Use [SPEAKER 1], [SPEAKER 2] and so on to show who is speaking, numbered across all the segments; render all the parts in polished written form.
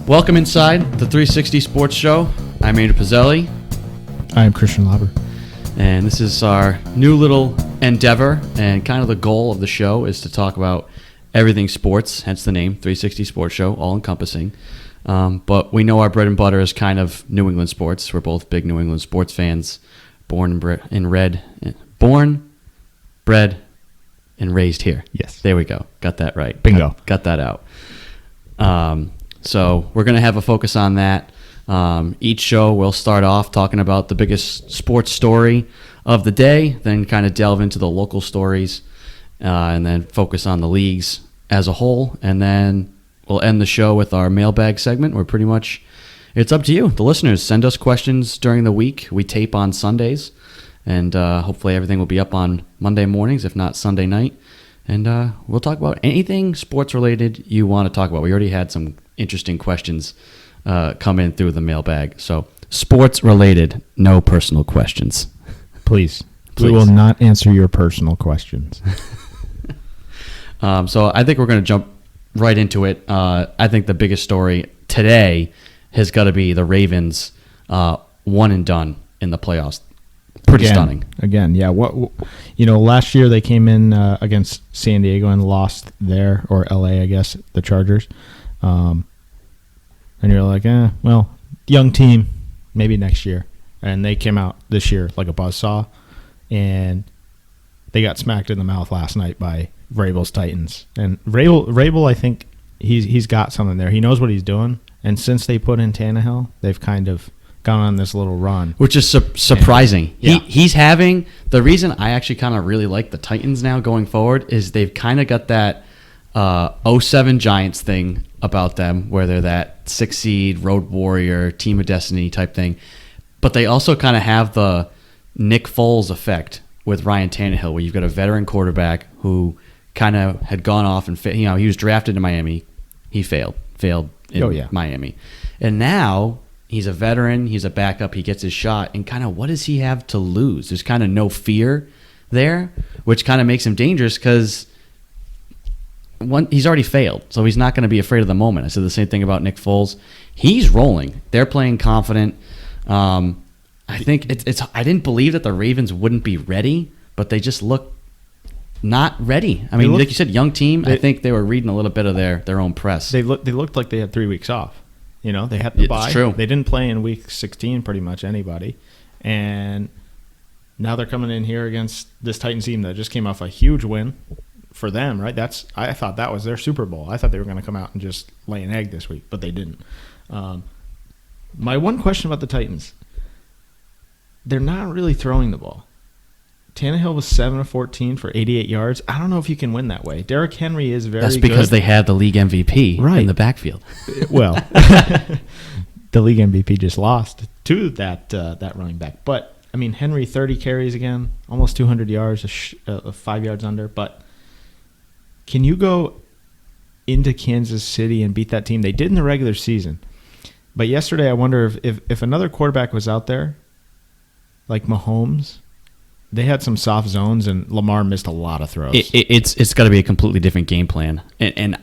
[SPEAKER 1] Welcome inside the 360 Sports Show. I'm Andrew Pezzelli.
[SPEAKER 2] I'm Christian Lawber.
[SPEAKER 1] And this is our new little endeavor, and kind of the goal of the show is to talk about everything sports, hence the name, 360 Sports Show, all-encompassing. But we know our bread and butter is kind of New England sports. We're both big New England sports fans, born, bred, and raised here.
[SPEAKER 2] Yes.
[SPEAKER 1] There we go. Got that right.
[SPEAKER 2] Bingo.
[SPEAKER 1] Got that out. So we're going to have a focus on that. Each show we'll start off talking about the biggest sports story of the day, then kind of delve into the local stories, and then focus on the leagues as a whole. And then we'll end the show with our mailbag segment where pretty much it's up to you, the listeners. Send us questions during the week. We tape on Sundays, and hopefully everything will be up on Monday mornings, if not Sunday night. And we'll talk about anything sports related you want to talk about. We already had some interesting questions come in through the mailbag. So sports related, no personal questions.
[SPEAKER 2] Please. We will not answer your personal questions.
[SPEAKER 1] So I think we're going to jump right into it. I think the biggest story today has got to be the Ravens one and done in the playoffs. Pretty stunning.
[SPEAKER 2] Again, yeah. Last year they came in against San Diego and lost there, or LA, I guess, the Chargers. And you're like, young team, maybe next year. And they came out this year like a buzzsaw, and they got smacked in the mouth last night by Vrabel's Titans. And Vrabel, I think he's got something there. He knows what he's doing. And since they put in Tannehill, they've kind of gone on this little run,
[SPEAKER 1] which is surprising.
[SPEAKER 2] Yeah.
[SPEAKER 1] He's having the reason I actually kind of really like the Titans now going forward is they've kind of got that 07 Giants thing about them, where they're that 6 seed road warrior team of destiny type thing, but they also kind of have the Nick Foles effect with Ryan Tannehill, where you've got a veteran quarterback who kind of had gone off and he was drafted to Miami, he failed in Miami, and now he's a veteran, he's a backup, he gets his shot, and kind of what does he have to lose? There's kind of no fear there, which kind of makes him dangerous because he's already failed, so he's not going to be afraid of the moment. I said the same thing about Nick Foles. He's rolling. They're playing confident. I think I didn't believe that the Ravens wouldn't be ready, but they just look not ready. I mean, like you said, young team. I think they were reading a little bit of their own press.
[SPEAKER 2] They looked like they had 3 weeks off. They had the bye.
[SPEAKER 1] It's true.
[SPEAKER 2] They didn't play in week 16 pretty much anybody. And now they're coming in here against this Titans team that just came off a huge win for them, right? I thought that was their Super Bowl. I thought they were going to come out and just lay an egg this week, but they didn't. My one question about the Titans, they're not really throwing the ball. Tannehill was 7 of 14 for 88 yards. I don't know if you can win that way. Derrick Henry is very good.
[SPEAKER 1] That's because they had the league MVP in the backfield.
[SPEAKER 2] Well, the league MVP just lost to that running back. But, I mean, Henry, 30 carries again, almost 200 yards, 5 yards under. But can you go into Kansas City and beat that team? They did in the regular season. But yesterday I wonder if another quarterback was out there, like Mahomes. They had some soft zones, and Lamar missed a lot of throws.
[SPEAKER 1] It's got to be a completely different game plan. And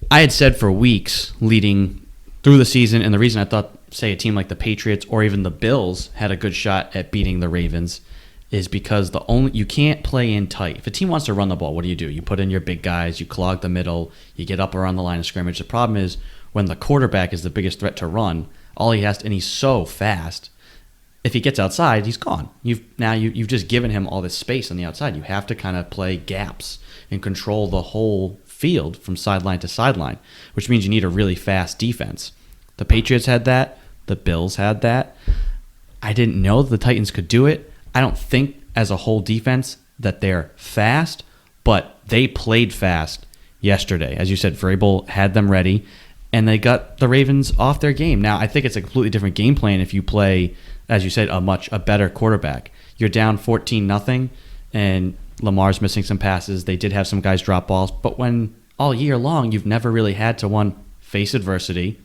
[SPEAKER 1] I had said for weeks leading through the season, and the reason I thought, say, a team like the Patriots or even the Bills had a good shot at beating the Ravens is because you can't play in tight. If a team wants to run the ball, what do? You put in your big guys, you clog the middle, you get up around the line of scrimmage. The problem is when the quarterback is the biggest threat to run, all he has to, and he's so fast, if he gets outside, he's gone. You've just given him all this space on the outside. You have to kind of play gaps and control the whole field from sideline to sideline, which means you need a really fast defense. The Patriots had that. The Bills had that. I didn't know the Titans could do it. I don't think as a whole defense that they're fast, but they played fast yesterday. As you said, Vrabel had them ready, and they got the Ravens off their game. Now, I think it's a completely different game plan if you play, as you said, a better quarterback. You're down 14-0, and Lamar's missing some passes. They did have some guys drop balls, but when all year long you've never really had to face adversity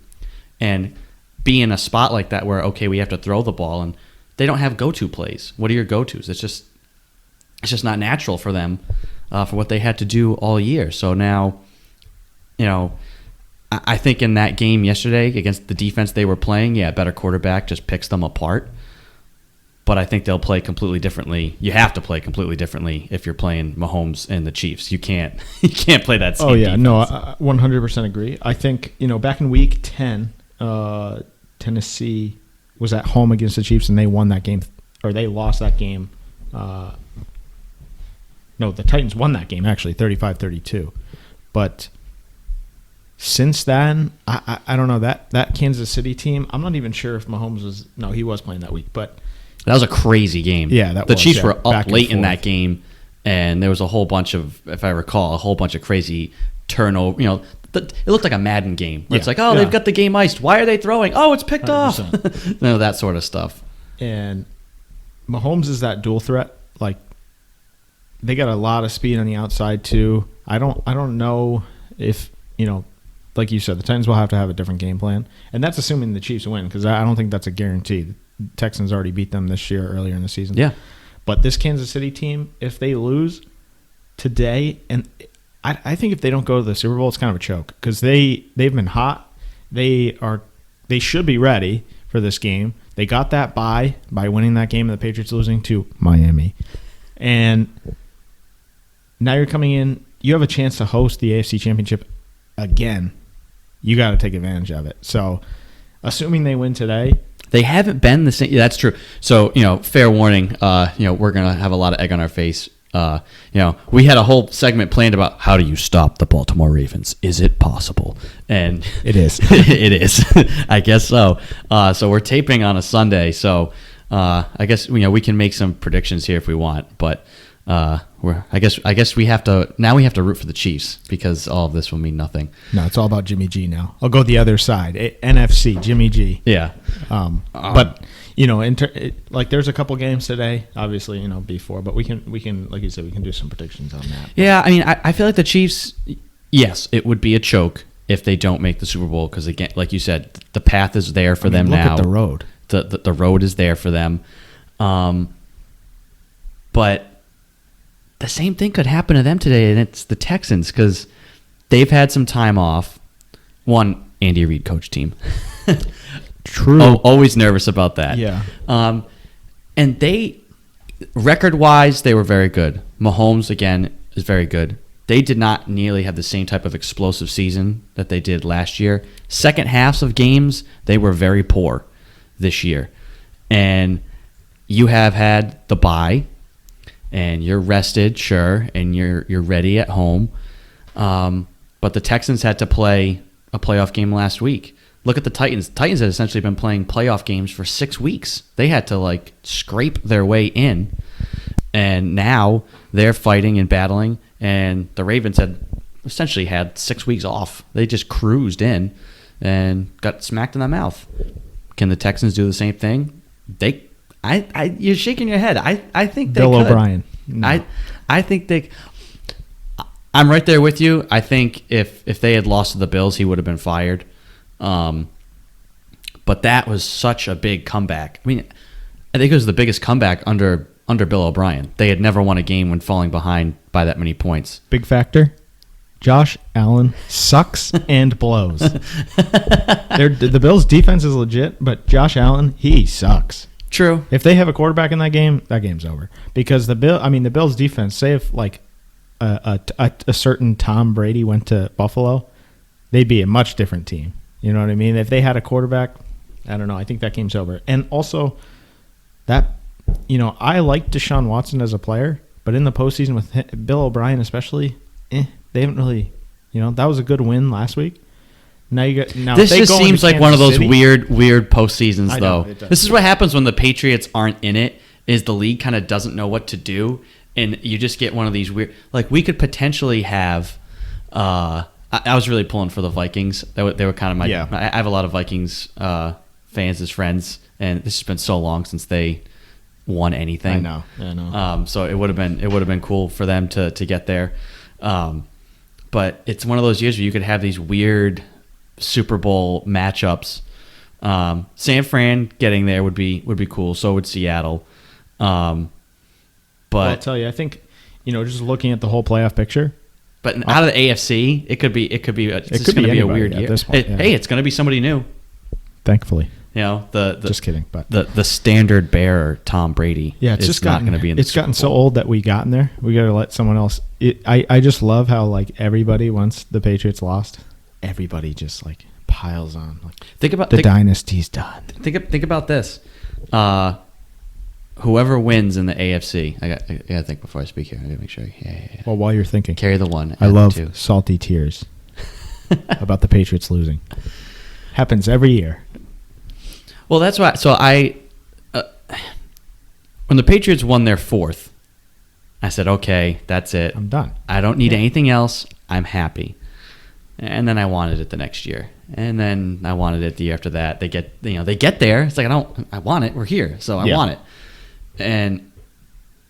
[SPEAKER 1] and be in a spot like that where, okay, we have to throw the ball, and they don't have go-to plays. What are your go-tos? It's just not natural for them for what they had to do all year. So now, I think in that game yesterday against the defense they were playing, a better quarterback just picks them apart. But I think they'll play completely differently. You have to play completely differently if you're playing Mahomes and the Chiefs. You can't play that same defense.
[SPEAKER 2] No, I 100% agree. I think, back in week 10, Tennessee was at home against the Chiefs and they won that game, or they lost that game. No, the Titans won that game, actually, 35-32. But since then, I don't know, that Kansas City team, I'm not even sure if Mahomes was – no, he was playing that week, but –
[SPEAKER 1] that was a crazy game.
[SPEAKER 2] Yeah,
[SPEAKER 1] the Chiefs were up late in that game, and there was a whole bunch of, if I recall, a whole bunch of crazy turnover. It looked like a Madden game. It's like, they've got the game iced. Why are they throwing? Oh, it's picked 100%. Off. That sort of stuff.
[SPEAKER 2] And Mahomes is that dual threat. Like, they got a lot of speed on the outside too. I don't know if like you said, the Titans will have to have a different game plan, and that's assuming the Chiefs win because I don't think that's a guarantee. Texans already beat them this year earlier in the season.
[SPEAKER 1] Yeah.
[SPEAKER 2] But this Kansas City team, if they lose today, and I think if they don't go to the Super Bowl, it's kind of a choke because they've been hot. They should be ready for this game. They got that by winning that game and the Patriots losing to Miami. And now you're coming in, you have a chance to host the AFC Championship again. You got to take advantage of it. So, assuming they win today,
[SPEAKER 1] they haven't been the same. Yeah, that's true. So, fair warning, we're going to have a lot of egg on our face. We had a whole segment planned about how do you stop the Baltimore Ravens? Is it possible? And
[SPEAKER 2] it is.
[SPEAKER 1] It is. I guess so. So we're taping on a Sunday. So I guess, we can make some predictions here if we want, but I guess we have to root for the Chiefs because all of this will mean nothing.
[SPEAKER 2] No, it's all about Jimmy G now. I'll go the other side. NFC, Jimmy G.
[SPEAKER 1] Yeah.
[SPEAKER 2] But there's a couple games today, obviously, before, but we can like you said, we can do some predictions on that.
[SPEAKER 1] Yeah, I mean, I feel like the Chiefs, yes, it would be a choke if they don't make the Super Bowl because, again, like you said, the path is there for them now.
[SPEAKER 2] Look at the road.
[SPEAKER 1] The road is there for them. But the same thing could happen to them today, and it's the Texans because they've had some time off. One, Andy Reid coach team.
[SPEAKER 2] True.
[SPEAKER 1] Always nervous about that.
[SPEAKER 2] Yeah.
[SPEAKER 1] And they, record-wise, they were very good. Mahomes, again, is very good. They did not nearly have the same type of explosive season that they did last year. Second halves of games, they were very poor this year. And you have had the bye, and you're rested, sure, and you're ready at home. But the Texans had to play a playoff game last week. Look at the Titans. The Titans had essentially been playing playoff games for 6 weeks. They had to scrape their way in, and now they're fighting and battling. And the Ravens had essentially had 6 weeks off. They just cruised in and got smacked in the mouth. Can the Texans do the same thing? You're shaking your head. I think they
[SPEAKER 2] Bill
[SPEAKER 1] could.
[SPEAKER 2] O'Brien. No.
[SPEAKER 1] I think they. I'm right there with you. I think if they had lost to the Bills, he would have been fired. But that was such a big comeback. I mean, I think it was the biggest comeback under Bill O'Brien. They had never won a game when falling behind by that many points.
[SPEAKER 2] Big factor. Josh Allen sucks and blows. The Bills' defense is legit, but Josh Allen, he sucks.
[SPEAKER 1] True.
[SPEAKER 2] If they have a quarterback in that game's over. Because the Bills' defense, say if a certain Tom Brady went to Buffalo, they'd be a much different team. You know what I mean? If they had a quarterback, I don't know. I think that game's over. And also, I like Deshaun Watson as a player, but in the postseason with Bill O'Brien especially, they haven't really, that was a good win last week. This
[SPEAKER 1] just seems like one of those weird postseasons, though.
[SPEAKER 2] Know,
[SPEAKER 1] this is what happens when the Patriots aren't in it, is the league kind of doesn't know what to do, and you just get one of these weird, we could potentially have, I was really pulling for the Vikings. They were kind of my, I have a lot of Vikings fans as friends, and this has been so long since they won anything.
[SPEAKER 2] I know.
[SPEAKER 1] So it would have been cool for them to get there. But it's one of those years where you could have these weird Super Bowl matchups. San Fran getting there would be cool. So would Seattle. But
[SPEAKER 2] I'll tell you, I think, just looking at the whole playoff picture,
[SPEAKER 1] But out of the AFC, it could be. It's just going to be a weird year.
[SPEAKER 2] This point,
[SPEAKER 1] Hey, it's going to be somebody new.
[SPEAKER 2] Thankfully.
[SPEAKER 1] You know,
[SPEAKER 2] just kidding, but
[SPEAKER 1] the standard bearer Tom Brady.
[SPEAKER 2] Yeah, it's
[SPEAKER 1] is
[SPEAKER 2] just
[SPEAKER 1] not going to be in the
[SPEAKER 2] It's
[SPEAKER 1] Super
[SPEAKER 2] gotten
[SPEAKER 1] Bowl.
[SPEAKER 2] so old that we got in there. We got to let someone else. I just love how like everybody, once the Patriots lost, everybody just like piles on. Like, the dynasty's done.
[SPEAKER 1] Think about this. Whoever wins in the AFC, I got to think before I speak here. I got to make sure. Yeah.
[SPEAKER 2] Well, while you're thinking,
[SPEAKER 1] Carry the one.
[SPEAKER 2] I love salty tears about the Patriots losing. Happens every year.
[SPEAKER 1] Well, that's why. So when the Patriots won their fourth, I said, okay, that's it.
[SPEAKER 2] I'm done.
[SPEAKER 1] I don't need anything else. I'm happy. And then I wanted it the next year. And then I wanted it the year after that. They get there. It's like, I want it. We're here. So I want it. And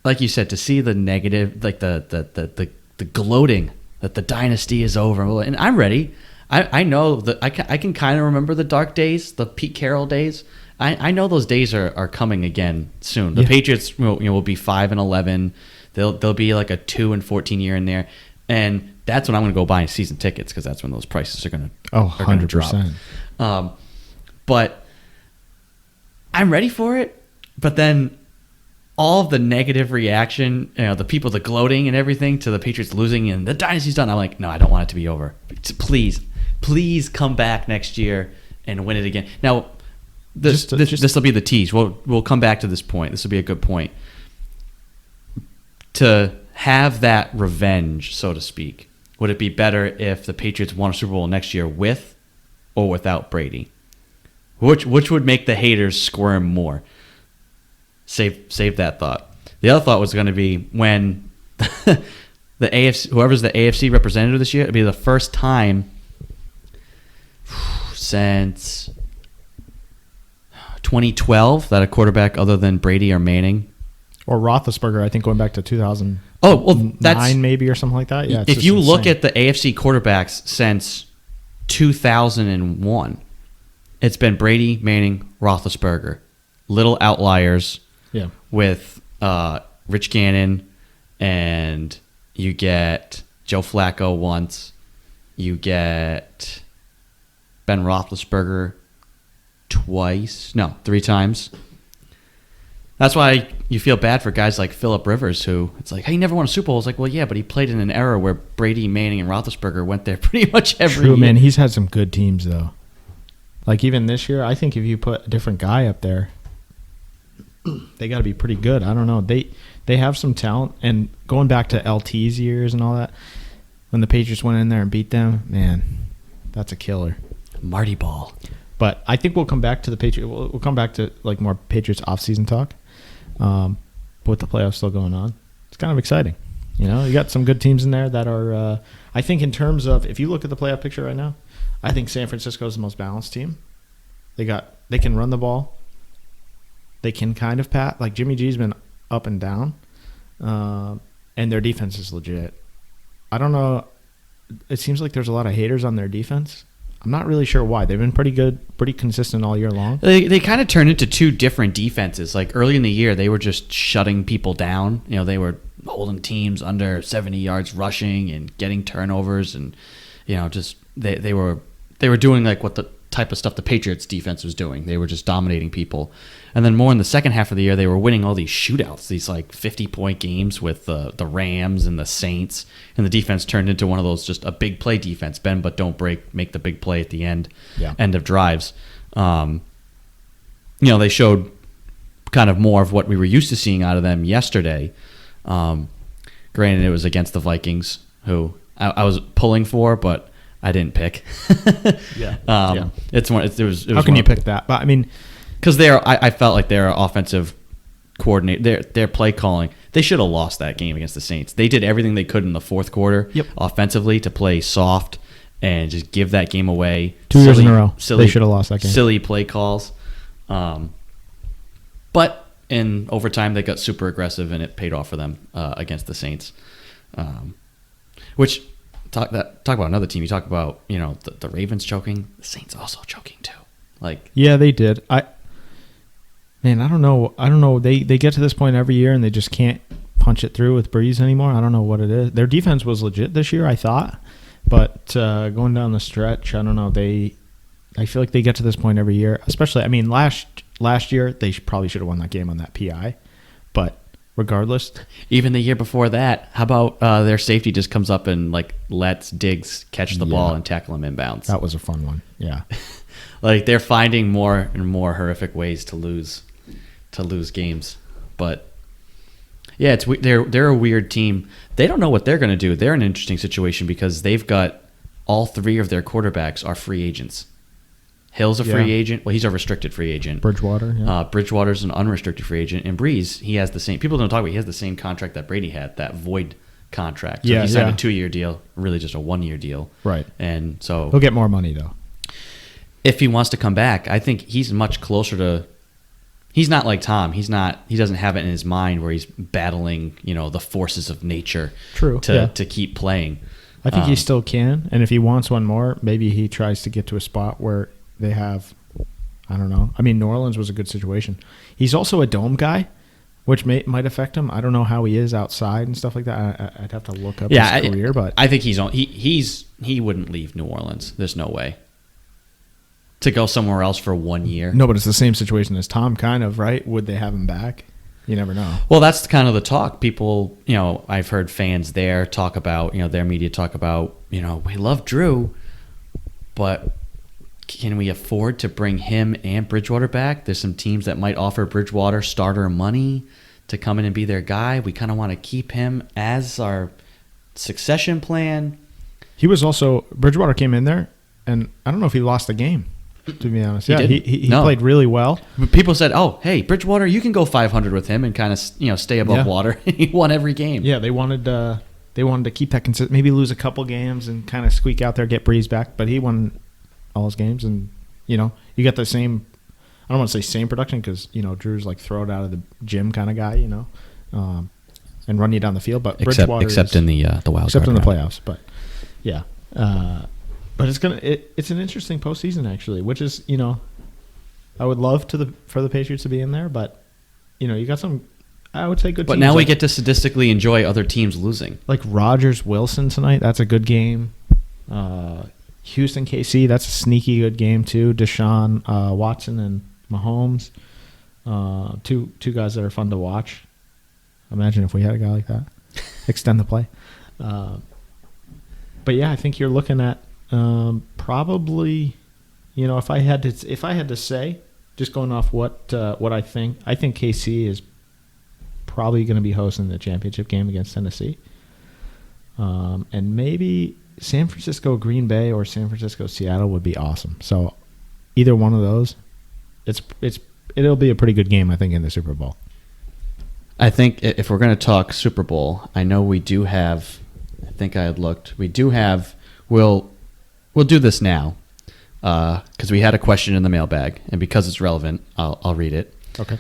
[SPEAKER 1] like you said, to see the negative, like the gloating that the dynasty is over. And I'm ready. I know that I can kind of remember the dark days, the Pete Carroll days. I know those days are coming again soon. The Patriots will be 5-11. They'll be like a 2-14 year in there, and that's when I'm going to go buy season tickets because that's when those prices are going to
[SPEAKER 2] 100%.
[SPEAKER 1] drop. But I'm ready for it. But then all of the negative reaction, the people, the gloating and everything to the Patriots losing and the dynasty's done. I'm like, no, I don't want it to be over. Please come back next year and win it again. Now, this will be the tease. We'll come back to this point. This will be a good point. To have that revenge, so to speak, would it be better if the Patriots won a Super Bowl next year with or without Brady? Which would make the haters squirm more? Save that thought. The other thought was going to be when the AFC, whoever's the AFC representative this year, it'd be the first time since 2012 that a quarterback other than Brady or Manning
[SPEAKER 2] or Roethlisberger, I think going back to 2009 maybe or something like that. Yeah.
[SPEAKER 1] If you look at the AFC quarterbacks since 2001, it's been Brady, Manning, Roethlisberger. Little outliers.
[SPEAKER 2] Yeah.
[SPEAKER 1] With Rich Gannon, and you get Joe Flacco once. You get Ben Roethlisberger three times. That's why you feel bad for guys like Phillip Rivers, who it's like, hey, he never won a Super Bowl. It's like, well, yeah, but he played in an era where Brady, Manning, and Roethlisberger went there pretty much every year.
[SPEAKER 2] Man, he's had some good teams, though. Like, even this year, I think if you put a different guy up there, they got to be pretty good. I don't know. They have some talent. And going back to LT's years and all that, when the Patriots went in there and beat them, man, that's a killer.
[SPEAKER 1] Marty Ball.
[SPEAKER 2] But I think we'll come back to the Patriots. We'll come back to like more Patriots offseason talk. But with the playoffs still going on, it's kind of exciting. You know, you got some good teams in there that are. I think in terms of, if you look at the playoff picture right now, I think San Francisco is the most balanced team. They can run the ball. They can kind of pat. Like Jimmy G's been up and down, and their defense is legit. I don't know. It seems like there's a lot of haters on their defense. I'm not really sure why. They've been pretty good, pretty consistent all year long.
[SPEAKER 1] They kind of turned into two different defenses. Like early in the year, they were just shutting people down. You know, they were holding teams under 70 yards rushing and getting turnovers, and just they were doing like what the type of stuff the Patriots defense was doing. They were just dominating people. And then more in the second half of the year, they were winning all these shootouts, these like 50-point games with the Rams and the Saints. And the defense turned into one of those, just a big play defense. Bend but don't break, make the big play at the end of drives. They showed kind of more of what we were used to seeing out of them yesterday. Granted, it was against the Vikings, who I was pulling for, but I didn't pick. It's one. It was
[SPEAKER 2] How can you pick that? But I mean,
[SPEAKER 1] because I felt like their offensive coordinator, their play calling, they should have lost that game against the Saints. They did everything they could in the fourth quarter offensively to play soft and just give that game away.
[SPEAKER 2] 2 years in a row, they should have lost that game. Silly
[SPEAKER 1] play calls. But in overtime, they got super aggressive, and it paid off for them against the Saints. Which talk about another team. You talk about the Ravens choking, the Saints also choking too. Like
[SPEAKER 2] they did. I don't know. They get to this point every year and they just can't punch it through with Breeze anymore. I don't know what it is. Their defense was legit this year, I thought, but going down the stretch, I don't know. I feel like they get to this point every year. Especially, I mean, last year they probably should have won that game on that PI, but regardless,
[SPEAKER 1] even the year before that, how about their safety just comes up and like lets Diggs catch the ball and tackle him inbounds? That
[SPEAKER 2] was a fun one. Yeah.
[SPEAKER 1] Like they're finding more and more horrific ways to lose games, but yeah, they're a weird team. They don't know what they're going to do. They're in an interesting situation because they've got all three of their quarterbacks are free agents. Hill's a free agent. Well, he's a restricted free agent.
[SPEAKER 2] Bridgewater. Yeah.
[SPEAKER 1] Bridgewater's an unrestricted free agent, and Breeze, he has the same. People don't talk about. He has the same contract that Brady had, that void contract. So he signed a 2-year deal, really just a 1-year deal.
[SPEAKER 2] Right.
[SPEAKER 1] And so
[SPEAKER 2] he'll get more money though.
[SPEAKER 1] If he wants to come back, I think he's much closer to. He's not like Tom. He doesn't have it in his mind where he's battling, the forces of nature.
[SPEAKER 2] True.
[SPEAKER 1] To keep playing.
[SPEAKER 2] I think he still can, and if he wants one more, maybe he tries to get to a spot where they have. I don't know. I mean, New Orleans was a good situation. He's also a dome guy, which might affect him. I don't know how he is outside and stuff like that. I'd have to look up his career, but
[SPEAKER 1] I think he wouldn't leave New Orleans. There's no way. To go somewhere else for 1 year.
[SPEAKER 2] No, but it's the same situation as Tom, kind of, right? Would they have him back? You never know.
[SPEAKER 1] Well, that's kind of the talk. People, I've heard fans there talk about, their media talk about, we love Drew, but can we afford to bring him and Bridgewater back? There's some teams that might offer Bridgewater starter money to come in and be their guy. We kind of want to keep him as our succession plan.
[SPEAKER 2] He was also, Bridgewater came in there, and I don't know if he lost the game. To be honest, he played really well.
[SPEAKER 1] People said, "Oh, hey, Bridgewater, you can go 500 with him and kind of stay above water." He won every game.
[SPEAKER 2] Yeah, they wanted to keep that consistent. Maybe lose a couple games and kind of squeak out there, get Breeze back. But he won all his games, and you got the same. I don't want to say same production because Drew's like throw it out of the gym kind of guy, and run you down the field. But Bridgewater
[SPEAKER 1] except in the wild
[SPEAKER 2] except
[SPEAKER 1] card
[SPEAKER 2] in the playoffs. But yeah. But it's an interesting postseason actually, which is I would love for the Patriots to be in there, but you got some I would say good.
[SPEAKER 1] But
[SPEAKER 2] teams.
[SPEAKER 1] now we get to sadistically enjoy other teams losing,
[SPEAKER 2] like Rodgers Wilson tonight. That's a good game. Houston KC, that's a sneaky good game too. Deshaun Watson and Mahomes, two guys that are fun to watch. Imagine if we had a guy like that, extend the play. But yeah, I think you're looking at. Probably, if I had to say, just going off what I think KC is probably going to be hosting the championship game against Tennessee, and maybe San Francisco Green Bay or San Francisco Seattle would be awesome. So either one of those, it'll be a pretty good game, I think, in the Super Bowl.
[SPEAKER 1] I think if we're going to talk Super Bowl, I know we do have. I think I had looked. We do have. We'll do this now because we had a question in the mailbag, and because it's relevant, I'll read it.
[SPEAKER 2] Okay.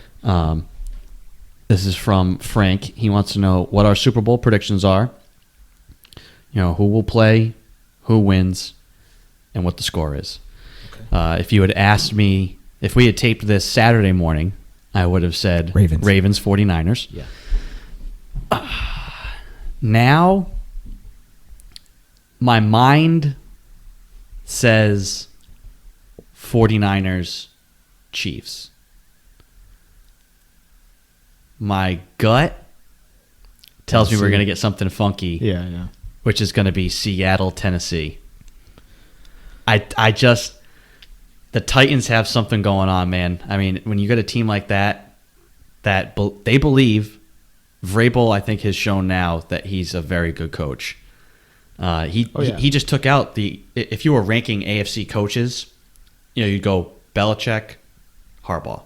[SPEAKER 1] This is from Frank. He wants to know what our Super Bowl predictions are. Who will play, who wins, and what the score is. Okay. If you had asked me, if we had taped this Saturday morning, I would have said Ravens 49ers.
[SPEAKER 2] Yeah.
[SPEAKER 1] Now, my mind says 49ers Chiefs. My gut tells me we're going to get something funky.
[SPEAKER 2] Yeah.
[SPEAKER 1] Which is going to be Seattle, Tennessee. I just the Titans have something going on, man. I mean, when you get a team like that they believe, Vrabel, I think, has shown now that he's a very good coach. He just took out if you were ranking AFC coaches, you'd go Belichick, Harbaugh.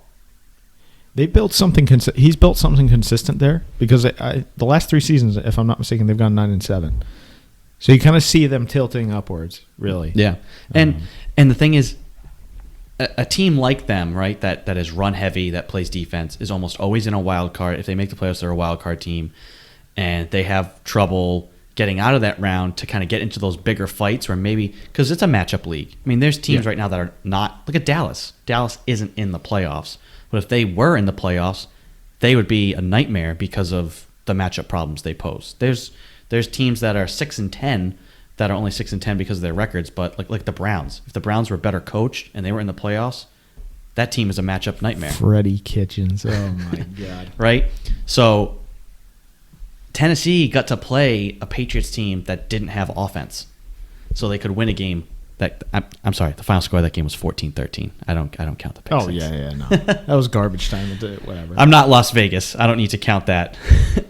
[SPEAKER 2] They built something. He's built something consistent there because the last 3 seasons, if I'm not mistaken, they've gone 9-7. So you kind of see them tilting upwards, really.
[SPEAKER 1] Yeah, and the thing is, a team like them, right, that is run heavy, that plays defense, is almost always in a wild card. If they make the playoffs, they're a wild card team, and they have trouble getting out of that round to kind of get into those bigger fights where maybe because it's a matchup league. I mean, there's teams right now that are not. Look at Dallas. Dallas isn't in the playoffs, but if they were in the playoffs, they would be a nightmare because of the matchup problems they pose. There's teams that are 6-10 that are only 6-10 because of their records, but like the Browns. If the Browns were better coached and they were in the playoffs, that team is a matchup nightmare.
[SPEAKER 2] Freddie Kitchens. Oh my God.
[SPEAKER 1] Right? So Tennessee got to play a Patriots team that didn't have offense. So they could win a game that I'm sorry, the final score of that game was 14-13. I don't count the pick
[SPEAKER 2] Oh
[SPEAKER 1] six.
[SPEAKER 2] yeah, no. That was garbage time. Whatever.
[SPEAKER 1] I'm not Las Vegas. I don't need to count that.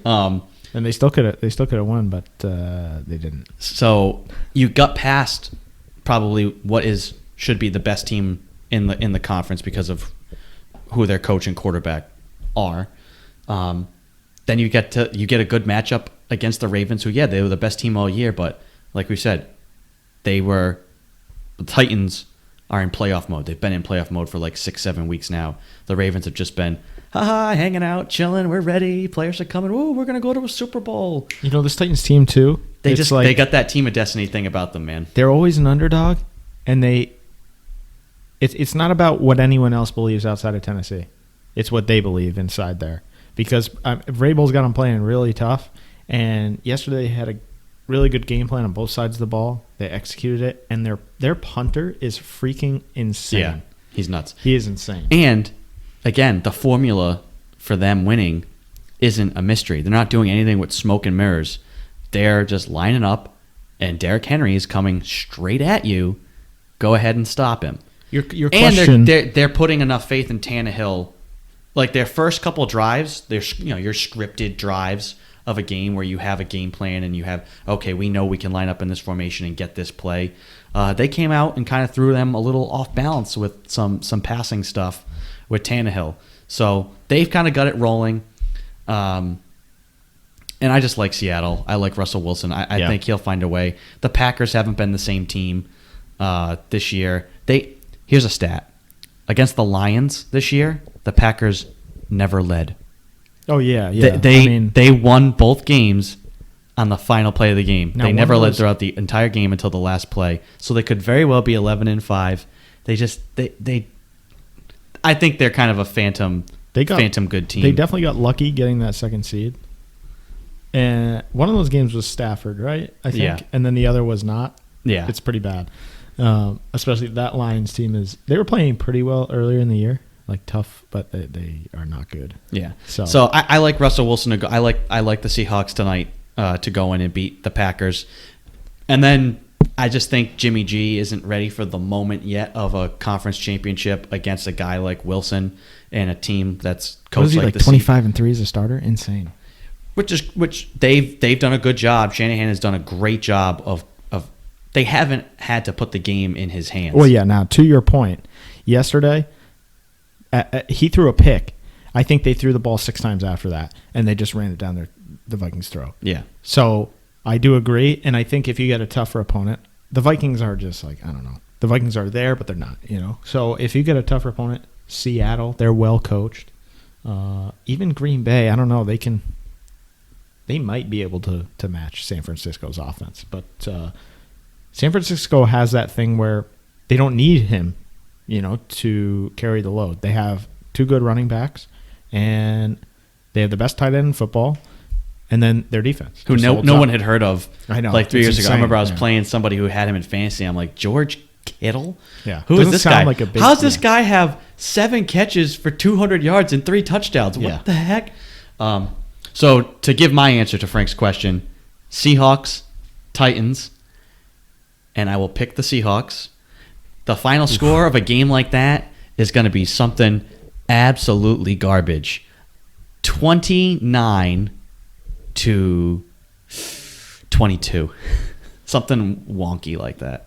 [SPEAKER 2] And they still could have won, but they didn't.
[SPEAKER 1] So you got past probably what should be the best team in the conference because of who their coach and quarterback are. Then you get a good matchup against the Ravens, who they were the best team all year, but like we said, the Titans are in playoff mode. They've been in playoff mode for like 6-7 weeks now. The Ravens have just been hanging out, chilling. We're ready. Players are coming. Woo, we're gonna go to a Super Bowl.
[SPEAKER 2] You know, this Titans team too.
[SPEAKER 1] They got that team of destiny thing about them, man.
[SPEAKER 2] They're always an underdog, and it's not about what anyone else believes outside of Tennessee. It's what they believe inside there. Because Vrabel's got them playing really tough, and yesterday they had a really good game plan on both sides of the ball. They executed it, and their punter is freaking insane.
[SPEAKER 1] Yeah, he's nuts.
[SPEAKER 2] He is insane.
[SPEAKER 1] And again, the formula for them winning isn't a mystery. They're not doing anything with smoke and mirrors. They're just lining up, and Derrick Henry is coming straight at you. Go ahead and stop him.
[SPEAKER 2] Your question,
[SPEAKER 1] and they're putting enough faith in Tannehill. Like their first couple drives, your scripted drives of a game where you have a game plan and you have, okay, we know we can line up in this formation and get this play. They came out and kind of threw them a little off balance with some passing stuff with Tannehill. So they've kind of got it rolling. And I just like Seattle. I like Russell Wilson. I think he'll find a way. The Packers haven't been the same team this year. Here's a stat. Against the Lions this year, the Packers never led.
[SPEAKER 2] Oh, yeah.
[SPEAKER 1] They won both games on the final play of the game.
[SPEAKER 2] Now,
[SPEAKER 1] they never led throughout the entire game until the last play. So they could very well be 11-5. I think they're kind of a phantom good team.
[SPEAKER 2] They definitely got lucky getting that second seed. And one of those games was Stafford, right? I think.
[SPEAKER 1] Yeah.
[SPEAKER 2] And then the other was not.
[SPEAKER 1] Yeah.
[SPEAKER 2] It's pretty bad. Especially that Lions team they were playing pretty well earlier in the year, like tough, but they are not good.
[SPEAKER 1] Yeah. So I like Russell Wilson to go. I like the Seahawks tonight to go in and beat the Packers, and then I just think Jimmy G isn't ready for the moment yet of a conference championship against a guy like Wilson and a team that's coached
[SPEAKER 2] like 25-3 as a starter. Insane.
[SPEAKER 1] Which they've done a good job. Shanahan has done a great job of. They haven't had to put the game in his hands.
[SPEAKER 2] Well, yeah. Now, to your point, yesterday, he threw a pick. I think they threw the ball 6 times after that, and they just ran it down the Vikings' throat.
[SPEAKER 1] Yeah.
[SPEAKER 2] So I do agree, and I think if you get a tougher opponent, the Vikings are just like, I don't know. The Vikings are there, but they're not, So if you get a tougher opponent, Seattle, they're well coached. Even Green Bay, I don't know. They might be able to match San Francisco's offense, but San Francisco has that thing where they don't need him, to carry the load. They have 2 good running backs, and they have the best tight end in football, and then their defense.
[SPEAKER 1] Who no one had heard of.
[SPEAKER 2] I know.
[SPEAKER 1] Like 3 years ago. I remember I was
[SPEAKER 2] Yeah.
[SPEAKER 1] playing somebody who had him in fantasy. I'm like, George Kittle?
[SPEAKER 2] Yeah.
[SPEAKER 1] Who is this guy?
[SPEAKER 2] Like
[SPEAKER 1] How does this guy have 7 catches for 200 yards and 3 touchdowns? What
[SPEAKER 2] Yeah.
[SPEAKER 1] the heck? So to give my answer to Frank's question, Seahawks, Titans, and I will pick the Seahawks. The final score of a game like that is going to be something absolutely garbage. 29-22. Something wonky like that.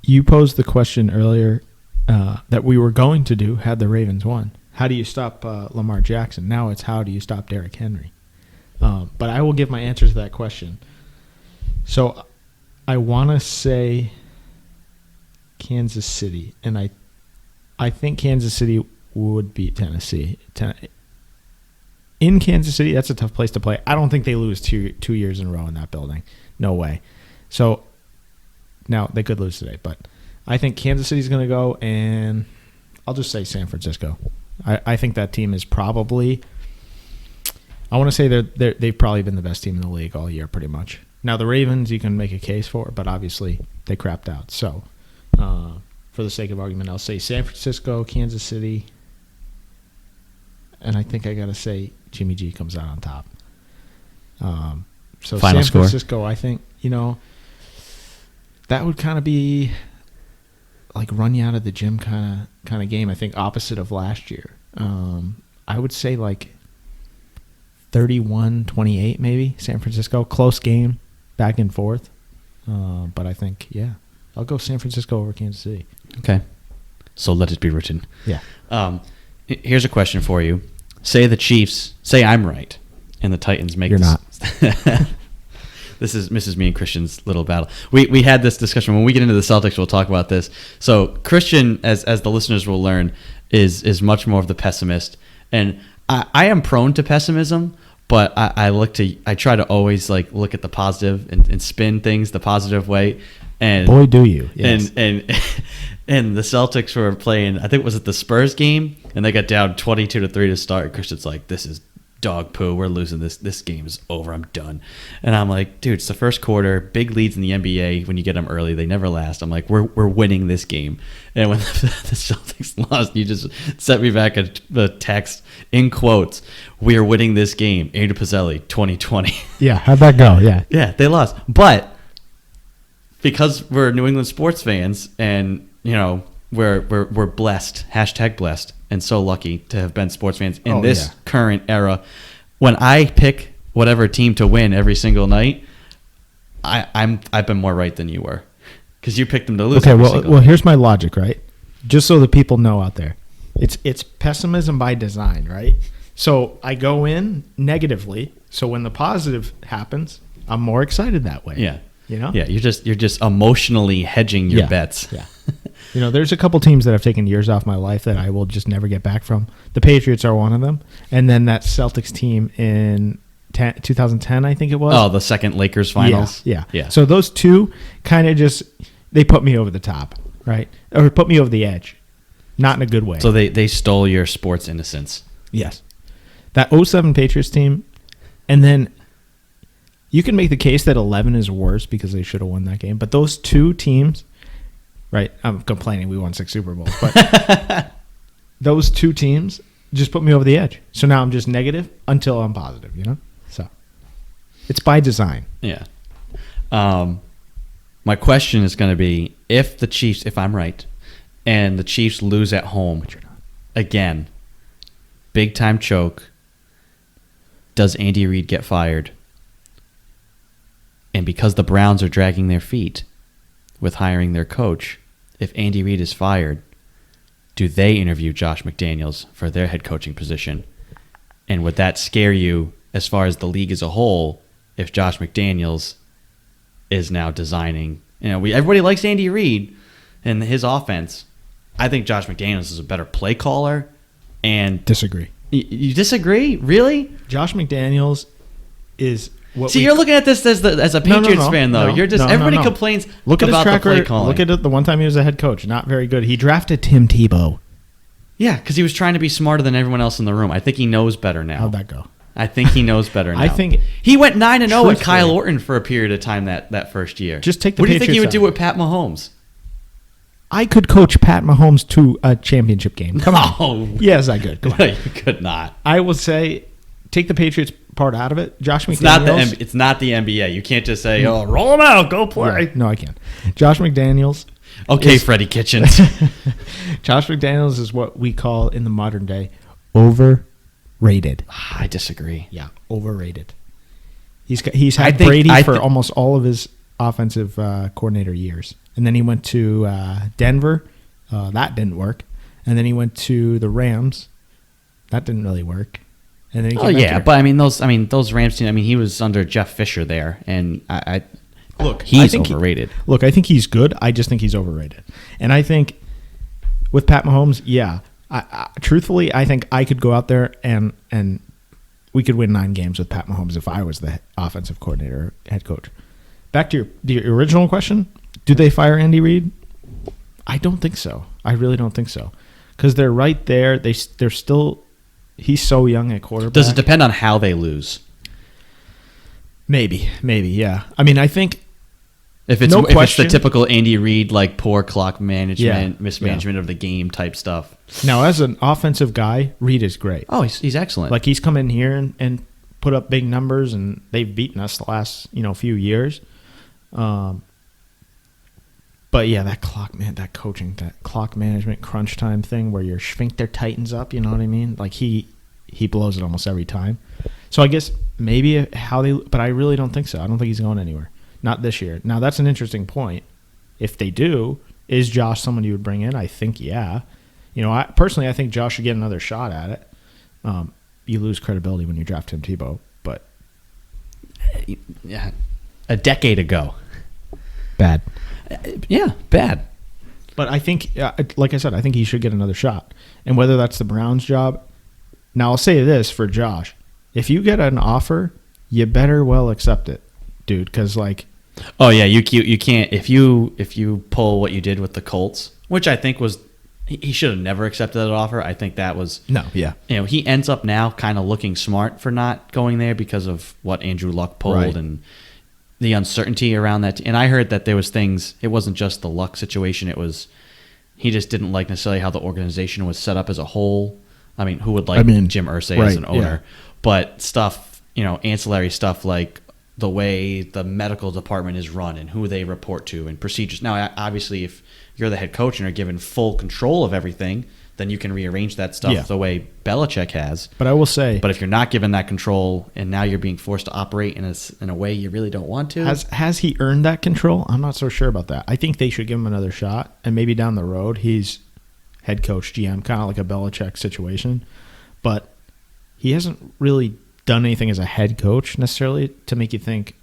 [SPEAKER 2] You posed the question earlier that we were going to do had the Ravens won. How do you stop Lamar Jackson? Now it's how do you stop Derrick Henry? But I will give my answer to that question. So I want to say Kansas City, and I think Kansas City would beat Tennessee. In Kansas City, that's a tough place to play. I don't think they lose two years in a row in that building. No way. So now they could lose today, but I think Kansas City's going to go, and I'll just say San Francisco. I think that team is probably I want to say they've probably been the best team in the league all year, pretty much. Now, the Ravens, you can make a case for, but obviously they crapped out. So, for the sake of argument, I'll say San Francisco, Kansas City, and I think I got to say Jimmy G comes out on top. So
[SPEAKER 1] Final
[SPEAKER 2] San
[SPEAKER 1] score?
[SPEAKER 2] Francisco, I think, that would kind of be like run you out of the gym kind of game. I think opposite of last year. I would say like 31-28 maybe, San Francisco. Close game, back and forth. But I think, I'll go San Francisco over Kansas City.
[SPEAKER 1] Okay. So let it be written.
[SPEAKER 2] Yeah.
[SPEAKER 1] Here's a question for you. Say I'm right, and the Titans make
[SPEAKER 2] You're not.
[SPEAKER 1] This is me and Christian's little battle. We had this discussion. When we get into the Celtics, we'll talk about this. So Christian, as the listeners will learn, is much more of the pessimist. And I am prone to pessimism, but I try to always like look at the positive and spin things the positive way. And
[SPEAKER 2] boy, do you. Yes.
[SPEAKER 1] And the Celtics were playing, I think, was it the Spurs game? And they got down 22-3 to start. Christian's like, this is dog poo. We're losing this. This game is over. I'm done. And I'm like, dude, it's the first quarter. Big leads in the NBA. When you get them early, they never last. I'm like, we're winning this game. And when the Celtics lost, you just sent me back a text in quotes. We are winning this game. Andrew Pezzelli, 2020.
[SPEAKER 2] Yeah, how'd that go? Yeah.
[SPEAKER 1] Yeah, they lost. But because we're New England sports fans and, we're blessed, #blessed, and so lucky to have been sports fans in this current era. When I pick whatever team to win every single night, I've been more right than you were, because you picked them to lose.
[SPEAKER 2] Okay, well, here's my logic, right? Just so the people know out there, it's pessimism by design, right? So I go in negatively, so when the positive happens, I'm more excited that way.
[SPEAKER 1] Yeah.
[SPEAKER 2] Yeah,
[SPEAKER 1] you're just emotionally hedging your bets.
[SPEAKER 2] Yeah. There's a couple teams that have taken years off my life that I will just never get back from. The Patriots are one of them. And then that Celtics team in 2010, I think it was.
[SPEAKER 1] Oh, the second Lakers finals?
[SPEAKER 2] Yeah. So those two kind of they put me over the top, right? Or put me over the edge. Not in a good way.
[SPEAKER 1] So they stole your sports innocence.
[SPEAKER 2] Yes. That 07 Patriots team, and then you can make the case that 11 is worse because they should have won that game. But those two teams, right? I'm complaining we won 6 Super Bowls. But those two teams just put me over the edge. So now I'm just negative until I'm positive, So it's by design.
[SPEAKER 1] Yeah. My question is going to be, if I'm right, and the Chiefs lose at home again, big time choke, does Andy Reid get fired? And because the Browns are dragging their feet with hiring their coach, if Andy Reid is fired, do they interview Josh McDaniels for their head coaching position? And would that scare you as far as the league as a whole if Josh McDaniels is now designing? Everybody likes Andy Reid and his offense. I think Josh McDaniels is a better play caller. And
[SPEAKER 2] disagree.
[SPEAKER 1] You disagree? Really?
[SPEAKER 2] Josh McDaniels is...
[SPEAKER 1] you're looking at this as a Patriots fan, though. Everybody complains
[SPEAKER 2] look at
[SPEAKER 1] about
[SPEAKER 2] his track
[SPEAKER 1] the play
[SPEAKER 2] record.
[SPEAKER 1] calling.
[SPEAKER 2] Look at it the one time he was a head coach. Not very good. He drafted Tim Tebow.
[SPEAKER 1] Yeah, because he was trying to be smarter than everyone else in the room. I think he knows better now.
[SPEAKER 2] How'd that go?
[SPEAKER 1] I think he knows better now.
[SPEAKER 2] I think
[SPEAKER 1] he went 9-0 with Kyle Orton for a period of time that first year.
[SPEAKER 2] Just take the
[SPEAKER 1] What do you think he would
[SPEAKER 2] Patriots
[SPEAKER 1] do with Pat Mahomes?
[SPEAKER 2] I could coach Pat Mahomes to a championship game. Come on.
[SPEAKER 1] Oh.
[SPEAKER 2] Yes, I could. Come on.
[SPEAKER 1] You could not.
[SPEAKER 2] I will say, take the Patriots part out of it. Josh McDaniels.
[SPEAKER 1] It's not the NBA. You can't just say, roll them out, go play.
[SPEAKER 2] Yeah, no, I can't. Josh McDaniels.
[SPEAKER 1] Okay, Freddie Kitchens.
[SPEAKER 2] Josh McDaniels is what we call in the modern day overrated.
[SPEAKER 1] I disagree.
[SPEAKER 2] Yeah, overrated. He's had Brady for almost all of his offensive coordinator years. And then he went to Denver. That didn't work. And then he went to the Rams. That didn't really work. And then he
[SPEAKER 1] but those Rams team. He was under Jeff Fisher there, and he's overrated.
[SPEAKER 2] I think he's good. I just think he's overrated. And I think with Pat Mahomes, truthfully, I think I could go out there and we could win 9 games with Pat Mahomes if I was the offensive coordinator or head coach. Back to your original question. Do they fire Andy Reid? I don't think so. I really don't think so. Because they're right there. They're still he's so young at quarterback.
[SPEAKER 1] Does it depend on how they lose?
[SPEAKER 2] Maybe, yeah. I mean, I think
[SPEAKER 1] If it's the typical Andy Reid, like poor clock management, mismanagement of the game type stuff.
[SPEAKER 2] Now, as an offensive guy, Reid is great.
[SPEAKER 1] Oh, he's excellent.
[SPEAKER 2] Like, he's come in here and put up big numbers, and they've beaten us the last few years. But yeah, that coaching, that clock management, crunch time thing where your sphincter tightens up. You know what I mean? Like he blows it almost every time. So I guess maybe but I really don't think so. I don't think he's going anywhere. Not this year. Now that's an interesting point. If they do, is Josh someone you would bring in? I think yeah. I personally think Josh should get another shot at it. You lose credibility when you draft Tim Tebow, but
[SPEAKER 1] yeah, a decade ago,
[SPEAKER 2] bad.
[SPEAKER 1] Yeah, bad.
[SPEAKER 2] But I think, like I said, I think he should get another shot. And whether that's the Browns' job. Now, I'll say this for Josh. If you get an offer, you better well accept it, dude, because, like...
[SPEAKER 1] Oh, yeah, you can't... If you pull what you did with the Colts, which I think was... He should have never accepted that offer. I think that was...
[SPEAKER 2] No, yeah.
[SPEAKER 1] He ends up now kind of looking smart for not going there because of what Andrew Luck pulled
[SPEAKER 2] right.
[SPEAKER 1] and... the uncertainty around that. And I heard that there was things, it wasn't just the Luck situation, it was he just didn't like necessarily how the organization was set up as a whole. I mean, who would like Jim Irsay as an owner? Yeah. But stuff, ancillary stuff like the way the medical department is run and who they report to and procedures. Now, obviously, if you're the head coach and are given full control of everything, then you can rearrange that stuff the way Belichick has.
[SPEAKER 2] But I will say...
[SPEAKER 1] But if you're not given that control and now you're being forced to operate in a way you really don't want to...
[SPEAKER 2] Has he earned that control? I'm not so sure about that. I think they should give him another shot, and maybe down the road he's head coach, GM, kind of like a Belichick situation. But he hasn't really done anything as a head coach necessarily to make you think,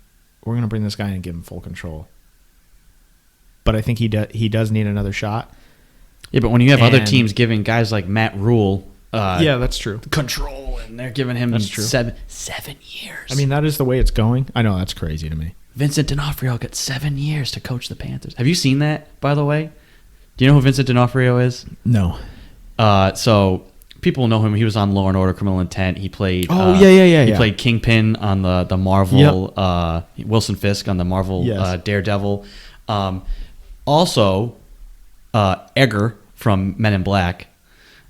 [SPEAKER 2] we're going to bring this guy in and give him full control. But I think he does need another shot.
[SPEAKER 1] Yeah, but when you have other teams giving guys like Matt Rule,
[SPEAKER 2] yeah, that's true,
[SPEAKER 1] control, and they're giving him 7 years.
[SPEAKER 2] I mean, that is the way it's going. I know that's crazy to me.
[SPEAKER 1] Vincent D'Onofrio got 7 years to coach the Panthers. Have you seen that, by the way? Do you know who Vincent D'Onofrio is?
[SPEAKER 2] No.
[SPEAKER 1] So people know him. He was on Law and Order: Criminal Intent. He played.
[SPEAKER 2] He
[SPEAKER 1] played Kingpin on the Marvel. Yep. Wilson Fisk on the Marvel Daredevil. Also, Edgar from Men in Black.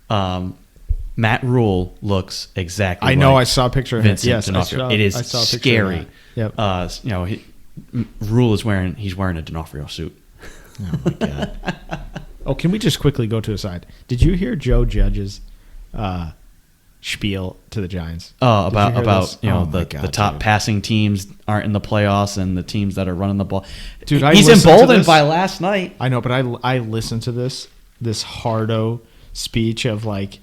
[SPEAKER 1] Matt Rule looks exactly.
[SPEAKER 2] I know.
[SPEAKER 1] Like
[SPEAKER 2] I saw a picture of
[SPEAKER 1] Vincent
[SPEAKER 2] him.
[SPEAKER 1] D'Onofrio. It is scary.
[SPEAKER 2] Yep.
[SPEAKER 1] Rule is wearing a D'Onofrio suit.
[SPEAKER 2] Oh my god. Oh, can we just quickly go to a side? Did you hear Joe Judge's spiel to the Giants?
[SPEAKER 1] Oh, about the top passing teams aren't in the playoffs and the teams that are running the ball.
[SPEAKER 2] Dude,
[SPEAKER 1] he's emboldened by last night.
[SPEAKER 2] I know, but I listened to this hardo speech of like,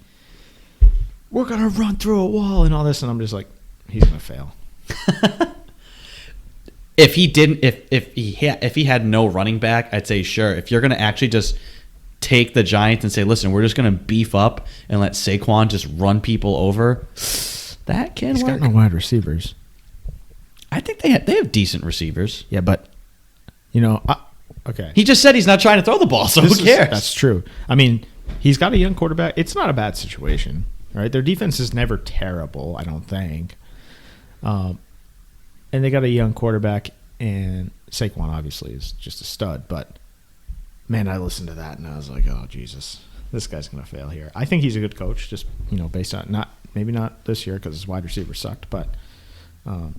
[SPEAKER 2] we're gonna run through a wall and all this, and I'm just like, he's gonna fail.
[SPEAKER 1] If he had no running back, I'd say sure. If you're gonna actually just take the Giants and say, listen, we're just gonna beef up and let Saquon just run people over, that can work.
[SPEAKER 2] He's got no wide receivers.
[SPEAKER 1] I think they have decent receivers.
[SPEAKER 2] Yeah, but okay.
[SPEAKER 1] He just said he's not trying to throw the ball, so who cares?
[SPEAKER 2] That's true. I mean, he's got a young quarterback. It's not a bad situation, right? Their defense is never terrible, I don't think. And they got a young quarterback, and Saquon obviously is just a stud. But, man, I listened to that, and I was like, oh, Jesus, this guy's going to fail here. I think he's a good coach, just, based on maybe not this year because his wide receiver sucked, but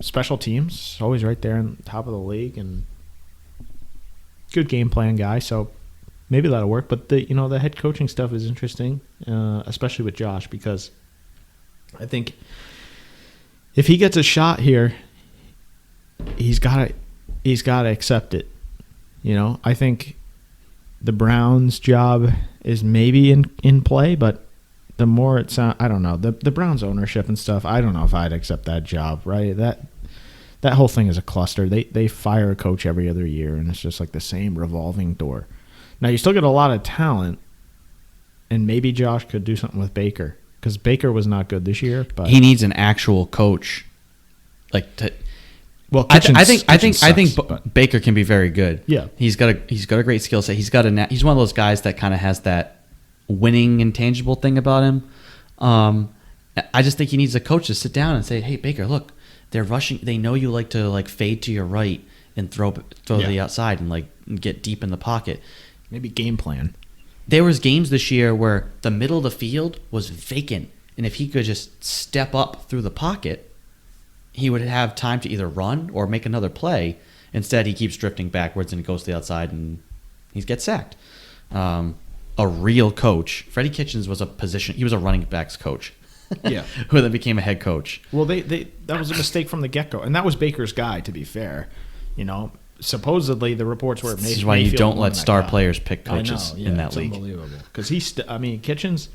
[SPEAKER 2] special teams, always right there on top of the league, and good game plan guy, so maybe that'll work. But the head coaching stuff is interesting, especially with Josh, because I think if he gets a shot here, he's got to accept it. I think the Browns' job is maybe in play, but the more it sounds, I don't know, the Browns ownership and stuff, I don't know if I'd accept that job, right? That whole thing is a cluster. They fire a coach every other year, and it's just like the same revolving door. Now, you still get a lot of talent, and maybe Josh could do something with Baker, because Baker was not good this year. But
[SPEAKER 1] he needs an actual coach.
[SPEAKER 2] Well,
[SPEAKER 1] I think Baker can be very good.
[SPEAKER 2] Yeah,
[SPEAKER 1] he's got a great skill set. He's one of those guys that kind of has that winning intangible thing about him. I just think he needs a coach to sit down and say, "Hey, Baker, look, they're rushing. They know you like to like fade to your right and throw to the outside and like get deep in the pocket."
[SPEAKER 2] Maybe game plan.
[SPEAKER 1] There was games this year where the middle of the field was vacant, and if he could just step up through the pocket, he would have time to either run or make another play. Instead, he keeps drifting backwards and goes to the outside, and he gets sacked. A real coach, Freddie Kitchens was he was a running backs coach.
[SPEAKER 2] Yeah.
[SPEAKER 1] Who then became a head coach.
[SPEAKER 2] Well, that was a mistake from the get-go, and that was Baker's guy, to be fair. Supposedly the reports were.
[SPEAKER 1] This is why you don't let star players pick coaches in that league.
[SPEAKER 2] Unbelievable. Because Kitchens,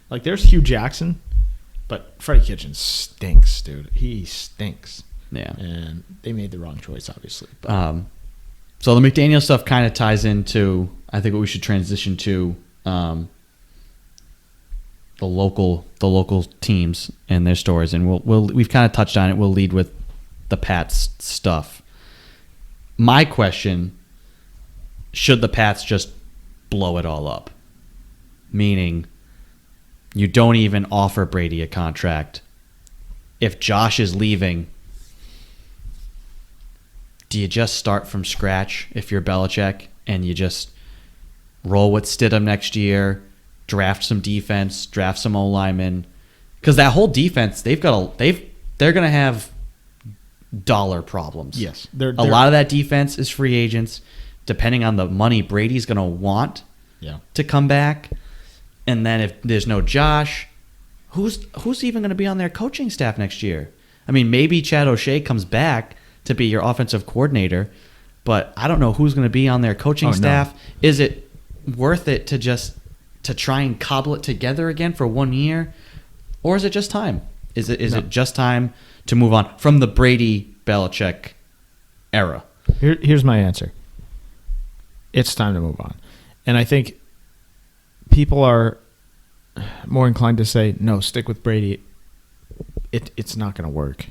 [SPEAKER 2] like there's Hugh Jackson, but Freddie Kitchens stinks, dude. He stinks.
[SPEAKER 1] Yeah.
[SPEAKER 2] And they made the wrong choice, obviously.
[SPEAKER 1] So the McDaniel stuff kind of ties into, I think, what we should transition to the local teams and their stories, and we've kind of touched on it. We'll lead with the Pats stuff. My question: should the Pats just blow it all up? Meaning, you don't even offer Brady a contract. If Josh is leaving, do you just start from scratch if you're Belichick and you just roll with Stidham next year, draft some defense, draft some O-linemen? Because that whole defense, they're going to have dollar problems.
[SPEAKER 2] Yes.
[SPEAKER 1] A lot of that defense is free agents, depending on the money Brady's going to want to come back. And then if there's no Josh, who's even going to be on their coaching staff next year? I mean, maybe Chad O'Shea comes back to be your offensive coordinator, but I don't know who's going to be on their coaching staff. No. Is it worth it to try and cobble it together again for 1 year, or is it just time? Is it just time to move on from the Brady Belichick era?
[SPEAKER 2] Here's my answer. It's time to move on, and I think people are more inclined to say no, stick with Brady. It's not going to work.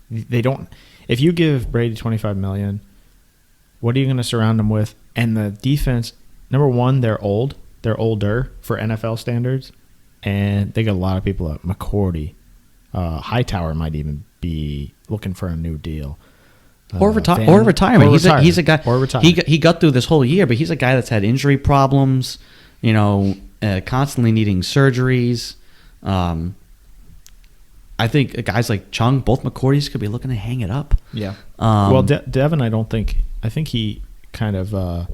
[SPEAKER 2] They don't. If you give Brady $25 million, what are you going to surround him with? And the defense, number one, they're old. They're older for NFL standards, and they got a lot of people. McCourty, Hightower might even be looking for a new deal,
[SPEAKER 1] or retirement. He's a guy.
[SPEAKER 2] Or retire.
[SPEAKER 1] He got through this whole year, but he's a guy that's had injury problems. Constantly needing surgeries. I think guys like Chung, both McCourties, could be looking to hang it up.
[SPEAKER 2] Yeah. Well, Devin, I think he kind of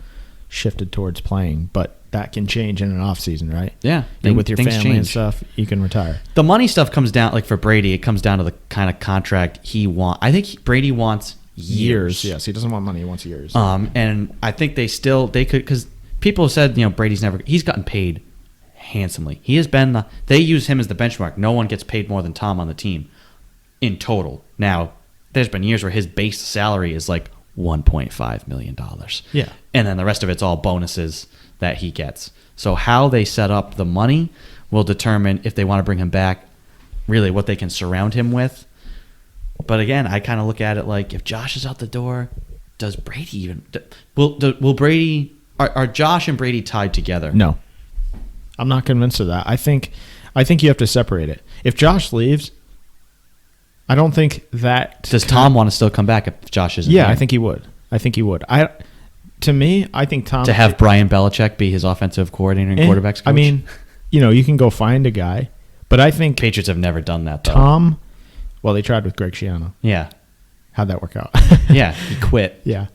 [SPEAKER 2] shifted towards playing, but that can change in an off season, right?
[SPEAKER 1] Yeah.
[SPEAKER 2] And with your family
[SPEAKER 1] change.
[SPEAKER 2] and stuff, you can retire.
[SPEAKER 1] The money stuff comes down, like for Brady, it comes down to the kind of contract he wants. I think Brady wants years.
[SPEAKER 2] Yes, he doesn't want money; he wants years.
[SPEAKER 1] And I think they could, because people have said, he's gotten paid handsomely. He has been they use him as the benchmark. No one gets paid more than Tom on the team in total. Now, there's been years where his base salary is like $1.5 million.
[SPEAKER 2] Yeah.
[SPEAKER 1] And then the rest of it's all bonuses that he gets. So how they set up the money will determine if they want to bring him back, really what they can surround him with. But again, I kind of look at it like, if Josh is out the door, does Brady even will Brady are Josh and Brady tied together?
[SPEAKER 2] No. I'm not convinced of that. I think you have to separate it. If Josh leaves, I don't think that.
[SPEAKER 1] Does Tom want to still come back if Josh isn't?
[SPEAKER 2] Yeah,
[SPEAKER 1] here?
[SPEAKER 2] I think he would. To me, I think Tom
[SPEAKER 1] to have Brian Belichick be his offensive coordinator and quarterbacks coach.
[SPEAKER 2] I mean, you can go find a guy, but I think
[SPEAKER 1] Patriots have never done that. Though.
[SPEAKER 2] Tom, well, they tried with Greg Schiano.
[SPEAKER 1] Yeah,
[SPEAKER 2] how'd that work out?
[SPEAKER 1] Yeah, he quit.
[SPEAKER 2] Yeah.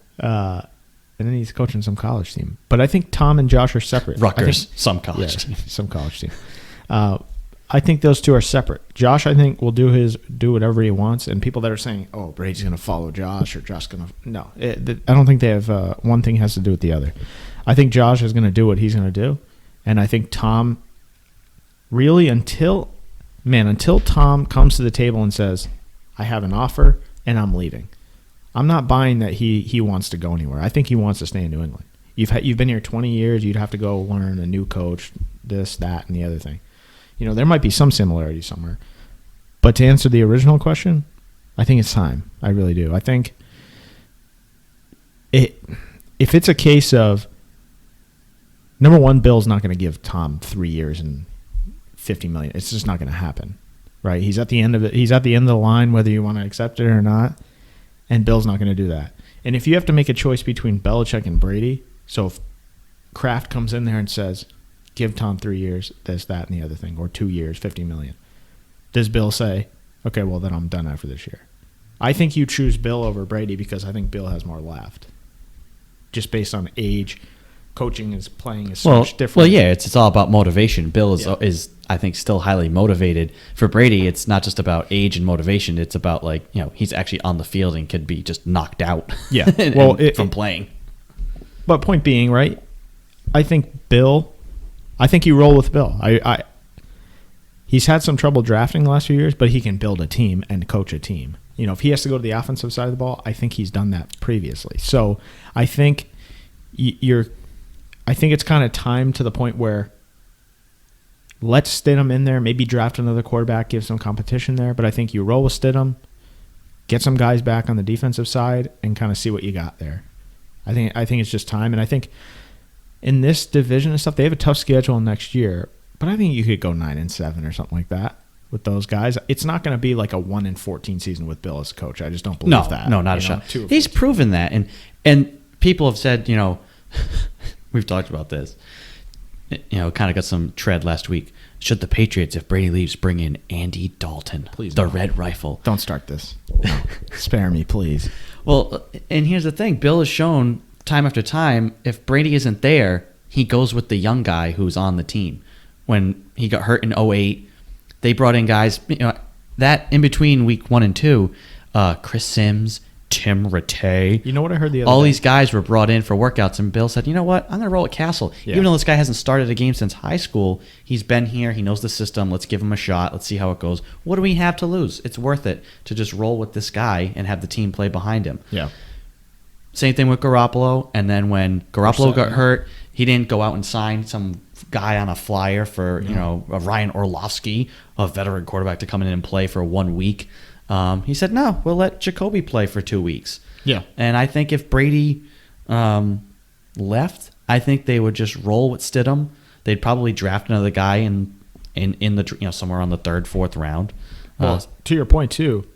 [SPEAKER 2] And then he's coaching some college team. But I think Tom and Josh are separate.
[SPEAKER 1] Rutgers, some college team.
[SPEAKER 2] Some college team. I think those two are separate. Josh, I think, will do whatever he wants. And people that are saying, oh, Brady's going to follow Josh or Josh's going to... No. I don't think they have... one thing has to do with the other. I think Josh is going to do what he's going to do. And I think Tom... Really, until Tom comes to the table and says, I have an offer and I'm leaving. I'm not buying that he wants to go anywhere. I think he wants to stay in New England. You've been here 20 years. You'd have to go learn a new coach, this, that, and the other thing. There might be some similarity somewhere. But to answer the original question, I think it's time. I really do. I think if it's a case of, number one, Bill's not going to give Tom 3 years and $50 million. It's just not going to happen. right? He's at the end of it. He's at the end of the line, whether you want to accept it or not. And Bill's not going to do that. And if you have to make a choice between Belichick and Brady, so if Kraft comes in there and says, give Tom 3 years, this, that, and the other thing, or 2 years, $50 million, does Bill say, okay, well, then I'm done after this year? I think you choose Bill over Brady because I think Bill has more left, just based on age. Coaching is playing is so much different.
[SPEAKER 1] Well, yeah, it's all about motivation. Bill is I think still highly motivated. For Brady, it's not just about age and motivation. It's about he's actually on the field and could be just knocked out.
[SPEAKER 2] Yeah, well,
[SPEAKER 1] from playing.
[SPEAKER 2] But point being, right? I think you roll with Bill. He's had some trouble drafting the last few years, but he can build a team and coach a team. If he has to go to the offensive side of the ball, I think he's done that previously. So I think it's kind of time to the point where let's Stidham in there, maybe draft another quarterback, give some competition there. But I think you roll with Stidham, get some guys back on the defensive side, and kind of see what you got there. I think it's just time, and I think in this division and stuff, they have a tough schedule next year. But I think you could go 9-7 or something like that with those guys. It's not going to be like a 1-14 season with Bill as coach. I just don't believe that.
[SPEAKER 1] No, not a shot. He's proven that, and people have said, we've talked about this. Kind of got some tread last week. Should the Patriots, if Brady leaves, bring in Andy Dalton,
[SPEAKER 2] please,
[SPEAKER 1] the Red Rifle?
[SPEAKER 2] Don't start this. No. Spare me, please.
[SPEAKER 1] Well, and here's the thing. Bill has shown time after time, if Brady isn't there, he goes with the young guy who's on the team. When he got hurt in 2008, they brought in guys, that in between week 1 and 2, Chris Sims, Tim Rattay.
[SPEAKER 2] You know what I heard the other
[SPEAKER 1] All
[SPEAKER 2] day?
[SPEAKER 1] these guys were brought in for workouts, and Bill said, you know what? I'm going to roll at Castle.
[SPEAKER 2] Yeah.
[SPEAKER 1] Even though this guy hasn't started a game since high school, he's been here. He knows the system. Let's give him a shot. Let's see how it goes. What do we have to lose? It's worth it to just roll with this guy and have the team play behind him.
[SPEAKER 2] Yeah.
[SPEAKER 1] Same thing with Garoppolo. And then when Garoppolo got hurt, he didn't go out and sign some guy on a flyer for, a Ryan Orlovsky, a veteran quarterback, to come in and play for 1 week. He said, no, we'll let Jacoby play for 2 weeks. Yeah. And I think if Brady left, I think they would just roll with Stidham. They'd probably draft another guy in the somewhere on the 3rd, 4th round.
[SPEAKER 2] Well, to your point too,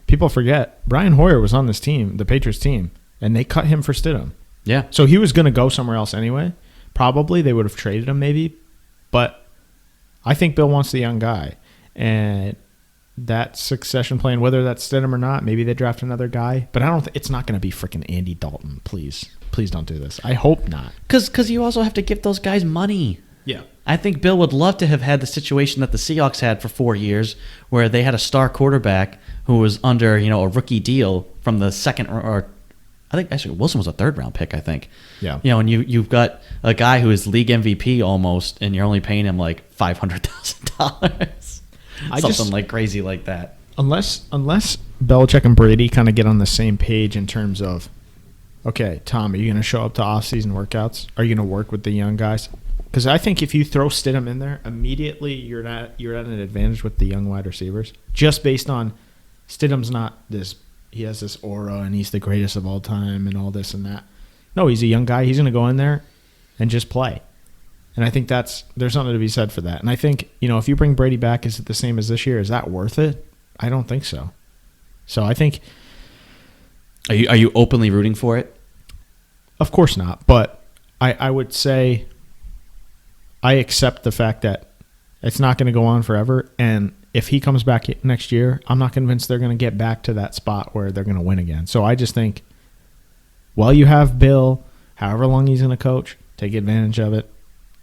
[SPEAKER 2] people forget Brian Hoyer was on this team, the Patriots team, and they cut him for Stidham.
[SPEAKER 1] Yeah.
[SPEAKER 2] So he was going to go somewhere else anyway. Probably they would have traded him maybe, but I think Bill wants the young guy, and that succession plan, whether that's Stidham or not, maybe they draft another guy, but I don't. It's not going to be freaking Andy Dalton. Please don't do this. I hope not.
[SPEAKER 1] Because you also have to give those guys money.
[SPEAKER 2] Yeah.
[SPEAKER 1] I think Bill would love to have had the situation that the Seahawks had for 4 years, where they had a star quarterback who was under a rookie deal from the second, or I think actually Wilson was a 3rd round pick. I think. Yeah. And you've got a guy who is league MVP almost, and you're only paying him like $500,000. Something like crazy like that.
[SPEAKER 2] Unless Belichick and Brady kind of get on the same page in terms of, okay, Tom, are you going to show up to off-season workouts? Are you going to work with the young guys? Because I think if you throw Stidham in there, immediately you're at an advantage with the young wide receivers, just based on Stidham's not this. He has this aura and he's the greatest of all time and all this and that. No, he's a young guy. He's going to go in there and just play. And I think there's something to be said for that. And I think, if you bring Brady back, is it the same as this year? Is that worth it? I don't think so. So I think...
[SPEAKER 1] Are you openly rooting for it?
[SPEAKER 2] Of course not. But I would say I accept the fact that it's not going to go on forever. And if he comes back next year, I'm not convinced they're going to get back to that spot where they're going to win again. So I just think, while you have Bill, however long he's going to coach, take advantage of it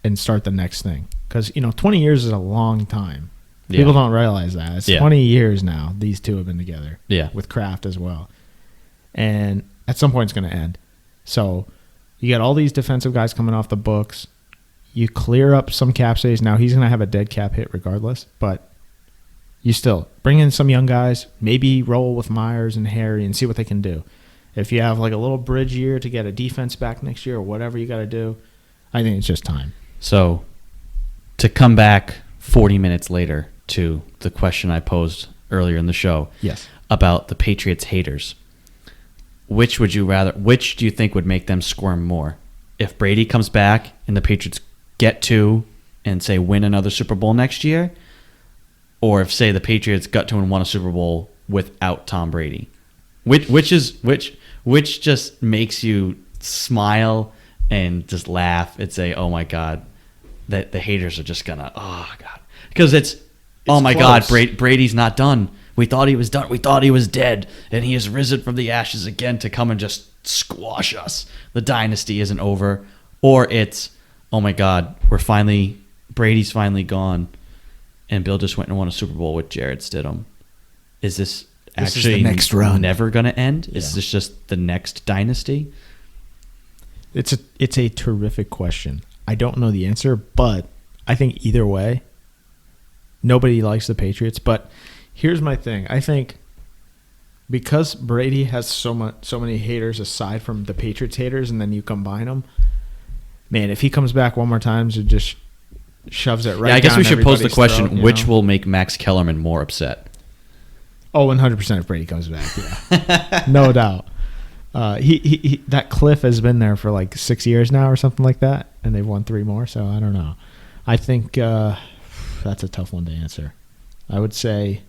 [SPEAKER 2] and start the next thing. Because, 20 years is a long time. Yeah. People don't realize that. It's 20 years now these two have been together. Yeah. With Kraft as well. And at some point it's going to end. So you got all these defensive guys coming off the books. You clear up some cap space. Now he's going to have a dead cap hit regardless. But you still bring in some young guys. Maybe roll with Myers and Harry and see what they can do. If you have like a little bridge year to get a defense back next year or whatever you got to do, I think it's just time.
[SPEAKER 1] So, to come back 40 minutes later to the question I posed earlier in the show,
[SPEAKER 2] yes,
[SPEAKER 1] about the Patriots haters, which do you think would make them squirm more? If Brady comes back and the Patriots get to and say win another Super Bowl next year, or if, say, the Patriots got to and won a Super Bowl without Tom Brady. Which just makes you smile and just laugh and say, "Oh my God," that the haters are just gonna, "Oh God," because it's "Oh my
[SPEAKER 2] close.
[SPEAKER 1] God, Brady's not done. We thought he was done. We thought he was dead, and he has risen from the ashes again to come and just squash us. The dynasty isn't over." Or it's, "Oh my God, Brady's finally gone, and Bill just went and won a Super Bowl with Jared Stidham. Is this actually
[SPEAKER 2] the next run.
[SPEAKER 1] never going to end?
[SPEAKER 2] Yeah.
[SPEAKER 1] Is this just the next dynasty?"
[SPEAKER 2] It's a terrific question. I don't know the answer, but I think either way, nobody likes the Patriots. But here's my thing. I think because Brady has so many haters aside from the Patriots haters, and then you combine them, man, if he comes back one more time, it just shoves it right
[SPEAKER 1] Yeah, I guess
[SPEAKER 2] down
[SPEAKER 1] we should pose the
[SPEAKER 2] everybody's
[SPEAKER 1] question,
[SPEAKER 2] throat,
[SPEAKER 1] which will make Max Kellerman more upset?
[SPEAKER 2] Oh, 100% if Brady comes back, yeah. No doubt. He that cliff has been there for like 6 years now or something like that, and they've won 3 more, so I don't know. I think that's a tough one to answer. I would say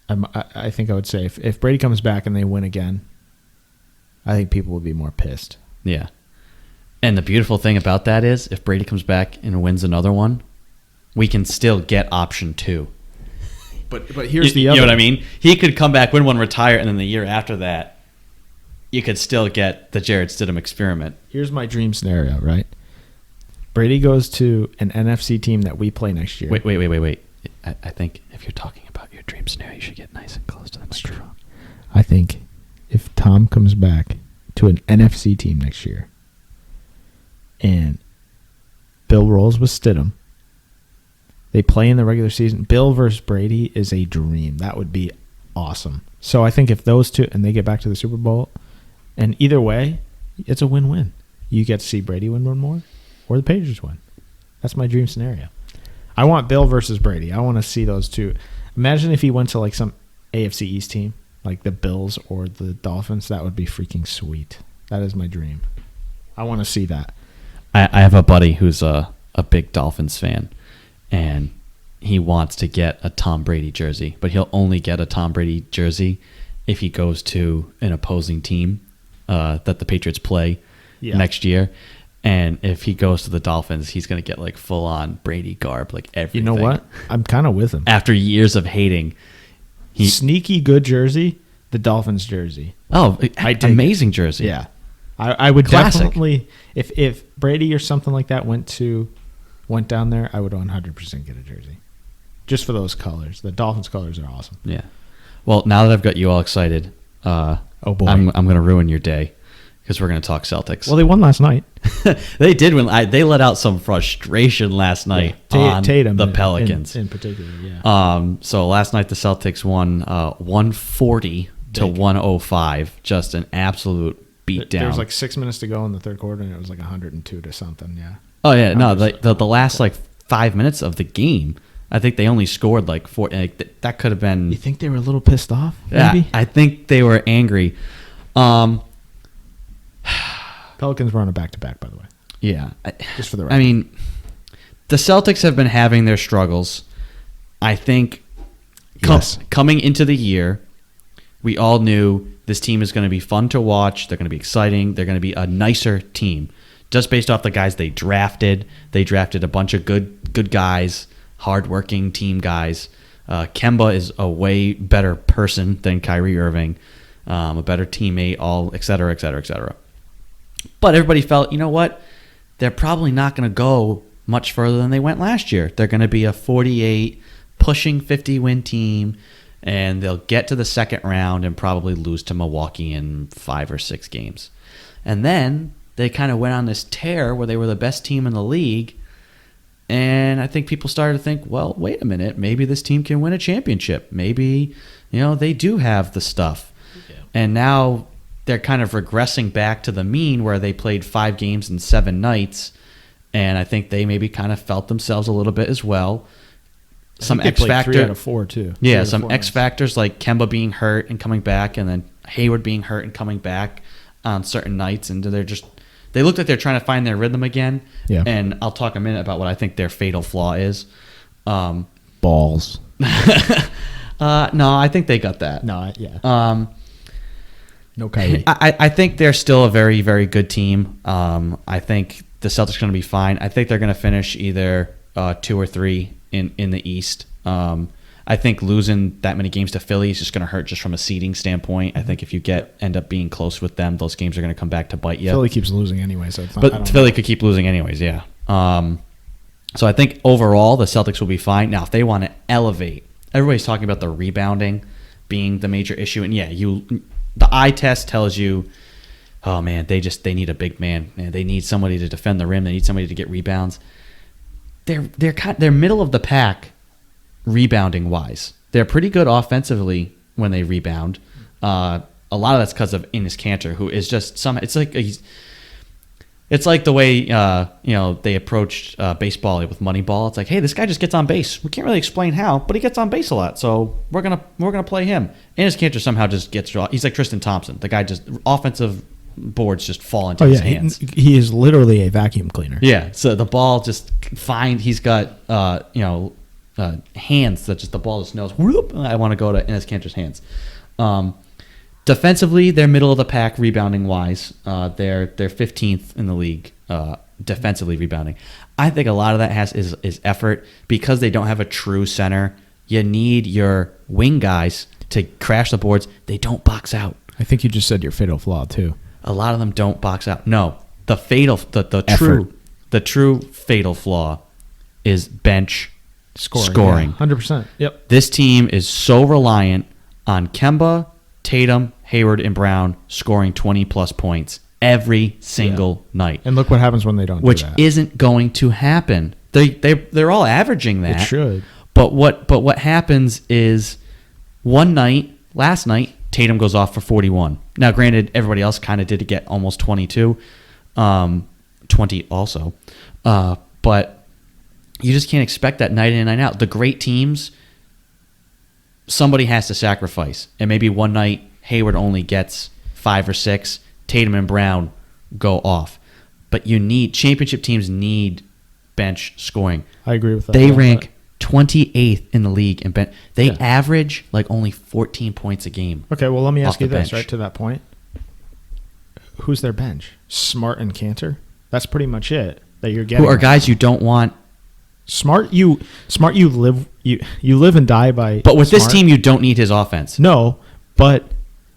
[SPEAKER 2] I think I would say if Brady comes back and they win again, I think people would be more pissed.
[SPEAKER 1] Yeah. And the beautiful thing about that is, if Brady comes back and wins another one, we can still get option 2.
[SPEAKER 2] But here's the other.
[SPEAKER 1] You know what I mean? He could come back, win one, retire, and then the year after that, you could still get the Jared Stidham experiment.
[SPEAKER 2] Here's my dream scenario, right? Brady goes to an NFC team that we play next year.
[SPEAKER 1] Wait. I think if you're talking about your dream scenario, you should get nice and close to the microphone.
[SPEAKER 2] I think if Tom comes back to an NFC team next year and Bill rolls with Stidham, they play in the regular season. Bill versus Brady is a dream. That would be awesome. So I think if those two, and they get back to the Super Bowl, and either way, it's a win-win. You get to see Brady win one more, or the Patriots win. That's my dream scenario. I want Bill versus Brady. I want to see those two. Imagine if he went to like some AFC East team, like the Bills or the Dolphins. That would be freaking sweet. That is my dream. I want to see that.
[SPEAKER 1] I have a buddy who's a big Dolphins fan, and he wants to get a Tom Brady jersey, but he'll only get a Tom Brady jersey if he goes to an opposing team that the Patriots play next year. And if he goes to the Dolphins, he's going to get like full-on Brady garb, like everything.
[SPEAKER 2] You know what? I'm kind of with him.
[SPEAKER 1] After years of hating.
[SPEAKER 2] Sneaky good jersey, the Dolphins jersey.
[SPEAKER 1] Oh, amazing jersey.
[SPEAKER 2] Yeah. I would
[SPEAKER 1] Classic.
[SPEAKER 2] definitely, if Brady or something like that went down there, I would 100% get a jersey. Just for those colors. The Dolphins colors are awesome.
[SPEAKER 1] Yeah. Well, now that I've got you all excited,
[SPEAKER 2] oh boy,
[SPEAKER 1] I'm going to ruin your day because we're going to talk Celtics.
[SPEAKER 2] Well, they won last night.
[SPEAKER 1] They did win. They let out some frustration last night on
[SPEAKER 2] Tatum
[SPEAKER 1] the Pelicans.
[SPEAKER 2] in particular, yeah.
[SPEAKER 1] So last night the Celtics won 140 to 105. Just an absolute beat down.
[SPEAKER 2] There was like 6 minutes to go in the third quarter, and it was like 102 to something, yeah.
[SPEAKER 1] Oh, yeah. No, the last like 5 minutes of the game, I think they only scored like 4. Like, that could have been...
[SPEAKER 2] You think they were a little pissed off, maybe?
[SPEAKER 1] Yeah, I think they were angry.
[SPEAKER 2] Pelicans were on a back-to-back, by the way.
[SPEAKER 1] Yeah.
[SPEAKER 2] Just for the record.
[SPEAKER 1] I mean, the Celtics have been having their struggles. I think coming into the year, we all knew this team is going to be fun to watch. They're going to be exciting. They're going to be a nicer team. Just based off the guys they drafted. They drafted a bunch of good guys, hardworking team guys. Kemba is a way better person than Kyrie Irving, a better teammate, all et cetera, et cetera, et cetera. But everybody felt, you know what? They're probably not going to go much further than they went last year. They're going to be a 48, pushing 50-win team, and they'll get to the second round and probably lose to Milwaukee in 5 or 6 games. And then they kind of went on this tear where they were the best team in the league, and I think people started to think, well, wait a minute, maybe this team can win a championship. Maybe, they do have the stuff. Yeah. And now they're kind of regressing back to the mean where they played 5 games in 7 nights, and I think they maybe kind of felt themselves a little bit as well. Some X factor,
[SPEAKER 2] 3 out of 4 too.
[SPEAKER 1] Yeah, some X factors like Kemba being hurt and coming back, and then Hayward being hurt and coming back on certain nights, and they look like they're trying to find their rhythm again.
[SPEAKER 2] Yeah.
[SPEAKER 1] And I'll talk a minute about what I think their fatal flaw is.
[SPEAKER 2] Balls.
[SPEAKER 1] No, I think they got that.
[SPEAKER 2] No, yeah. No Kyrie.
[SPEAKER 1] I think they're still a very, very good team. I think the Celtics are going to be fine. I think they're going to finish either 2 or 3 in the East. I think losing that many games to Philly is just going to hurt just from a seeding standpoint. I think if you end up being close with them, those games are going to come back to bite you.
[SPEAKER 2] Philly keeps losing anyway, so it's not,
[SPEAKER 1] but Philly could keep losing anyways, yeah. So I think overall the Celtics will be fine. Now, if they want to elevate, everybody's talking about the rebounding being the major issue, and yeah, the eye test tells you, oh man, they need a big man. They need somebody to defend the rim. They need somebody to get rebounds. They're middle of the pack. Rebounding wise, they're pretty good offensively when they rebound. A lot of that's because of Enes Kanter, who is just it's like the way they approached baseball with Moneyball. It's like, hey, this guy just gets on base. We can't really explain how, but he gets on base a lot, so we're gonna play him. Enes Kanter somehow just gets draw. He's like Tristan Thompson. The guy just offensive boards just fall into his hands.
[SPEAKER 2] He is literally a vacuum cleaner.
[SPEAKER 1] Yeah, so the ball just he's got hands that just the ball just knows. Whoop, I want to go to Enes Kanter's hands. Defensively, they're middle of the pack rebounding wise. They're 15th in the league defensively rebounding. I think a lot of that is effort because they don't have a true center. You need your wing guys to crash the boards. They don't box out.
[SPEAKER 2] I think you just said your fatal flaw too.
[SPEAKER 1] A lot of them don't box out. No, the true fatal flaw is bench. Scoring.
[SPEAKER 2] Yeah, 100%. Yep.
[SPEAKER 1] This team is so reliant on Kemba, Tatum, Hayward, and Brown scoring 20-plus points every single night.
[SPEAKER 2] And look what happens when they don't
[SPEAKER 1] which
[SPEAKER 2] do that.
[SPEAKER 1] Isn't going to happen. They're all averaging that.
[SPEAKER 2] It should.
[SPEAKER 1] But what happens is last night, Tatum goes off for 41. Now, granted, everybody else kind of did get almost 22. 20 also. But you just can't expect that night in and night out. The great teams, somebody has to sacrifice. And maybe one night Hayward only gets 5 or 6. Tatum and Brown go off. But championship teams need bench scoring.
[SPEAKER 2] I agree with that.
[SPEAKER 1] They rank 28th in the league in bench. They average like only 14 points a game.
[SPEAKER 2] Okay, well, let me ask you this,
[SPEAKER 1] bench.
[SPEAKER 2] right to that point. Who's their bench? Smart and Kanter? That's pretty much it that you're getting.
[SPEAKER 1] Who are guys you don't want.
[SPEAKER 2] Smart, you live and die by.
[SPEAKER 1] But with
[SPEAKER 2] Smart.
[SPEAKER 1] this team, you don't need his offense.
[SPEAKER 2] No, but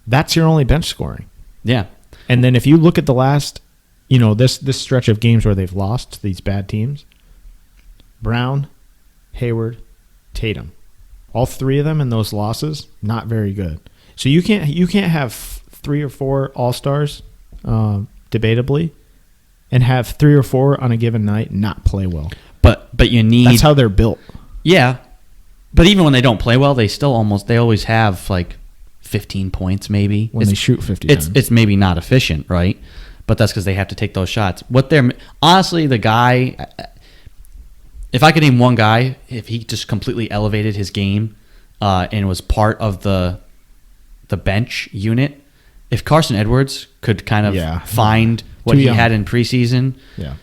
[SPEAKER 2] that's your only bench scoring.
[SPEAKER 1] Yeah,
[SPEAKER 2] and then if you look at the last, this stretch of games where they've lost to these bad teams, Brown, Hayward, Tatum, all 3 of them in those losses, not very good. So you can't have 3 or 4 all-stars, debatably, and have 3 or 4 on a given night not play well.
[SPEAKER 1] But you need.
[SPEAKER 2] That's how they're built.
[SPEAKER 1] Yeah, but even when they don't play well, they always have like 15 points maybe
[SPEAKER 2] when they shoot 50 times.
[SPEAKER 1] It's maybe not efficient, right? But that's because they have to take those shots. Honestly, the guy. If I could name one guy, if he just completely elevated his game, and was part of the bench unit, if Carson Edwards could kind of find what he had in preseason,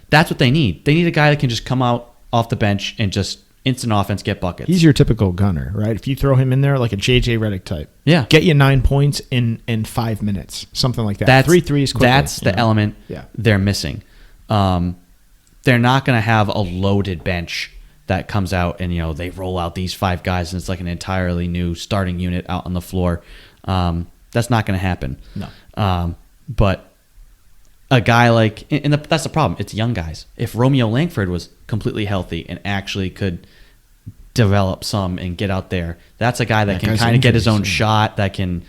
[SPEAKER 1] that's what they need. They need a guy that can just come out off the bench and just instant offense, get buckets.
[SPEAKER 2] He's your typical gunner, right? If you throw him in there like a JJ Redick type, get you 9 points in 5 minutes, something like that.
[SPEAKER 1] That's
[SPEAKER 2] 3 threes quickly.
[SPEAKER 1] That's the element they're missing. They're not going to have a loaded bench that comes out and they roll out these 5 guys and it's like an entirely new starting unit out on the floor. That's not going to happen.
[SPEAKER 2] No.
[SPEAKER 1] But a guy like, and that's the problem. It's young guys. If Romeo Langford was completely healthy and actually could develop some and get out there, that's a guy that can kind of get his own shot, that can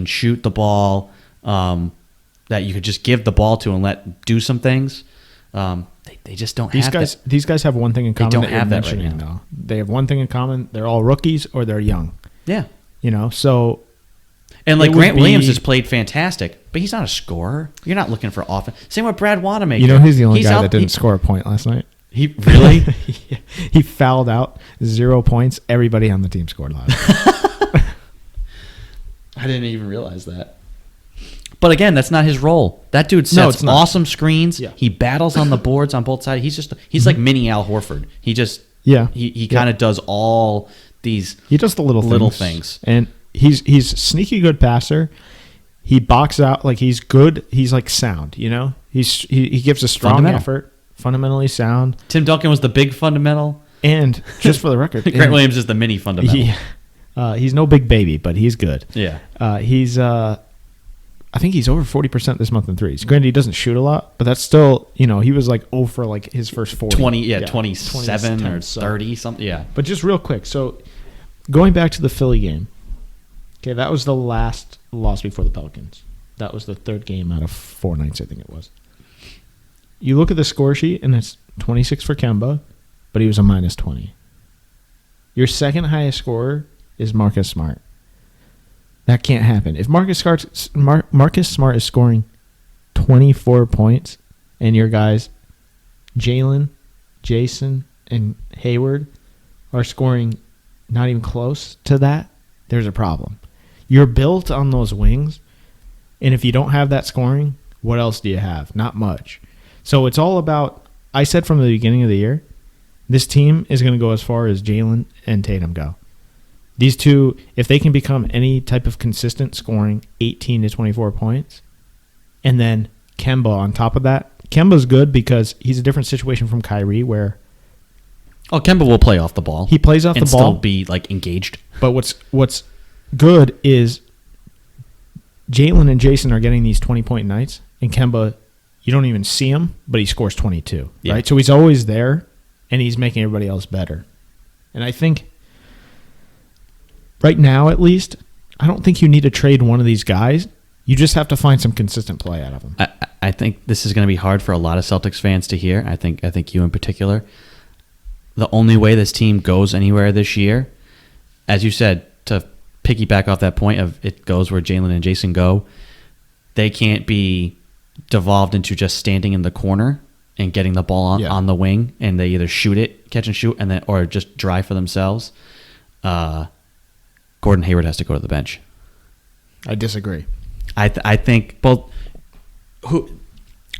[SPEAKER 1] shoot the ball, that you could just give the ball to and let do some things. They just don't have that.
[SPEAKER 2] These guys have one thing in common.
[SPEAKER 1] They don't have that right now.
[SPEAKER 2] Though. They have one thing in common. They're all rookies or they're young.
[SPEAKER 1] Yeah.
[SPEAKER 2] So.
[SPEAKER 1] And like Grant Williams has played fantastic, but he's not a scorer. You're not looking for offense. Same with Brad Wanamaker.
[SPEAKER 2] He's the only guy that didn't score a point last night.
[SPEAKER 1] He really?
[SPEAKER 2] He fouled out 0 points. Everybody on the team scored last night.
[SPEAKER 1] I didn't even realize that. But again, that's not his role. That dude sets awesome screens. Yeah. He battles on the boards on both sides. He's like mini Al Horford. He just
[SPEAKER 2] Yeah.
[SPEAKER 1] He kind of does all these.
[SPEAKER 2] He does the little things. And he's a sneaky good passer. He boxes out, like, he's good. He's like sound, you know? He gives a strong effort, fundamentally sound.
[SPEAKER 1] Tim Duncan was the big fundamental.
[SPEAKER 2] And just for the record,
[SPEAKER 1] Grant Williams is the mini fundamental.
[SPEAKER 2] He's no big baby, but he's good.
[SPEAKER 1] Yeah.
[SPEAKER 2] I think he's over 40% this month in threes. Granted, he doesn't shoot a lot, but that's still, you know, he was like for like his first 40.
[SPEAKER 1] 27 or 30, something. Yeah.
[SPEAKER 2] But just real quick, so going back to the Philly game, okay, that was the last loss before the Pelicans. That was the third game out of 4 nights, I think it was. You look at the score sheet, and it's 26 for Kemba, but he was a minus 20. Your second highest scorer is Marcus Smart. That can't happen. If Marcus Smart is scoring 24 points and your guys, Jalen, Jason, and Hayward, are scoring not even close to that, there's a problem. You're built on those wings, and if you don't have that scoring, what else do you have? Not much. So it's all about, I said from the beginning of the year, this team is going to go as far as Jalen and Tatum go. These two, if they can become any type of consistent scoring 18 to 24 points, and then Kemba on top of that. Kemba's good because he's a different situation from Kyrie where...
[SPEAKER 1] Oh, Kemba will play off the ball.
[SPEAKER 2] He plays off the ball.
[SPEAKER 1] And still be, like, engaged.
[SPEAKER 2] But what's good is Jalen and Jason are getting these 20-point nights, and Kemba, you don't even see him, but he scores 22, right? So he's always there, and he's making everybody else better. And I think... right now, at least, I don't think you need to trade one of these guys. You just have to find some consistent play out of them.
[SPEAKER 1] I think this is going to be hard for a lot of Celtics fans to hear. I think you in particular. The only way this team goes anywhere this year, as you said, to piggyback off that point of it goes where Jalen and Jason go, they can't be devolved into just standing in the corner and getting the ball on the wing, and they either shoot it, catch and shoot, and then or just drive for themselves. Gordon Hayward has to go to the bench.
[SPEAKER 2] I disagree.
[SPEAKER 1] I think both.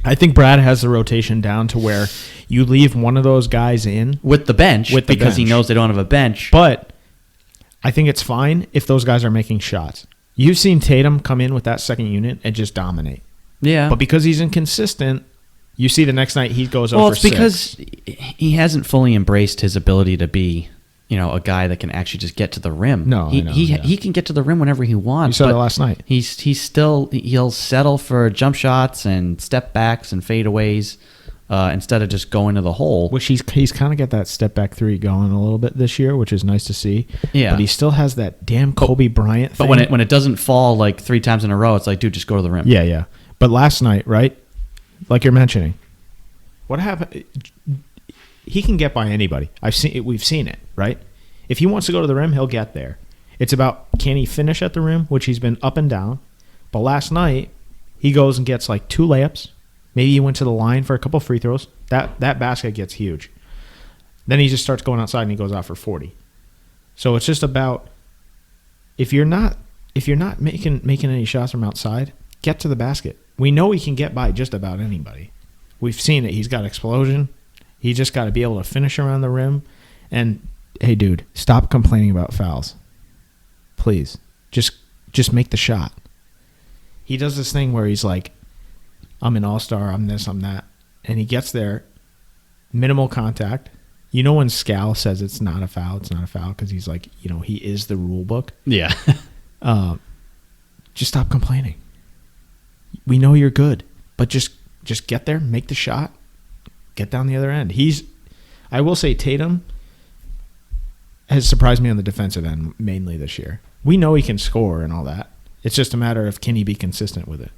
[SPEAKER 2] I think Brad has the rotation down to where you leave one of those guys in
[SPEAKER 1] with the bench because he knows they don't have a bench.
[SPEAKER 2] But I think it's fine if those guys are making shots. You've seen Tatum come in with that second unit and just dominate.
[SPEAKER 1] Yeah,
[SPEAKER 2] but because he's inconsistent, you see the next night he goes over.
[SPEAKER 1] Well, it's because he hasn't fully embraced his ability to be, you know, a guy that can actually just get to the rim.
[SPEAKER 2] No,
[SPEAKER 1] he can get to the rim whenever he wants.
[SPEAKER 2] You saw it last night.
[SPEAKER 1] He'll settle for jump shots and step backs and fadeaways instead of just going to the hole.
[SPEAKER 2] Which he's kind of got that step back three going a little bit this year, which is nice to see.
[SPEAKER 1] Yeah,
[SPEAKER 2] but he still has that damn Kobe Bryant thing.
[SPEAKER 1] But when it doesn't fall like 3 times in a row, it's like, dude, just go to the rim.
[SPEAKER 2] Yeah. But last night, right? Like you're mentioning, what happened? He can get by anybody. We've seen it, right? If he wants to go to the rim, he'll get there. It's about, can he finish at the rim, which he's been up and down. But last night, he goes and gets like 2 layups. Maybe he went to the line for a couple free throws. That basket gets huge. Then he just starts going outside and he goes out for 40. So it's just about, if you're not making any shots from outside, get to the basket. We know he can get by just about anybody. We've seen it. He's got explosion. He just got to be able to finish around the rim. And, hey, dude, stop complaining about fouls. Please. Just make the shot. He does this thing where he's like, I'm an all-star, I'm this, I'm that. And he gets there, minimal contact. You know when Scal says it's not a foul because he's like, you know, he is the rule book.
[SPEAKER 1] Yeah.
[SPEAKER 2] Just stop complaining. We know you're good, but just get there, make the shot, get down the other end. I will say Tatum has surprised me on the defensive end mainly this year. We know he can score and all that. It's just a matter of can he be consistent with it.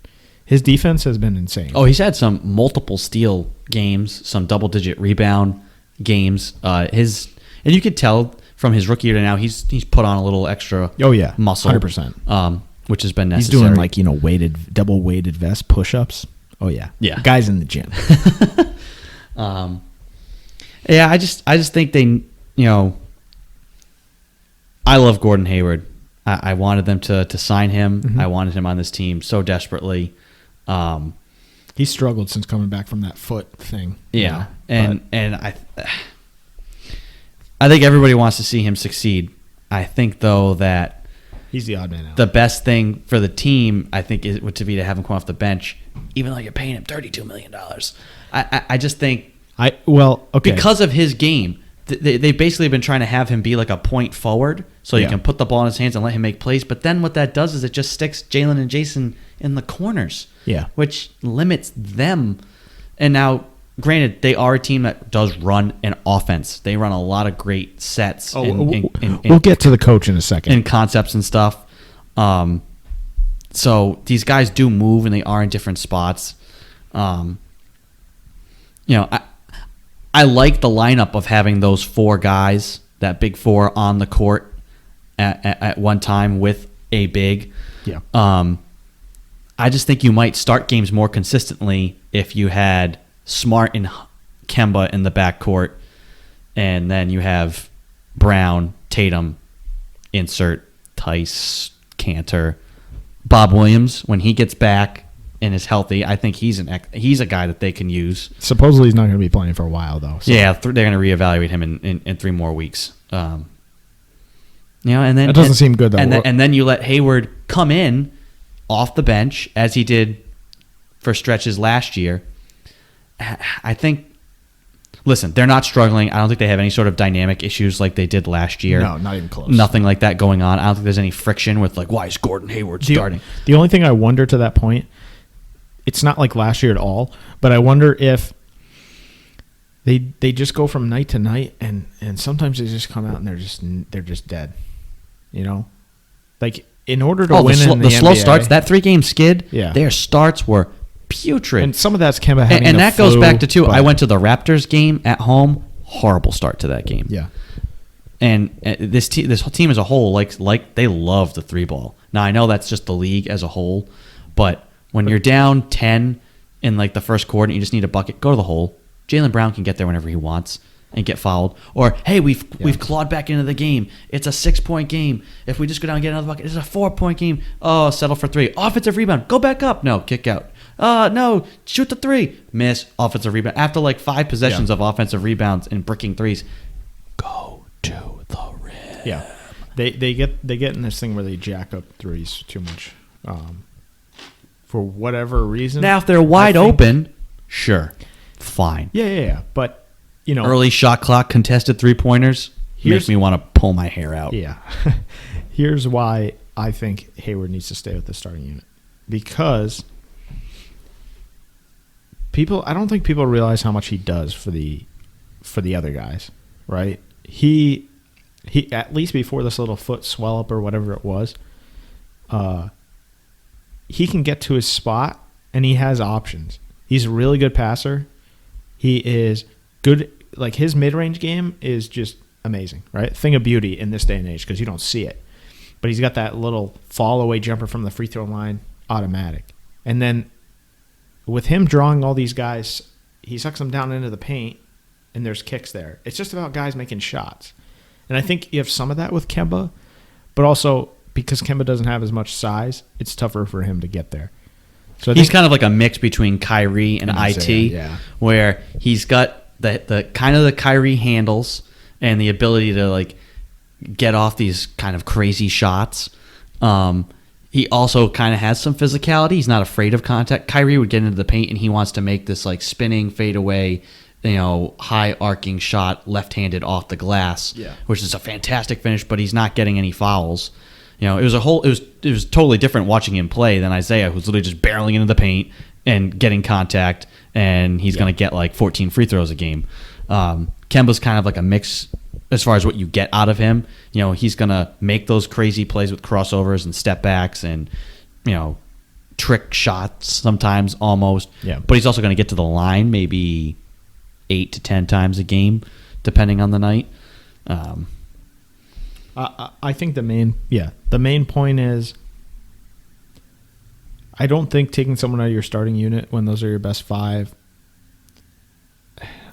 [SPEAKER 2] His defense has been insane.
[SPEAKER 1] Oh, he's had some multiple steal games, some double-digit rebound games. And you could tell from his rookie year to now, he's put on a little extra.
[SPEAKER 2] Oh yeah,
[SPEAKER 1] muscle,
[SPEAKER 2] 100%.
[SPEAKER 1] Which has been necessary.
[SPEAKER 2] He's doing like double weighted vest push-ups. Oh yeah, Guys in the gym.
[SPEAKER 1] Yeah, I just think they, I love Gordon Hayward. I wanted them to sign him. Mm-hmm. I wanted him on this team so desperately.
[SPEAKER 2] He struggled since coming back from that foot thing.
[SPEAKER 1] Yeah, and I think everybody wants to see him succeed. I think, though, that
[SPEAKER 2] he's the odd man out.
[SPEAKER 1] The best thing for the team, I think, would to be to have him come off the bench, even though you're paying him $32 million. I just think because of his game, they've basically been trying to have him be like a point forward so you can put the ball in his hands and let him make plays. But then what that does is it just sticks Jalen and Jason in the corners, which limits them. And now, granted, they are a team that does run an offense. They run a lot of great sets.
[SPEAKER 2] We'll get to the coach in a second.
[SPEAKER 1] And concepts and stuff. So these guys do move, and they are in different spots. I like the lineup of having those four guys, that big four, on the court at one time with a big.
[SPEAKER 2] Yeah.
[SPEAKER 1] I just think you might start games more consistently if you had Smart and Kemba in the backcourt, and then you have Brown, Tatum, insert Tice, Cantor, Bob Williams when he gets back and is healthy. I think he's a guy that they can use.
[SPEAKER 2] Supposedly he's not going to be playing for a while though. So.
[SPEAKER 1] Yeah, they're going to reevaluate him in 3 more weeks. And then
[SPEAKER 2] that doesn't seem good though.
[SPEAKER 1] And then you let Hayward come in off the bench as he did for stretches last year. I think, listen, they're not struggling. I don't think they have any sort of dynamic issues like they did last year.
[SPEAKER 2] No, not even close.
[SPEAKER 1] Nothing like that going on. I don't think there's any friction with, like, why is Gordon Hayward starting?
[SPEAKER 2] The only thing I wonder to that point, it's not like last year at all, but I wonder if they just go from night to night, and sometimes they just come out and they're just dead. Like, in order to win in the
[SPEAKER 1] slow
[SPEAKER 2] NBA,
[SPEAKER 1] starts, that 3-game skid,
[SPEAKER 2] Yeah.
[SPEAKER 1] their starts were putrid.
[SPEAKER 2] And some of that's Kemba having
[SPEAKER 1] and
[SPEAKER 2] the
[SPEAKER 1] that
[SPEAKER 2] flu,
[SPEAKER 1] goes back to, too,
[SPEAKER 2] but-
[SPEAKER 1] I went to the Raptors game at home. Horrible start to that game.
[SPEAKER 2] Yeah.
[SPEAKER 1] And this team as a whole, like they love the 3-ball. Now, I know that's just the league as a whole, but when you're down 10 in like the first quarter and you just need a bucket, go to the hole. Jaylen Brown can get there whenever he wants and get fouled. Or, hey, we've clawed back into the game. It's a 6-point game. If we just go down and get another bucket, it's a 4-point game. Oh, settle for 3. Offensive rebound. Go back up. No, kick out. No, shoot the 3. Miss. Offensive rebound. After like 5 possessions of offensive rebounds and bricking threes, go to the rim.
[SPEAKER 2] Yeah. They get in this thing where they jack up threes too much. For whatever reason.
[SPEAKER 1] Now, if they're wide open, sure. Fine.
[SPEAKER 2] Yeah. But,
[SPEAKER 1] early shot clock, contested 3-pointers makes me want to pull my hair out.
[SPEAKER 2] Yeah. Here's why I think Hayward needs to stay with the starting unit. Because I don't think people realize how much he does for the other guys, right? He at least before this little foot swell up or whatever it was, he can get to his spot and he has options. He's a really good passer. He is good. Like, his mid-range game is just amazing, right? Thing of beauty in this day and age because you don't see it. But he's got that little fall-away jumper from the free throw line, automatic. And then with him drawing all these guys, he sucks them down into the paint, and there's kicks there. It's just about guys making shots. And I think you have some of that with Kemba, but also because Kemba doesn't have as much size, it's tougher for him to get there. So
[SPEAKER 1] he's kind of like a mix between Kyrie and IT, where he's got the kind of the Kyrie handles and the ability to like get off these kind of crazy shots. He also kind of has some physicality. He's not afraid of contact. Kyrie would get into the paint and he wants to make this like spinning fadeaway, high arcing shot left-handed off the glass, which is a fantastic finish, but he's not getting any fouls. It was totally different watching him play than Isaiah, who's literally just barreling into the paint and getting contact, and he's going to get like 14 free throws a game. Kemba's kind of like a mix as far as what you get out of him. He's going to make those crazy plays with crossovers and step backs and, trick shots sometimes almost.
[SPEAKER 2] Yeah.
[SPEAKER 1] But he's also going to get to the line maybe 8 to 10 times a game, depending on the night.
[SPEAKER 2] I think the main point is I don't think taking someone out of your starting unit when those are your best 5,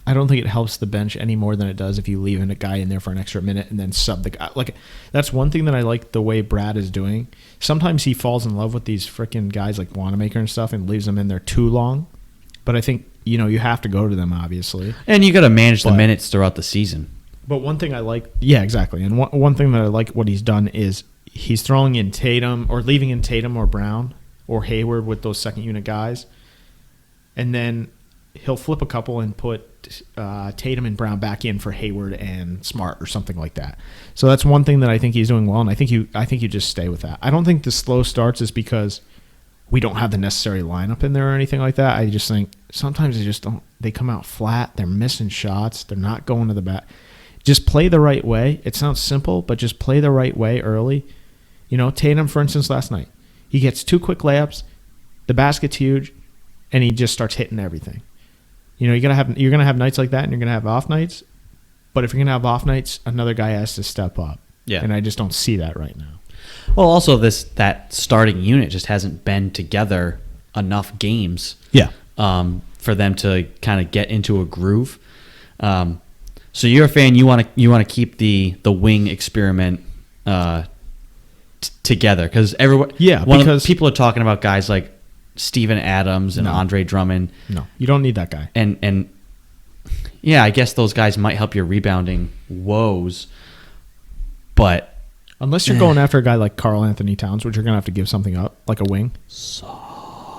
[SPEAKER 2] I don't think it helps the bench any more than it does if you leave a guy in there for an extra minute and then sub the guy. Like, that's one thing that I like the way Brad is doing. Sometimes he falls in love with these freaking guys like Wanamaker and stuff and leaves them in there too long. But I think, you have to go to them, obviously.
[SPEAKER 1] And you got to manage the minutes throughout the season.
[SPEAKER 2] But one thing I like, yeah, exactly. And one thing that I like what he's done is he's throwing in Tatum or leaving in Tatum or Brown or Hayward with those second unit guys. And then he'll flip a couple and put Tatum and Brown back in for Hayward and Smart or something like that. So that's one thing that I think he's doing well, and I think you just stay with that. I don't think the slow starts is because we don't have the necessary lineup in there or anything like that. I just think sometimes they just don't. They come out flat. They're missing shots. They're not going to the bat. Just play the right way. It sounds simple, but just play the right way early. You know, Tatum, for instance, last night, he gets 2 quick layups, the basket's huge, and he just starts hitting everything. You know, you're gonna have nights like that, and you're gonna have off nights. But if you're gonna have off nights, another guy has to step up.
[SPEAKER 1] Yeah,
[SPEAKER 2] and I just don't see that right now.
[SPEAKER 1] Well, also that starting unit just hasn't been together enough games.
[SPEAKER 2] Yeah.
[SPEAKER 1] For them to kind of get into a groove. So you're a fan. You want to keep the wing experiment together because everyone.
[SPEAKER 2] Yeah, because
[SPEAKER 1] people are talking about guys like Steven Adams and Andre Drummond.
[SPEAKER 2] No, you don't need that guy.
[SPEAKER 1] And yeah, I guess those guys might help your rebounding woes, but
[SPEAKER 2] unless you're going after a guy like Karl Anthony Towns, which you're gonna have to give something up, like a wing.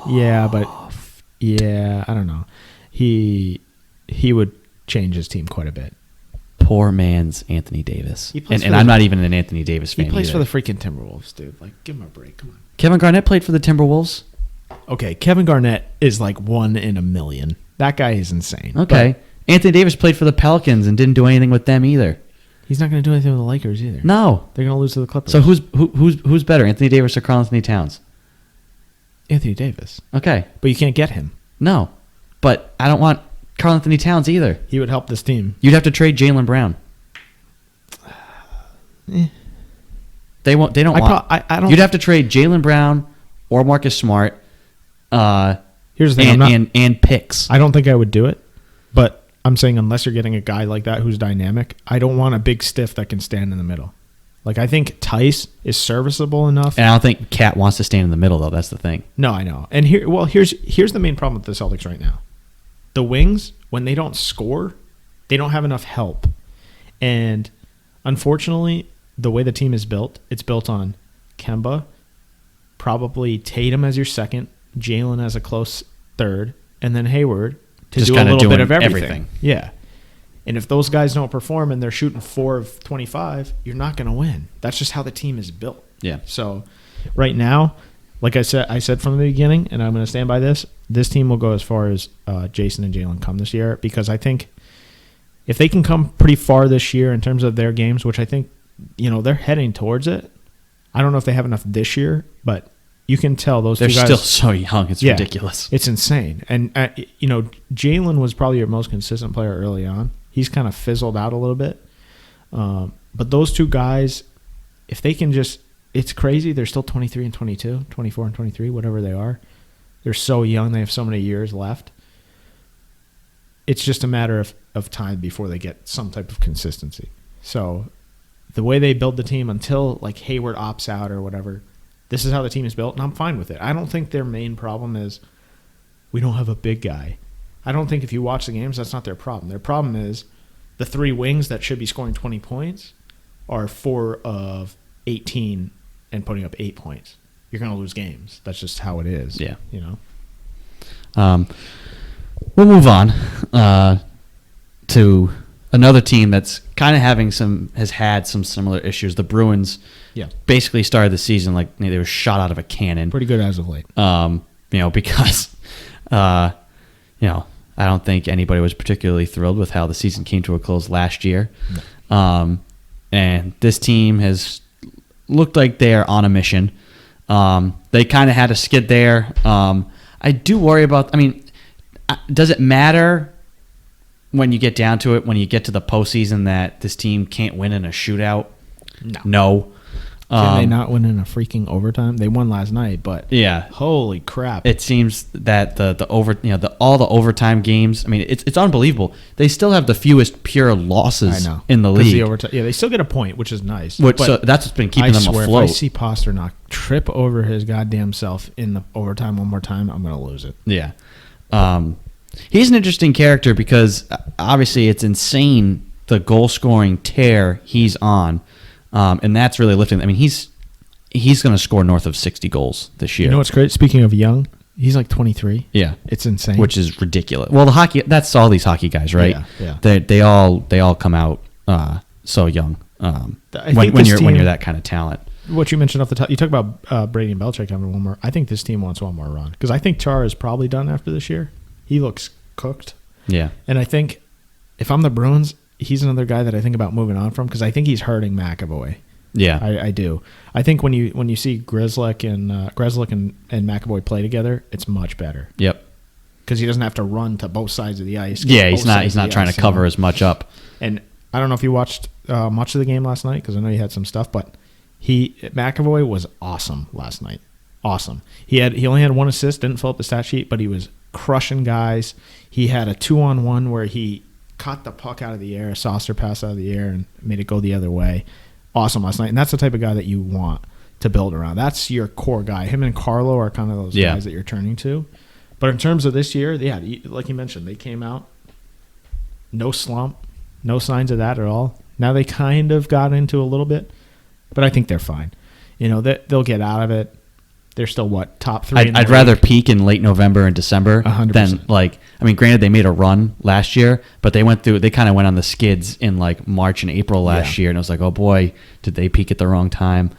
[SPEAKER 2] Yeah, but I don't know. He would change his team quite a bit.
[SPEAKER 1] Poor man's Anthony Davis. And I'm not even an Anthony Davis fan.
[SPEAKER 2] He plays
[SPEAKER 1] either.
[SPEAKER 2] for the freaking Timberwolves, dude. Like, give him a break. Come on.
[SPEAKER 1] Kevin Garnett played for the Timberwolves.
[SPEAKER 2] Okay, Kevin Garnett is like 1 in a million. That guy is insane.
[SPEAKER 1] Okay. But Anthony Davis played for the Pelicans and didn't do anything with them either.
[SPEAKER 2] He's not going to do anything with the Lakers either.
[SPEAKER 1] No.
[SPEAKER 2] They're going to lose to the Clippers.
[SPEAKER 1] So who's better, Anthony Davis or Karl Anthony Towns?
[SPEAKER 2] Anthony Davis.
[SPEAKER 1] Okay.
[SPEAKER 2] But you can't get him.
[SPEAKER 1] No. But I don't want Karl Anthony Towns either.
[SPEAKER 2] He would help this team.
[SPEAKER 1] You'd have to trade Jaylen Brown. They won't. They don't want.
[SPEAKER 2] I don't.
[SPEAKER 1] You'd have to trade Jaylen Brown or Marcus Smart.
[SPEAKER 2] Here's the thing.
[SPEAKER 1] And picks.
[SPEAKER 2] I don't think I would do it, but I'm saying unless you're getting a guy like that who's dynamic, I don't want a big stiff that can stand in the middle. Like, I think Tice is serviceable enough.
[SPEAKER 1] And I don't think Cat wants to stand in the middle, though. That's the thing.
[SPEAKER 2] No, I know. And here's the main problem with the Celtics right now. The wings, when they don't score, they don't have enough help. And unfortunately, the way the team is built, it's built on Kemba, probably Tatum as your second, Jalen as a close third, and then Hayward to
[SPEAKER 1] just
[SPEAKER 2] do a little bit of
[SPEAKER 1] everything.
[SPEAKER 2] Yeah. And if those guys don't perform and they're shooting 4 of 25, you're not going to win. That's just how the team is built.
[SPEAKER 1] Yeah.
[SPEAKER 2] So right now, like I said from the beginning, and I'm going to stand by this, this team will go as far as Jason and Jalen come this year, because I think if they can come pretty far this year in terms of their games, which I think, they're heading towards it. I don't know if they have enough this year, but you can tell those two guys.
[SPEAKER 1] They're still so young. It's ridiculous.
[SPEAKER 2] It's insane. And, Jalen was probably your most consistent player early on. He's kind of fizzled out a little bit. But those two guys, if they can just – it's crazy. They're still 23 and 22, 24 and 23, whatever they are. They're so young. They have so many years left. It's just a matter of time before they get some type of consistency. So the way they build the team until like Hayward opts out or whatever, this is how the team is built, and I'm fine with it. I don't think their main problem is we don't have a big guy. I don't think if you watch the games, that's not their problem. Their problem is the 3 wings that should be scoring 20 points are 4 of 18 and putting up 8 points. You're going to lose games. That's just how it is.
[SPEAKER 1] Yeah.
[SPEAKER 2] We'll
[SPEAKER 1] move on to another team that's kind of has had some similar issues. The Bruins basically started the season like they were shot out of a cannon.
[SPEAKER 2] Pretty good as of late.
[SPEAKER 1] Because I don't think anybody was particularly thrilled with how the season came to a close last year. No. And this team has looked like they're on a mission. They kind of had a skid there. I do worry about, does it matter when you get down to it, when you get to the postseason, that this team can't win in a shootout? No.
[SPEAKER 2] Can they not win in a freaking overtime? They won last night, but
[SPEAKER 1] yeah,
[SPEAKER 2] holy crap!
[SPEAKER 1] It seems that all the overtime games. It's unbelievable. They still have the fewest pure losses in the league.
[SPEAKER 2] They still get a point, which is nice.
[SPEAKER 1] So that's what's been keeping them afloat.
[SPEAKER 2] If I see Pasternak trip over his goddamn self in the overtime one more time, I'm gonna lose it.
[SPEAKER 1] Yeah, he's an interesting character because obviously it's insane the goal scoring tear he's on, and that's really lifting. I mean, he's going to score north of 60 goals this year.
[SPEAKER 2] You know what's great? Speaking of young, he's like 23.
[SPEAKER 1] Yeah,
[SPEAKER 2] it's insane.
[SPEAKER 1] Which is ridiculous. Well, that's all these hockey guys, right?
[SPEAKER 2] Yeah.
[SPEAKER 1] They all come out so young. When you're that kind of talent.
[SPEAKER 2] What you mentioned off the top, you talk about Brady and Belichick having one more. I think this team wants one more run because I think Chara is probably done after this year. He looks cooked.
[SPEAKER 1] Yeah, and
[SPEAKER 2] I think if I'm the Bruins, he's another guy that I think about moving on from because I think he's hurting McAvoy.
[SPEAKER 1] Yeah,
[SPEAKER 2] I do. I think when you see Grzelcyk and McAvoy play together, it's much better.
[SPEAKER 1] Yep,
[SPEAKER 2] because he doesn't have to run to both sides of the ice.
[SPEAKER 1] Yeah, he's not trying to cover as much up.
[SPEAKER 2] And I don't know if you watched much of the game last night because I know you had some stuff, but McAvoy was awesome last night. Awesome. He only had one assist, didn't fill up the stat sheet, but he was crushing guys. He had a 2-on-1 where he caught the puck out of the air, a saucer pass out of the air, and made it go the other way. Awesome last night. And that's the type of guy that you want to build around. That's your core guy. Him and Carlo are kind of those guys that you're turning to. But in terms of this year, like you mentioned, they came out, no slump, no signs of that at all. Now they kind of got into a little bit, but I think they're fine. They'll get out of it. They're still top 3.
[SPEAKER 1] I'd rather peak in late November and December
[SPEAKER 2] 100%.
[SPEAKER 1] than granted they made a run last year, but they kind of went on the skids in like March and April last year, and it was like, oh boy, did they peak at the wrong time.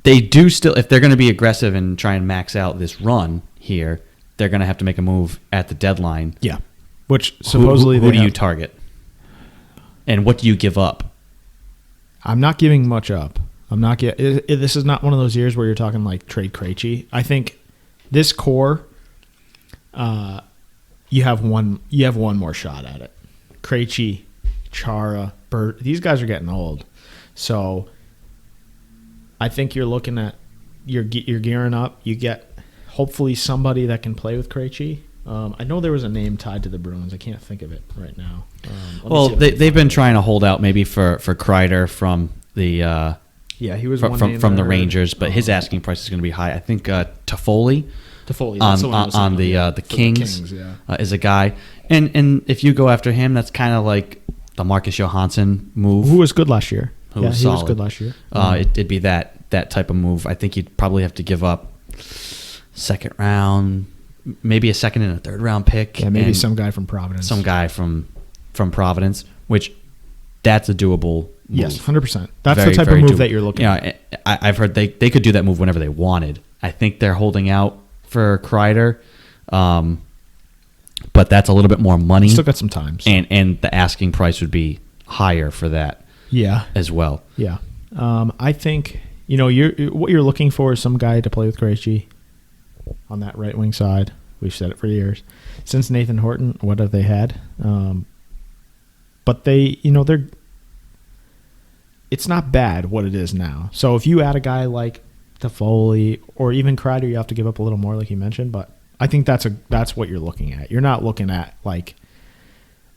[SPEAKER 1] They do still, if they're going to be aggressive and try and max out this run here, they're going to have to make a move at the deadline.
[SPEAKER 2] Yeah, which supposedly
[SPEAKER 1] who do you target, and what do you give up?
[SPEAKER 2] I'm not giving much up. This is not one of those years where you're talking like trade Krejci. I think this core, you have one more shot at it. Krejci, Chara, Bert, these guys are getting old, so I think you're looking at you're gearing up. You get hopefully somebody that can play with Krejci. I know there was a name tied to the Bruins. I can't think of it right now.
[SPEAKER 1] They've been trying to hold out maybe for Kreider from the.
[SPEAKER 2] He was
[SPEAKER 1] from the Rangers, but his asking price is going to be high. I think Toffoli on the Kings is a guy, and if you go after him, that's kind of like the Marcus Johansson move,
[SPEAKER 2] who was good last year.
[SPEAKER 1] He was good last year. It'd be that type of move. I think you'd probably have to give up second round, maybe a second and a third round pick.
[SPEAKER 2] Yeah, maybe some guy from Providence.
[SPEAKER 1] Some guy from Providence, which that's a doable move.
[SPEAKER 2] Yes, 100%. That's the type of move that you're looking at.
[SPEAKER 1] I've heard they could do that move whenever they wanted. I think they're holding out for Kreider, but that's a little bit more money.
[SPEAKER 2] Still got some time. So.
[SPEAKER 1] And the asking price would be higher for that as well.
[SPEAKER 2] Yeah. I think, what you're looking for is some guy to play with Krejci on that right wing side. We've said it for years. Since Nathan Horton, what have they had? But they're it's not bad what it is now. So if you add a guy like Toffoli or even Kreider, you have to give up a little more, like you mentioned. But I think that's what you're looking at. You're not looking at like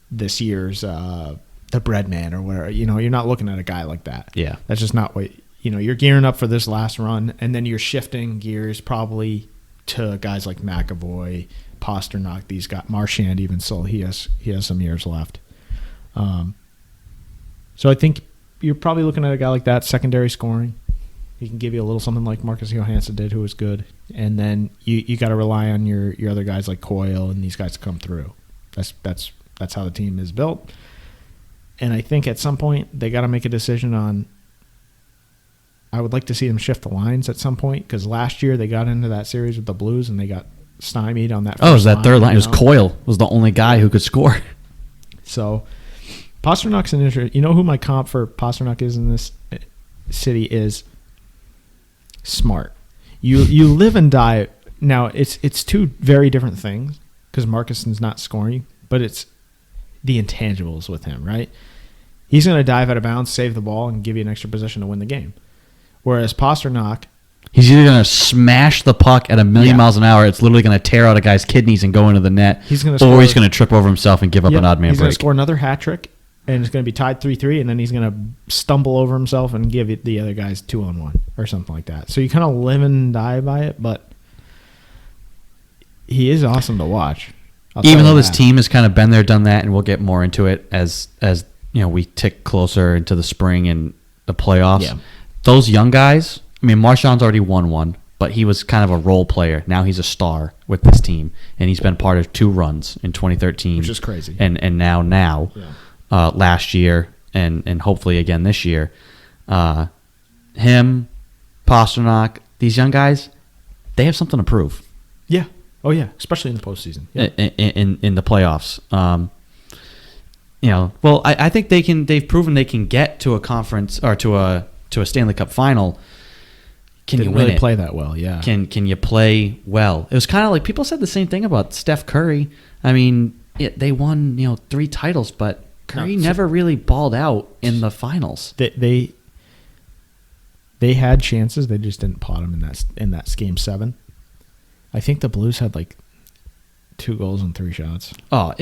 [SPEAKER 2] this year's the Breadman or whatever. You're not looking at a guy like that.
[SPEAKER 1] Yeah,
[SPEAKER 2] that's just not what you're gearing up for this last run, and then you're shifting gears probably to guys like McAvoy, Pasternak. These guys, Marchand even still he has some years left. So I think you're probably looking at a guy like that, secondary scoring. He can give you a little something like Marcus Johansson did, who was good. And then you got to rely on your other guys like Coyle and these guys to come through. That's how the team is built. And I think at some point they got to make a decision on. I would like to see them shift the lines at some point because last year they got into that series with the Blues and they got stymied on that.
[SPEAKER 1] It was that third line. It was Coyle was the only guy who could score.
[SPEAKER 2] So Pasternak's an interesting. You know who my comp for Pasternak is in this city is smart. You live and die. Now it's two very different things because Marcuson's not scoring, but it's the intangibles with him, right? He's going to dive out of bounds, save the ball, and give you an extra possession to win the game. Whereas Pasternak,
[SPEAKER 1] he's either going to smash the puck at 1,000,000 miles an hour. It's literally going to tear out a guy's kidneys and go into the net. He's going to trip over himself and give up an odd man break.
[SPEAKER 2] He's going to score another hat trick, and it's going to be tied 3-3, and then he's going to stumble over himself and give the other guys 2-on-1 or something like that. So you kind of live and die by it, but he is awesome to watch.
[SPEAKER 1] Even though this team has kind of been there, done that, and we'll get more into it as we tick closer into the spring and the playoffs.
[SPEAKER 2] Yeah.
[SPEAKER 1] Those young guys, I mean, Marshawn's already won one, but he was kind of a role player. Now he's a star with this team, and he's been part of 2 runs in 2013.
[SPEAKER 2] Which is crazy.
[SPEAKER 1] And now last year, and hopefully again this year. Him, Pasternak, these young guys, they have something to prove.
[SPEAKER 2] Yeah. Oh, yeah. Especially in the postseason. Yeah.
[SPEAKER 1] In the playoffs. I think they've proven they can get to a conference or to a Stanley Cup final. Can you win
[SPEAKER 2] really
[SPEAKER 1] it?
[SPEAKER 2] Play that well? Yeah.
[SPEAKER 1] Can you play well? It was kind of like people said the same thing about Steph Curry. I mean, they won 3 titles, but Curry never really balled out in the finals.
[SPEAKER 2] They had chances. They just didn't pot them in that game 7. I think the Blues had like 2 goals and 3 shots.
[SPEAKER 1] Oh,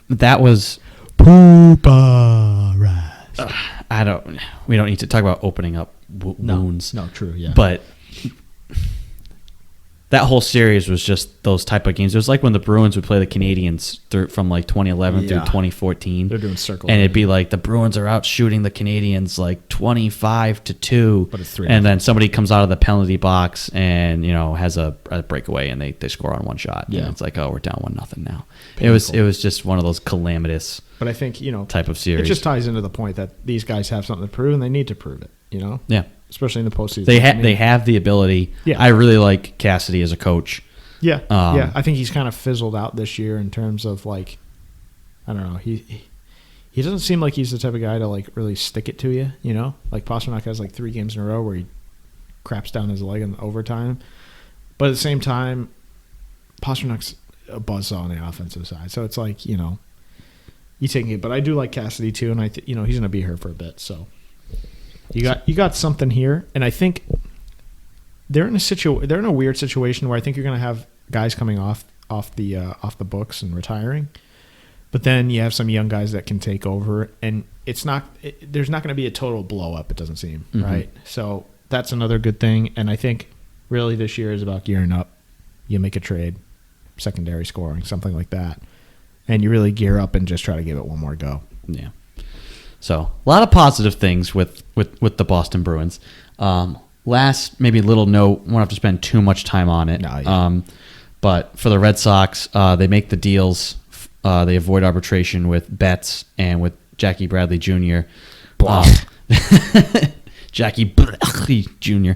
[SPEAKER 1] that was
[SPEAKER 2] Poopa Rise.
[SPEAKER 1] We don't need to talk about opening up wounds.
[SPEAKER 2] No, true. Yeah,
[SPEAKER 1] but that whole series was just those type of games. It was like when the Bruins would play the Canadians from like 2011 through 2014.
[SPEAKER 2] They're doing circles,
[SPEAKER 1] and it'd be like the Bruins are out shooting the Canadians like 25-2,
[SPEAKER 2] but it's 3.
[SPEAKER 1] And then somebody comes out of the penalty box and has a breakaway and they score on one shot.
[SPEAKER 2] Yeah,
[SPEAKER 1] and it's like, oh, we're down 1-0 now.
[SPEAKER 2] Painful.
[SPEAKER 1] It was just one of those calamitous.
[SPEAKER 2] But I think
[SPEAKER 1] type of series.
[SPEAKER 2] It just ties into the point that these guys have something to prove and they need to prove it.
[SPEAKER 1] Yeah.
[SPEAKER 2] Especially in the postseason.
[SPEAKER 1] They have the ability.
[SPEAKER 2] Yeah.
[SPEAKER 1] I really like Cassidy as a coach.
[SPEAKER 2] Yeah. I think he's kind of fizzled out this year in terms of like, I don't know. He doesn't seem like he's the type of guy to like really stick it to you. Like Pasternak has like 3 games in a row where he craps down his leg in overtime, but at the same time, Pasternak's a buzzsaw on the offensive side. So it's like you taking it. But I do like Cassidy too, and he's going to be here for a bit. So. You got something here, and I think they're in a weird situation where I think you're going to have guys coming off the books and retiring, but then you have some young guys that can take over, and there's not going to be a total blow up. It doesn't seem right. So that's another good thing, and I think really this year is about gearing up. You make a trade, secondary scoring, something like that, and you really gear up and just try to give it one more go.
[SPEAKER 1] Yeah. So a lot of positive things with the Boston Bruins. Last maybe little note, won't have to spend too much time on it.
[SPEAKER 2] No, yeah.
[SPEAKER 1] But for the Red Sox, they make the deals. They avoid arbitration with Betts and with Jackie Bradley Jr. Jackie Bradley Jr.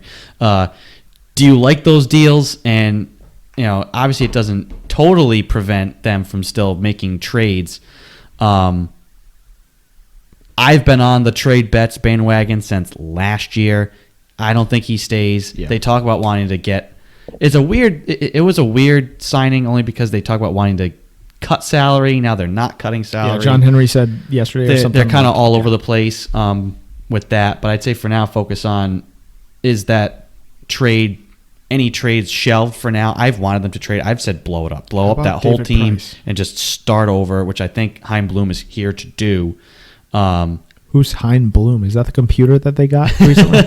[SPEAKER 1] Do you like those deals? And obviously it doesn't totally prevent them from still making trades. I've been on the trade Betts bandwagon since last year. I don't think he stays.
[SPEAKER 2] Yeah.
[SPEAKER 1] They talk about wanting to get. It was a weird signing only because they talk about wanting to cut salary. Now they're not cutting salary.
[SPEAKER 2] Yeah, John Henry said yesterday or something.
[SPEAKER 1] They're kind of all over the place with that. But I'd say for now, focus on is that trade. Any trades shelved for now. I've wanted them to trade. I've said blow it up. Blow up that whole
[SPEAKER 2] David
[SPEAKER 1] team
[SPEAKER 2] Price?
[SPEAKER 1] And just start over, which I think Chaim Bloom is here to do.
[SPEAKER 2] Who's Hein Bloom? Is that the computer that they got recently?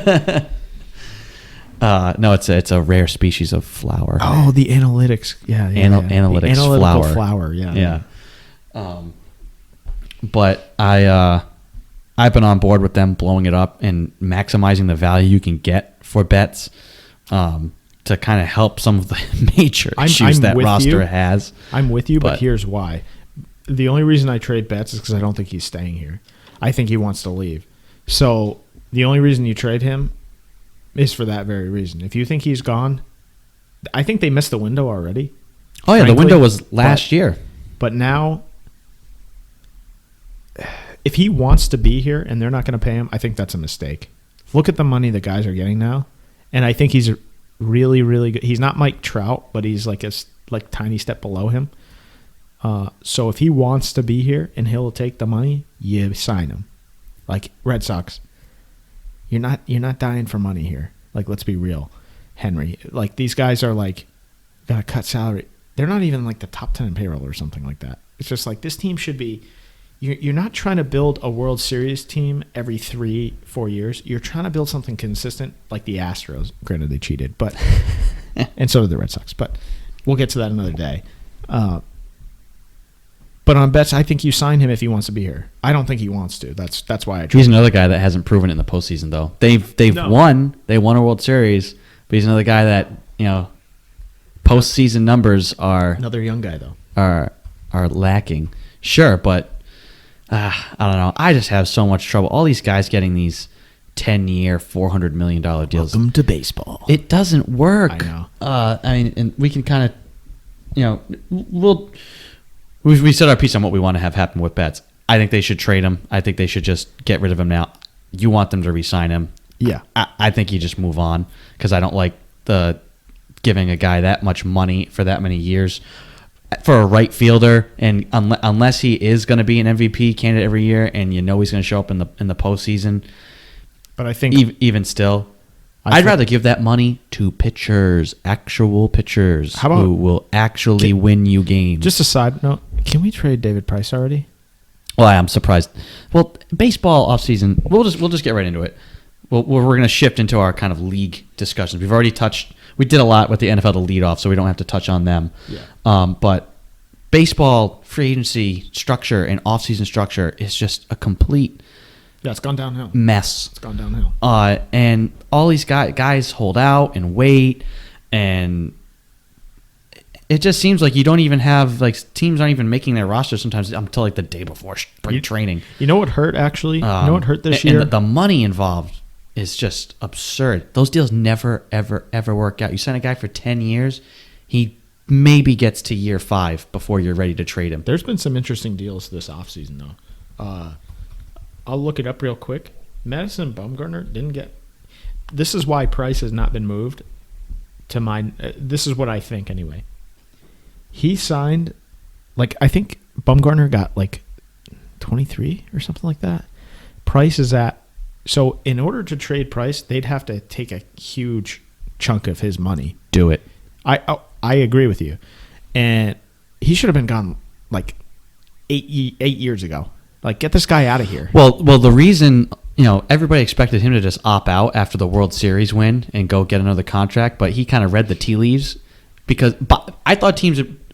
[SPEAKER 1] No, it's a rare species of flower.
[SPEAKER 2] Oh, the analytics. Yeah.
[SPEAKER 1] Analytics
[SPEAKER 2] the analytical
[SPEAKER 1] flower.
[SPEAKER 2] flower. Yeah.
[SPEAKER 1] But I've been on board with them blowing it up and maximizing the value you can get for Betts to kind of help some of the major issues that roster has.
[SPEAKER 2] I'm with you, but here's why. The only reason I trade Betts is because I don't think he's staying here. I think he wants to leave. So the only reason you trade him is for that very reason. If you think he's gone, I think they missed the window already.
[SPEAKER 1] Oh, yeah, frankly, the window was last year.
[SPEAKER 2] But now, if he wants to be here and they're not going to pay him, I think that's a mistake. Look at the money the guys are getting now, and I think he's really, really good. He's not Mike Trout, but he's like a tiny step below him. So if he wants to be here and he'll take the money, you sign him. Like Red Sox, you're not dying for money here. Like, let's be real, Henry. Like, these guys are like gotta cut salary. They're not even like the top 10 in payroll or something like that. It's just like this team should be. You're not trying to build a World Series team every 3-4 years. You're trying to build something consistent, like the Astros. Granted, they cheated, but and so did the Red Sox. But we'll get to that another day. But on bets, I think you sign him if he wants to be here. I don't think he wants to. That's why I trade.
[SPEAKER 1] He's another guy that hasn't proven it in the postseason, though. They've won. They won a World Series, but he's another guy that, postseason numbers are
[SPEAKER 2] Another young guy, though.
[SPEAKER 1] are lacking. Sure, but I don't know. I just have so much trouble. All these guys getting these 10-year, $400 million deals.
[SPEAKER 2] Welcome to baseball.
[SPEAKER 1] It doesn't work.
[SPEAKER 2] I know.
[SPEAKER 1] And we can kind of, we said our piece on what we want to have happen with Betts. I think they should trade him. I think they should just get rid of him now. You want them to re-sign him.
[SPEAKER 2] Yeah.
[SPEAKER 1] I think you just move on because I don't like the giving a guy that much money for that many years for a right fielder. And unless he is going to be an MVP candidate every year and he's going to show up in the postseason.
[SPEAKER 2] But I think
[SPEAKER 1] even still, I'd rather give that money to pitchers, actual pitchers who will actually win you games.
[SPEAKER 2] Just a side note, can we trade David Price already?
[SPEAKER 1] Well, I'm surprised. Well, baseball offseason, we'll just get right into it. We're going to shift into our kind of league discussions. We've already we did a lot with the NFL to lead off, so we don't have to touch on them. Yeah. But baseball free agency structure and offseason structure is just a complete
[SPEAKER 2] it's gone downhill.
[SPEAKER 1] Mess.
[SPEAKER 2] It's gone downhill.
[SPEAKER 1] And all these guys hold out and wait, and it just seems like you don't even have teams aren't even making their roster sometimes until the day before spring training.
[SPEAKER 2] You know what hurt actually? You know what hurt this year?
[SPEAKER 1] And the money involved is just absurd. Those deals never ever ever work out. You sign a guy for 10 years, he maybe gets to year 5 before you're ready to trade him.
[SPEAKER 2] There's been some interesting deals this offseason though. I'll look it up real quick. Madison Bumgarner didn't get. This is why Price has not been moved. This is what I think anyway. He signed, I think Bumgarner got 23 or something like that. Price is at. So in order to trade Price, they'd have to take a huge chunk of his money.
[SPEAKER 1] Do it.
[SPEAKER 2] I agree with you, and he should have been gone 8 years ago. Get this guy out of here.
[SPEAKER 1] Well, the reason, everybody expected him to just opt out after the World Series win and go get another contract, but he kind of read the tea leaves but I thought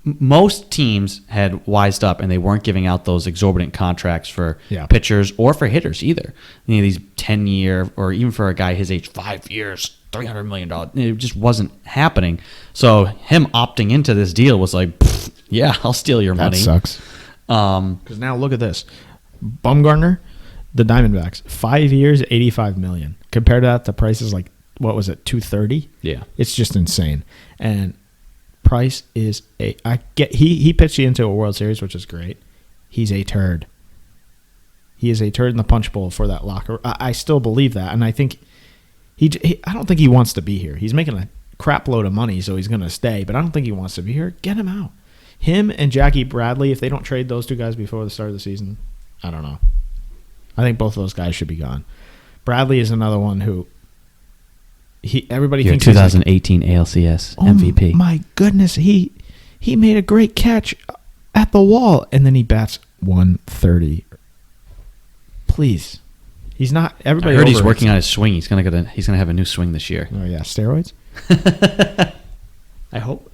[SPEAKER 1] most teams had wised up and they weren't giving out those exorbitant contracts for pitchers or for hitters either. These 10-year or even for a guy his age, 5 years, $300 million. It just wasn't happening. So him opting into this deal was yeah, I'll steal your money.
[SPEAKER 2] That sucks. Because now look at this. Bumgarner, the Diamondbacks, 5 years, $85 million. Compared to that, the price is what was it, $230?
[SPEAKER 1] Yeah,
[SPEAKER 2] it's just insane. And Price is he pitched you into a World Series, which is great. He's a turd. He is a turd in the punch bowl for that locker. I still believe that, and I think I don't think he wants to be here. He's making a crap load of money, so he's going to stay. But I don't think he wants to be here. Get him out. Him and Jackie Bradley, if they don't trade those two guys before the start of the season, I don't know. I think both of those guys should be gone. Bradley is another one who everybody thinks
[SPEAKER 1] 2018 ALCS MVP.
[SPEAKER 2] Oh my goodness, he made a great catch at the wall, and then he bats 130. Please, he's not. Everybody.
[SPEAKER 1] I heard he's working on his swing. He's gonna have a new swing this year.
[SPEAKER 2] Oh yeah, steroids. I hope.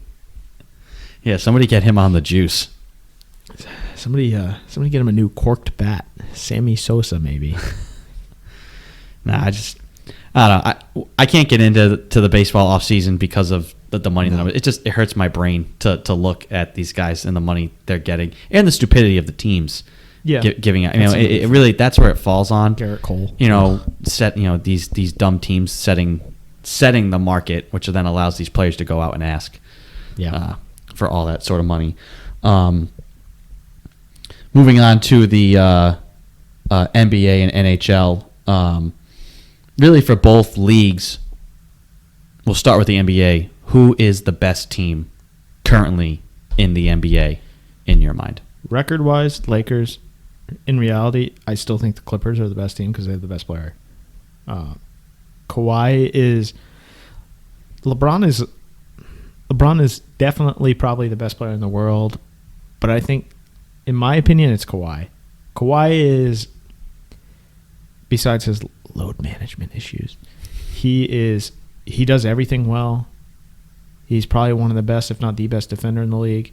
[SPEAKER 1] Yeah, somebody get him on the juice.
[SPEAKER 2] Somebody get him a new corked bat. Sammy Sosa, maybe.
[SPEAKER 1] I don't know. I can't get into the baseball offseason because of the money. No. It hurts my brain to look at these guys and the money they're getting and the stupidity of the teams. Yeah, giving out. It really that's where it falls on.
[SPEAKER 2] Garrett Cole.
[SPEAKER 1] These dumb teams setting the market, which then allows these players to go out and ask. Yeah. For all that sort of money. Moving on to the NBA and NHL. Really, for both leagues, we'll start with the NBA. Who is the best team currently in the NBA, in your mind?
[SPEAKER 2] Record-wise, Lakers. In reality, I still think the Clippers are the best team because they have the best player. Kawhi is... LeBron is definitely probably the best player in the world, but I think, in my opinion, it's Kawhi. Kawhi is, besides his load management issues, he does everything well. He's probably one of the best, if not the best defender in the league.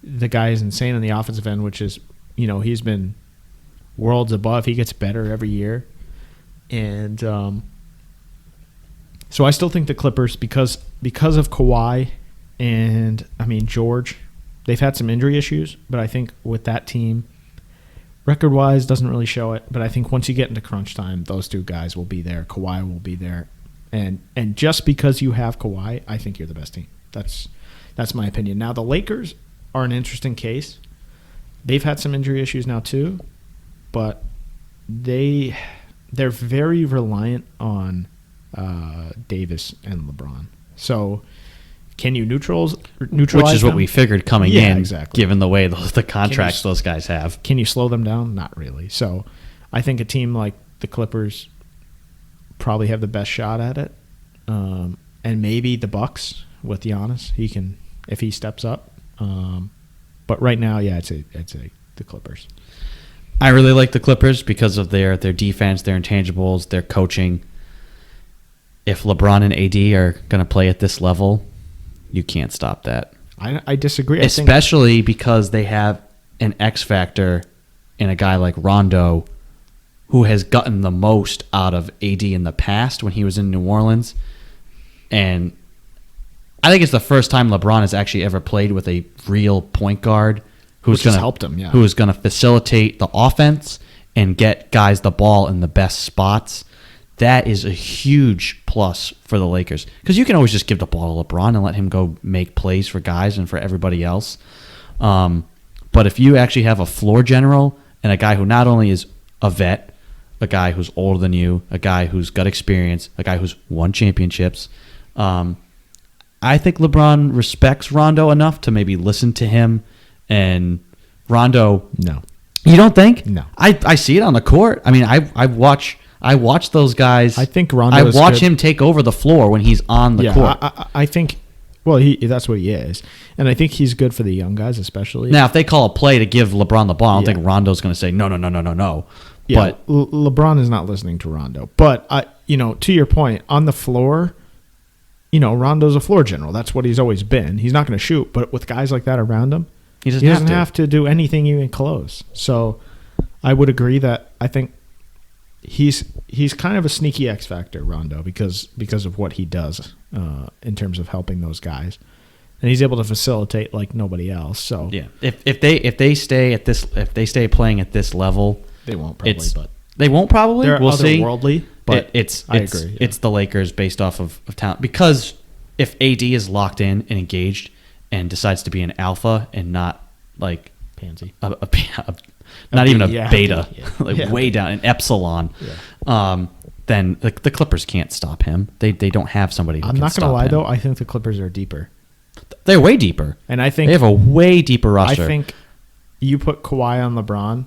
[SPEAKER 2] the guy is insane on the offensive end, which is, he's been worlds above. He gets better every year. And so I still think the Clippers, because of Kawhi and, George, they've had some injury issues, but I think with that team, record-wise, doesn't really show it. But I think once you get into crunch time, those two guys will be there. Kawhi will be there. And just because you have Kawhi, I think you're the best team. That's my opinion. Now, the Lakers are an interesting case. They've had some injury issues now too, but they're very reliant on Davis and LeBron. So can you neutralize
[SPEAKER 1] Which is
[SPEAKER 2] them?
[SPEAKER 1] what we figured coming in,
[SPEAKER 2] exactly.
[SPEAKER 1] given the way the contracts those guys have.
[SPEAKER 2] Can you slow them down? Not really. So I think a team like the Clippers probably have the best shot at it. And maybe the Bucks with Giannis. He can, if he steps up. But right now, I'd say the Clippers.
[SPEAKER 1] I really like the Clippers because of their defense, their intangibles, their coaching. If LeBron and AD are going to play at this level, you can't stop that.
[SPEAKER 2] I disagree.
[SPEAKER 1] Especially because they have an X factor in a guy like Rondo, who has gotten the most out of AD in the past when he was in New Orleans. And I think it's the first time LeBron has actually ever played with a real point guard who's going to
[SPEAKER 2] helped him,
[SPEAKER 1] who is going to facilitate the offense and get guys the ball in the best spots. That is a huge plus for the Lakers, because you can always just give the ball to LeBron and let him go make plays for guys and for everybody else. But if you actually have a floor general and a guy who not only is a vet, a guy who's older than you, a guy who's got experience, a guy who's won championships, I think LeBron respects Rondo enough to maybe listen to him. And Rondo,
[SPEAKER 2] no,
[SPEAKER 1] you don't think?
[SPEAKER 2] No,
[SPEAKER 1] I see it on the court. I mean, I watch those guys.
[SPEAKER 2] I think Rondo.
[SPEAKER 1] I watch him take over the floor when he's on the court.
[SPEAKER 2] I think. Well, that's what he is, and I think he's good for the young guys, especially.
[SPEAKER 1] Now, if they call a play to give LeBron the ball, I don't think Rondo's going to say no.
[SPEAKER 2] Yeah,
[SPEAKER 1] but
[SPEAKER 2] LeBron is not listening to Rondo. But to your point, on the floor, Rondo's a floor general. That's what he's always been. He's not going to shoot, but with guys like that around him, he doesn't have to do anything even close. So I would agree that I think he's kind of a sneaky X factor, Rondo, because of what he does in terms of helping those guys, and he's able to facilitate like nobody else. So
[SPEAKER 1] yeah, if they stay playing at this level,
[SPEAKER 2] they won't probably.
[SPEAKER 1] They won't probably.
[SPEAKER 2] They're
[SPEAKER 1] we'll see.
[SPEAKER 2] Otherworldly, but
[SPEAKER 1] I agree. Yeah. It's the Lakers based off of talent, because if AD is locked in and engaged and decides to be an alpha and not like
[SPEAKER 2] pansy,
[SPEAKER 1] not even a beta, way down, an epsilon, then the Clippers can't stop him. They don't have somebody who
[SPEAKER 2] I'm
[SPEAKER 1] can
[SPEAKER 2] not going to lie,
[SPEAKER 1] him.
[SPEAKER 2] though. I think the Clippers are deeper.
[SPEAKER 1] They're way deeper.
[SPEAKER 2] And I think
[SPEAKER 1] they have a way deeper roster.
[SPEAKER 2] I think you put Kawhi on LeBron,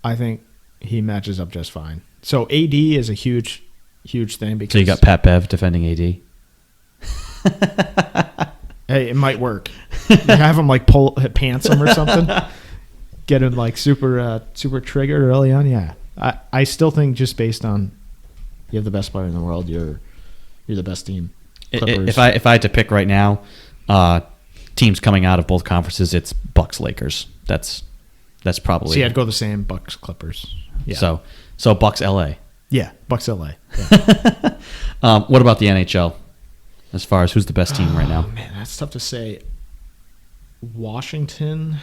[SPEAKER 2] I think he matches up just fine. So AD is a huge thing. Because
[SPEAKER 1] so you got Pat Bev defending AD?
[SPEAKER 2] Hey, it might work. You have him like pants him or something. Get him like super triggered early on. Yeah, I still think just based on you have the best player in the world, you're the best team. Clippers.
[SPEAKER 1] If I had to pick right now, teams coming out of both conferences, it's Bucks Lakers. That's probably.
[SPEAKER 2] See, I'd go the same Bucks Clippers. Yeah.
[SPEAKER 1] So Bucks LA.
[SPEAKER 2] Yeah, Bucks LA. Yeah.
[SPEAKER 1] What about the NHL? As far as who's the best team right now?
[SPEAKER 2] Man, that's tough to say. Washington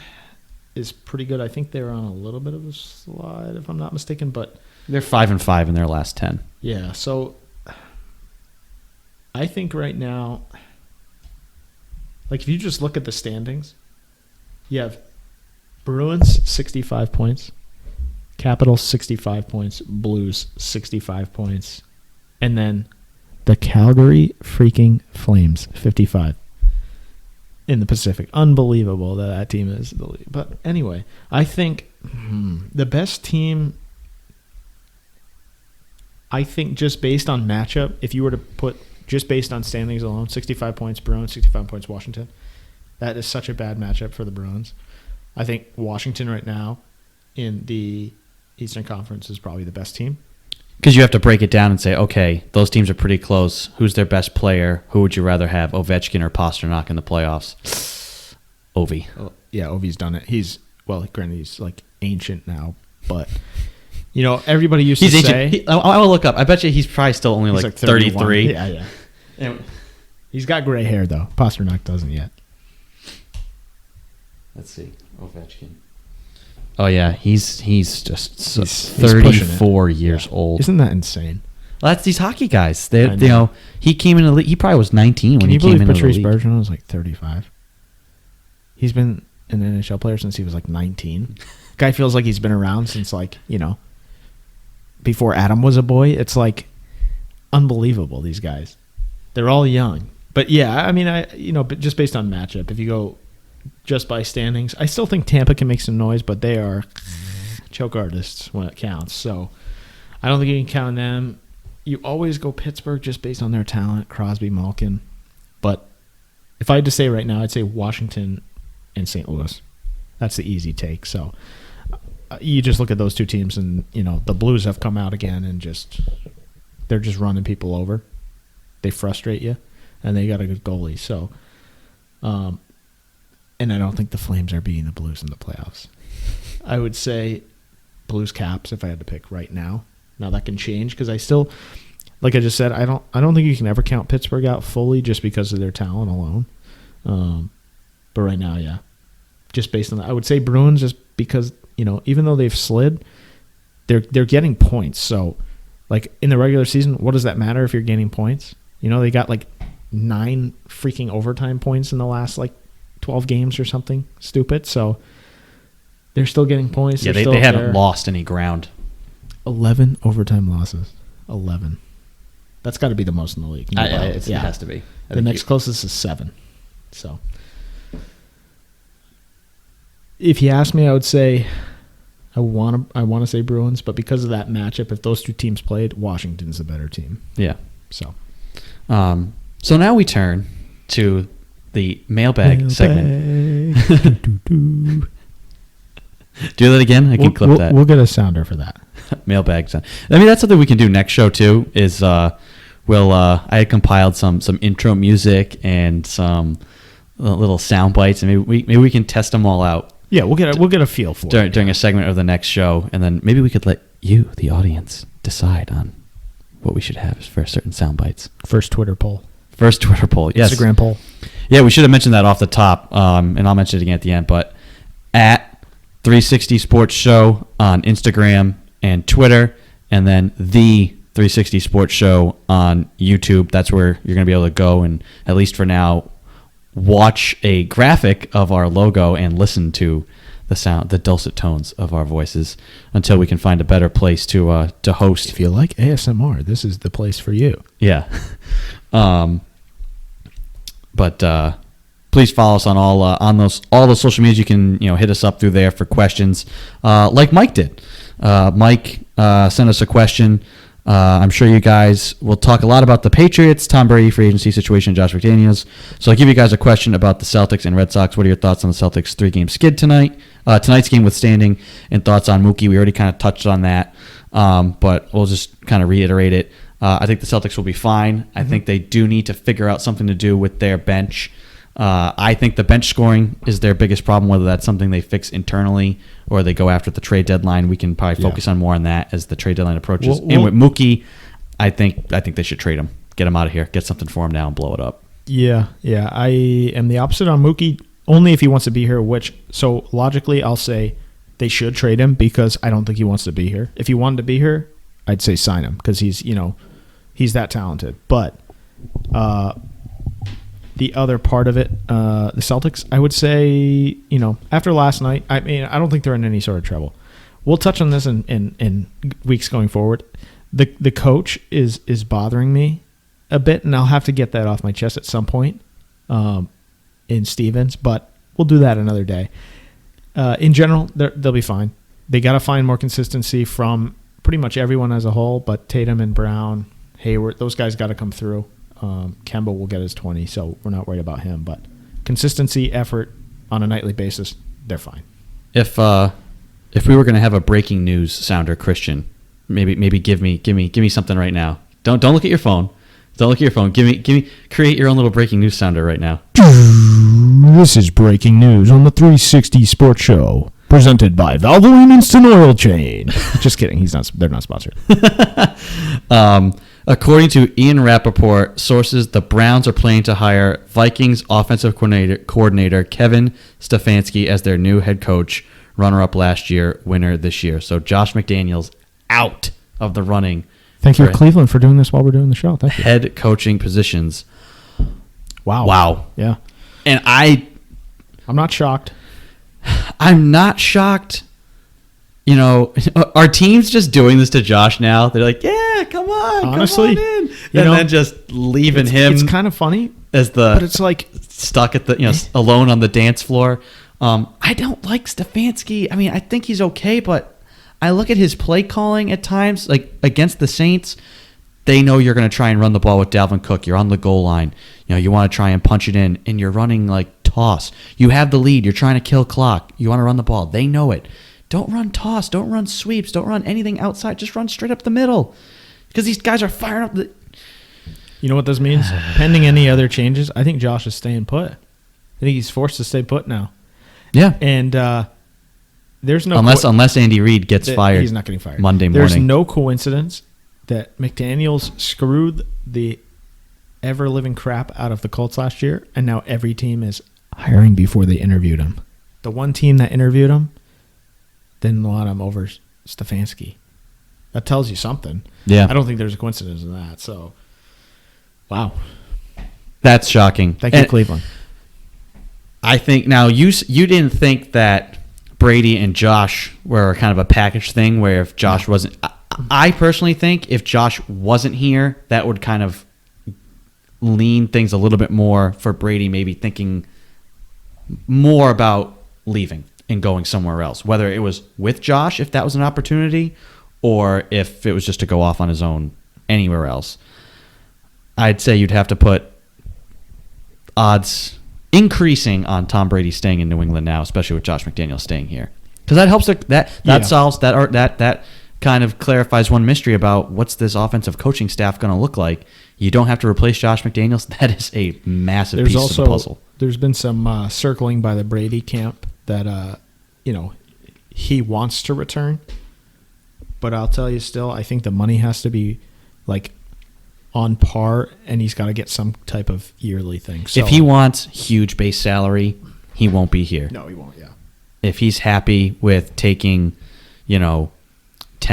[SPEAKER 2] is pretty good. I think they're on a little bit of a slide, if I'm not mistaken, but
[SPEAKER 1] they're 5-5 in their last 10.
[SPEAKER 2] Yeah, so I think right now, like if you just look at the standings, you have Bruins 65 points, Capitals 65 points, Blues 65 points, and then the Calgary freaking Flames 55 in the Pacific. Unbelievable that team is the lead. But anyway, I think the best team, I think just based on matchup, if you were to put just based on standings alone, 65 points Bruins, 65 points Washington, that is such a bad matchup for the Bruins. I think Washington right now in the Eastern Conference is probably the best team.
[SPEAKER 1] Because you have to break it down and say, okay, those teams are pretty close. Who's their best player? Who would you rather have, Ovechkin or Pasternak in the playoffs? Ovi.
[SPEAKER 2] Oh, yeah, Ovi's done it. Granted, he's like ancient now, but everybody used
[SPEAKER 1] He's
[SPEAKER 2] to
[SPEAKER 1] ancient.
[SPEAKER 2] say
[SPEAKER 1] I will look up. I bet you he's probably still only
[SPEAKER 2] he's
[SPEAKER 1] like
[SPEAKER 2] 31.
[SPEAKER 1] 33.
[SPEAKER 2] Yeah. He's got gray hair though. Pasternak doesn't yet.
[SPEAKER 1] Let's see. Ovechkin. Oh yeah, he's just
[SPEAKER 2] He's
[SPEAKER 1] 34 years old.
[SPEAKER 2] Isn't that insane?
[SPEAKER 1] Well, that's these hockey guys.
[SPEAKER 2] I know.
[SPEAKER 1] He came in the league. He probably was 19 when he came into the league.
[SPEAKER 2] Patrice Bergeron was like 35? He's been an NHL player since he was like 19. Guy feels like he's been around since before Adam was a boy. It's like unbelievable. These guys, they're all young. But yeah, I mean, but just based on matchup, if you go just by standings, I still think Tampa can make some noise, but they are choke artists when it counts. So I don't think you can count on them. You always go Pittsburgh just based on their talent, Crosby, Malkin. But if I had to say right now, I'd say Washington and St. Louis. That's the easy take. So you just look at those two teams, and the Blues have come out again, and they're just running people over. They frustrate you, and they got a good goalie. So, and I don't think the Flames are beating the Blues in the playoffs. I would say Blues Caps if I had to pick right now. Now that can change because I still, like I just said, I don't think you can ever count Pittsburgh out fully just because of their talent alone. But right now, yeah, just based on that, I would say Bruins just because even though they've slid, they're getting points. So like in the regular season, what does that matter if you're gaining points? They got like 9 freaking overtime points in the last like 12 games or something stupid. So they're still getting points.
[SPEAKER 1] Yeah, they haven't lost any ground.
[SPEAKER 2] 11 overtime losses. 11. That's got to be the most in the league.
[SPEAKER 1] It has to be.
[SPEAKER 2] The next closest is 7. So if you ask me, I would say I want to say Bruins, but because of that matchup, if those two teams played, Washington's the better team.
[SPEAKER 1] Yeah.
[SPEAKER 2] So
[SPEAKER 1] now we turn to the mailbag segment. Do that again? I can clip that.
[SPEAKER 2] We'll get a sounder for that.
[SPEAKER 1] Mailbag sound. I mean, that's something we can do next show too. Is I had compiled some intro music and some little sound bites, and maybe we can test them all out.
[SPEAKER 2] Yeah, we'll get a feel for it
[SPEAKER 1] during a segment of the next show, and then maybe we could let you, the audience, decide on what we should have for certain sound bites.
[SPEAKER 2] First Twitter poll.
[SPEAKER 1] Yes.
[SPEAKER 2] Instagram poll.
[SPEAKER 1] Yeah, we should have mentioned that off the top, and I'll mention it again at the end. But at 360 Sports Show on Instagram and Twitter, and then the 360 Sports Show on YouTube. That's where you're going to be able to go and, at least for now, watch a graphic of our logo and listen to the sound, the dulcet tones of our voices, until we can find a better place to host.
[SPEAKER 2] If you like ASMR, this is the place for you.
[SPEAKER 1] Yeah. But please follow us on all the social medias. You can hit us up through there for questions, like Mike did. Mike sent us a question. I'm sure you guys will talk a lot about the Patriots, Tom Brady free agency situation, Josh McDaniels. So I'll give you guys a question about the Celtics and Red Sox. What are your thoughts on the Celtics 3-game skid tonight's game withstanding, and thoughts on Mookie? We already kind of touched on that, but we'll just kind of reiterate it. I think the Celtics will be fine. I think they do need to figure out something to do with their bench. I think the bench scoring is their biggest problem, whether that's something they fix internally or they go after the trade deadline. We can probably focus on more on that as the trade deadline approaches. And with Mookie, I think they should trade him. Get him out of here. Get something for him now and blow it up.
[SPEAKER 2] Yeah. I am the opposite on Mookie, only if he wants to be here, so logically I'll say they should trade him because I don't think he wants to be here. If he wanted to be here, I'd say sign him because he's that talented. But the other part of it, the Celtics, I would say, after last night, I mean, I don't think they're in any sort of trouble. We'll touch on this in weeks going forward. The coach is bothering me a bit, and I'll have to get that off my chest at some point in Stevens, but we'll do that another day. In general, they'll be fine. They got to find more consistency from pretty much everyone as a whole, but Tatum and Brown, Hayward, those guys got to come through. Kemba will get his 20, so we're not worried about him. But consistency, effort on a nightly basis, they're fine.
[SPEAKER 1] If we were going to have a breaking news sounder, Christian, maybe give me something right now. Don't look at your phone. Don't look at your phone. Give me create your own little breaking news sounder right now.
[SPEAKER 2] This is breaking news on the 360 Sports Show, presented by Valvoline Instant Oil Change. Just kidding. They're not sponsored.
[SPEAKER 1] According to Ian Rappaport, sources, the Browns are planning to hire Vikings offensive coordinator Kevin Stefanski as their new head coach, runner-up last year, winner this year. So Josh McDaniels out of the running.
[SPEAKER 2] Thank you, Cleveland, for doing this while we're doing the show. Thank you.
[SPEAKER 1] Head coaching positions. Wow.
[SPEAKER 2] Yeah.
[SPEAKER 1] And
[SPEAKER 2] I'm not shocked.
[SPEAKER 1] I'm not shocked. You know, our team's just doing this to Josh now. They're like, yeah, come on,
[SPEAKER 2] honestly,
[SPEAKER 1] come on in. And then just leaving him.
[SPEAKER 2] It's kind of funny.
[SPEAKER 1] But
[SPEAKER 2] it's like
[SPEAKER 1] stuck at the, alone on the dance floor. I don't like Stefanski. I mean, I think he's okay, but I look at his play calling at times, like against the Saints. They know you're going to try and run the ball with Dalvin Cook. You're on the goal line. You want to try and punch it in, and you're running like toss. You have the lead. You're trying to kill clock. You want to run the ball. They know it. Don't run toss. Don't run sweeps. Don't run anything outside. Just run straight up the middle. Because these guys are firing up the...
[SPEAKER 2] You know what this means? Pending any other changes, I think Josh is staying put. I think he's forced to stay put now.
[SPEAKER 1] Yeah.
[SPEAKER 2] And there's no...
[SPEAKER 1] Unless Andy Reid gets fired.
[SPEAKER 2] He's not getting fired.
[SPEAKER 1] Monday morning.
[SPEAKER 2] There's no coincidence that McDaniels screwed the ever-living crap out of the Colts last year, and now every team is hiring before they interviewed him. The one team that interviewed him didn't want him over Stefanski. That tells you something.
[SPEAKER 1] Yeah.
[SPEAKER 2] I don't think there's a coincidence in that. So, wow.
[SPEAKER 1] That's shocking.
[SPEAKER 2] Thank you, Cleveland.
[SPEAKER 1] I think now you didn't think that Brady and Josh were kind of a package thing where if Josh wasn't... I personally think if Josh wasn't here, that would kind of lean things a little bit more for Brady, maybe thinking more about leaving and going somewhere else, whether it was with Josh, if that was an opportunity, or if it was just to go off on his own anywhere else. I'd say you'd have to put odds increasing on Tom Brady staying in New England now, especially with Josh McDaniels staying here, because that helps. That solves that kind of clarifies one mystery about what's this offensive coaching staff going to look like. You don't have to replace Josh McDaniels. That is a massive piece of the puzzle.
[SPEAKER 2] There's been some circling by the Brady camp that he wants to return, but I'll tell you still, I think the money has to be like on par, and he's got to get some type of yearly thing. So,
[SPEAKER 1] if he wants huge base salary, he won't be here.
[SPEAKER 2] No, he won't. Yeah.
[SPEAKER 1] If he's happy with taking, $10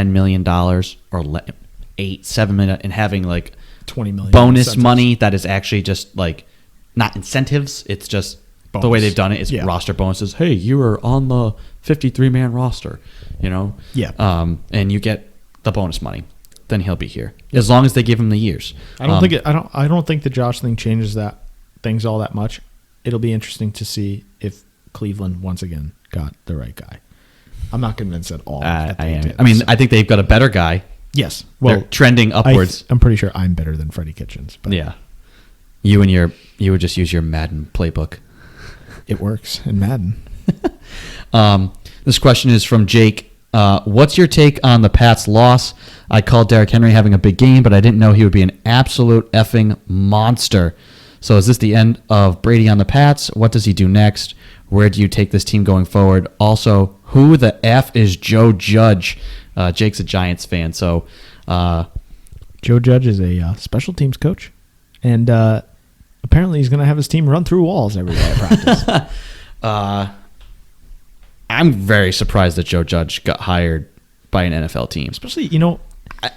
[SPEAKER 1] million or $7 million and having like
[SPEAKER 2] $20 million
[SPEAKER 1] bonus money that is actually just like not incentives, it's just bonus. The way they've done it is roster bonuses. Hey, you were on the 53-man roster,
[SPEAKER 2] Yeah.
[SPEAKER 1] And you get the bonus money. Then he'll be here as long as they give him the years.
[SPEAKER 2] I don't think the Josh thing changes things all that much. It'll be interesting to see if Cleveland once again got the right guy. I'm not convinced at all.
[SPEAKER 1] I think they've got a better guy.
[SPEAKER 2] Yes.
[SPEAKER 1] Well, they're trending upwards.
[SPEAKER 2] I'm pretty sure I'm better than Freddie Kitchens. But
[SPEAKER 1] yeah. You would just use your Madden playbook.
[SPEAKER 2] It works in Madden.
[SPEAKER 1] This question is from Jake. What's your take on the Pats' loss? I called Derrick Henry having a big game, but I didn't know he would be an absolute effing monster. So is this the end of Brady on the Pats? What does he do next? Where do you take this team going forward? Also, who the F is Joe Judge? Jake's a Giants fan, so...
[SPEAKER 2] Joe Judge is a special teams coach, and apparently he's going to have his team run through walls every day at practice.
[SPEAKER 1] I'm very surprised that Joe Judge got hired by an NFL team.
[SPEAKER 2] Especially,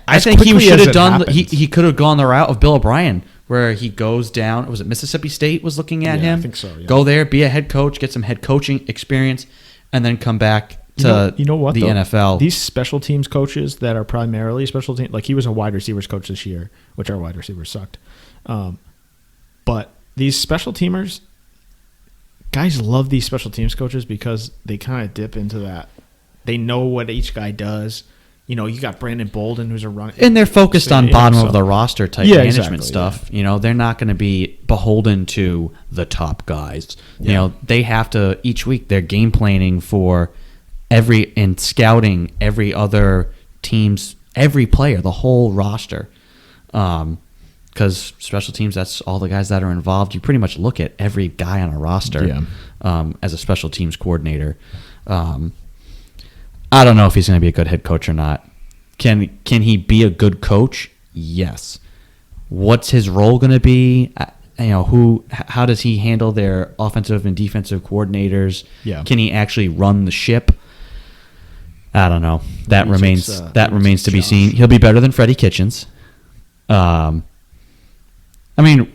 [SPEAKER 1] I think he should have done... He could have gone the route of Bill O'Brien, where he goes down. Was it Mississippi State was looking at him?
[SPEAKER 2] I think so, yeah.
[SPEAKER 1] Go there, be a head coach, get some head coaching experience, and then come back to the NFL.
[SPEAKER 2] These special teams coaches that are primarily special teams, like he was a wide receivers coach this year, which our wide receivers sucked. But these special teamers, guys love these special teams coaches because they kind of dip into that. They know what each guy does. You got Brandon Bolden, who's a run,
[SPEAKER 1] and they're focused on bottom of the roster type management stuff. Yeah. They're not going to be beholden to the top guys. They have to each week. They're game planning for and scouting every other team's every player, the whole roster. because special teams, that's all the guys that are involved. You pretty much look at every guy on a roster as a special teams coordinator. I don't know if he's going to be a good head coach or not. Can he be a good coach? Yes. What's his role going to be? How does he handle their offensive and defensive coordinators?
[SPEAKER 2] Yeah.
[SPEAKER 1] Can he actually run the ship? I don't know. That remains to be seen. He'll be better than Freddie Kitchens.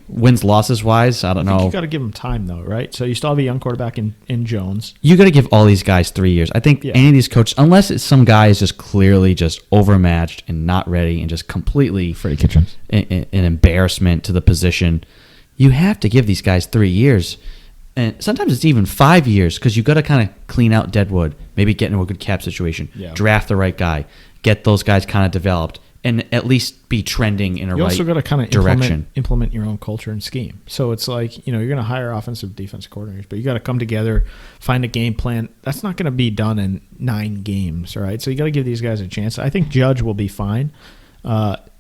[SPEAKER 1] Wins losses wise, I don't know.
[SPEAKER 2] You got to give him time though, right? So you still have a young quarterback in Jones.
[SPEAKER 1] You got to give all these guys 3 years. I think any of these coaches, unless it's some guy is just clearly just overmatched and not ready and just completely
[SPEAKER 2] Freddie Kitchens
[SPEAKER 1] an embarrassment to the position, you have to give these guys 3 years. And sometimes it's even 5 years because you got to kind of clean out deadwood, maybe get into a good cap situation, draft the right guy, get those guys kind of developed, and at least be trending in a right direction.
[SPEAKER 2] You also got to kind of implement your own culture and scheme. So it's like, you're going to hire offensive, defensive coordinators, but you got to come together, find a game plan. That's not going to be done in 9 games, right? So you got to give these guys a chance. I think Judge will be fine, but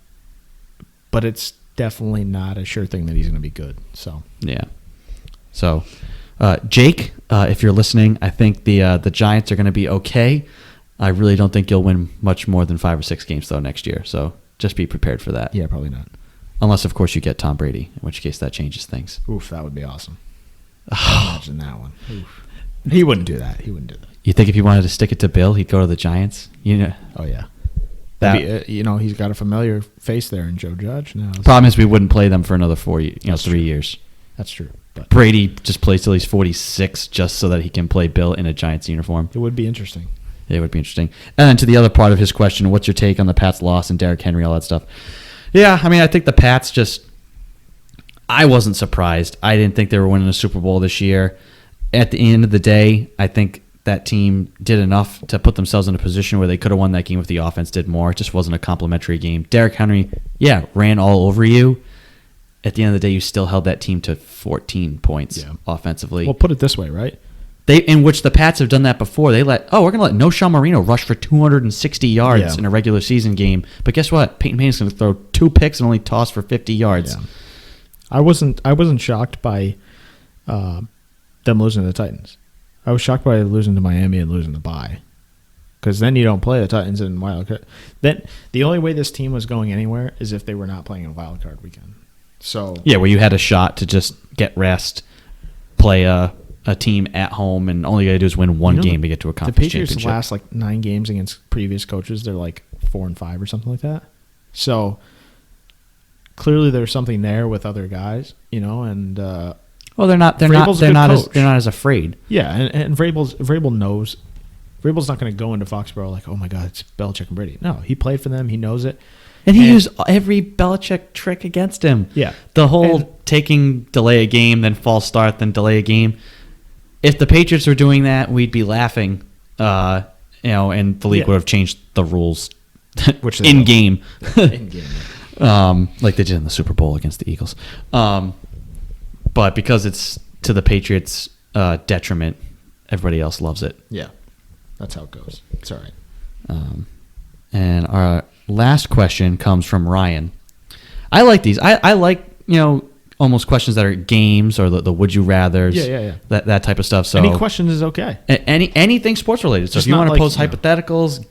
[SPEAKER 2] it's definitely not a sure thing that he's going to be good. So
[SPEAKER 1] yeah. So Jake, if you're listening, I think the Giants are going to be okay. I really don't think you'll win much more than 5 or 6 games, though, next year. So just be prepared for that.
[SPEAKER 2] Yeah, probably not.
[SPEAKER 1] Unless, of course, you get Tom Brady, in which case that changes things.
[SPEAKER 2] Oof, that would be awesome. Imagine that one. Oof. He wouldn't do that.
[SPEAKER 1] You think if he wanted to stick it to Bill, he'd go to the Giants?
[SPEAKER 2] Oh, yeah. He's got a familiar face there in Joe Judge now.
[SPEAKER 1] Problem is we wouldn't play them for another 3 years.
[SPEAKER 2] That's true. But
[SPEAKER 1] Brady just plays till he's 46 just so that he can play Bill in a Giants uniform.
[SPEAKER 2] It would be interesting.
[SPEAKER 1] It would be interesting. And then to the other part of his question, what's your take on the Pats' loss and Derrick Henry, all that stuff? Yeah, I think the Pats I wasn't surprised. I didn't think they were winning a Super Bowl this year. At the end of the day, I think that team did enough to put themselves in a position where they could have won that game if the offense did more. It just wasn't a complimentary game. Derrick Henry, ran all over you. At the end of the day, you still held that team to 14 points offensively.
[SPEAKER 2] Well, put it this way, right?
[SPEAKER 1] In which the Pats have done that before. We're going to let Noshawn Marino rush for 260 yards in a regular season game. But guess what? Peyton Manning's going to throw 2 picks and only toss for 50 yards.
[SPEAKER 2] Yeah. I wasn't shocked by them losing to the Titans. I was shocked by losing to Miami and losing the bye. Because then you don't play the Titans in wild card. Then the only way this team was going anywhere is if they were not playing in a wild card weekend. So
[SPEAKER 1] where you had a shot to just get rest, play a team at home, and all you got to do is win one game to get to a conference championship.
[SPEAKER 2] The Patriots' last 9 games against previous coaches, they're 4-5 or something like that. So clearly there's something there with other guys, and
[SPEAKER 1] well, they're not as afraid.
[SPEAKER 2] Yeah, and Vrabel knows. Vrabel's not going to go into Foxborough like, oh my God, it's Belichick and Brady. No, he played for them. He knows it.
[SPEAKER 1] And he used every Belichick trick against him.
[SPEAKER 2] Yeah.
[SPEAKER 1] The whole delay a game, then false start, then delay a game. If the Patriots were doing that, we'd be laughing, and the league would have changed the rules in game.
[SPEAKER 2] In game.
[SPEAKER 1] Like they did in the Super Bowl against the Eagles. But because it's to the Patriots' detriment, everybody else loves it.
[SPEAKER 2] Yeah. That's how it goes. It's all right.
[SPEAKER 1] And our last question comes from Ryan. I like these. I like, almost questions that are games or the would you rathers.
[SPEAKER 2] Yeah.
[SPEAKER 1] That type of stuff. So
[SPEAKER 2] any questions is okay.
[SPEAKER 1] Anything sports related. So if you want to pose hypotheticals,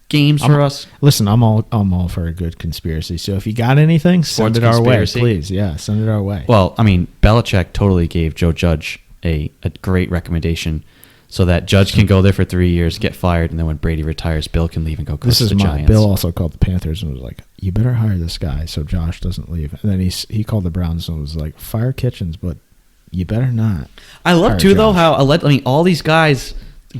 [SPEAKER 1] games for us.
[SPEAKER 2] Listen, I'm all for a good conspiracy. So if you got anything, send it our way, please. Yeah, send it our way.
[SPEAKER 1] Well, Belichick totally gave Joe Judge a great recommendation so that Judge can go there for 3 years, get fired, and then when Brady retires, Bill can leave and go coach the Giants.
[SPEAKER 2] Bill also called the Panthers and was like, you better hire this guy so Josh doesn't leave. And then he called the Browns and was like, fire Kitchens, but you better not.
[SPEAKER 1] I love, too, though, how all these guys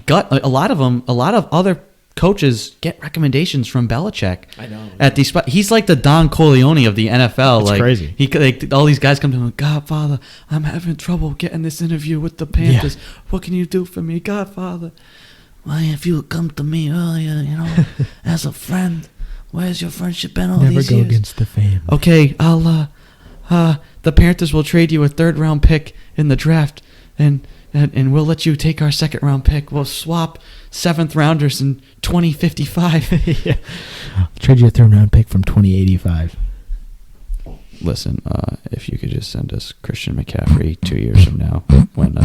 [SPEAKER 1] a lot of other coaches get recommendations from Belichick.
[SPEAKER 2] I know.
[SPEAKER 1] At these spots. He's like the Don Corleone of the NFL.
[SPEAKER 2] It's crazy.
[SPEAKER 1] All these guys come to him, Godfather, I'm having trouble getting this interview with the Panthers. Yeah. What can you do for me, Godfather? Well, if you would come to me earlier, as a friend, where's your friendship been all these years?
[SPEAKER 2] Never go against the family.
[SPEAKER 1] Okay, I'll the Panthers will trade you a 3rd-round pick in the draft, and we'll let you take our 2nd-round pick. We'll swap 7th-rounders in 2055.
[SPEAKER 2] Yeah. I'll trade you a 3rd-round pick from 2085.
[SPEAKER 1] listen, if you could just send us Christian McCaffrey 2 years from now when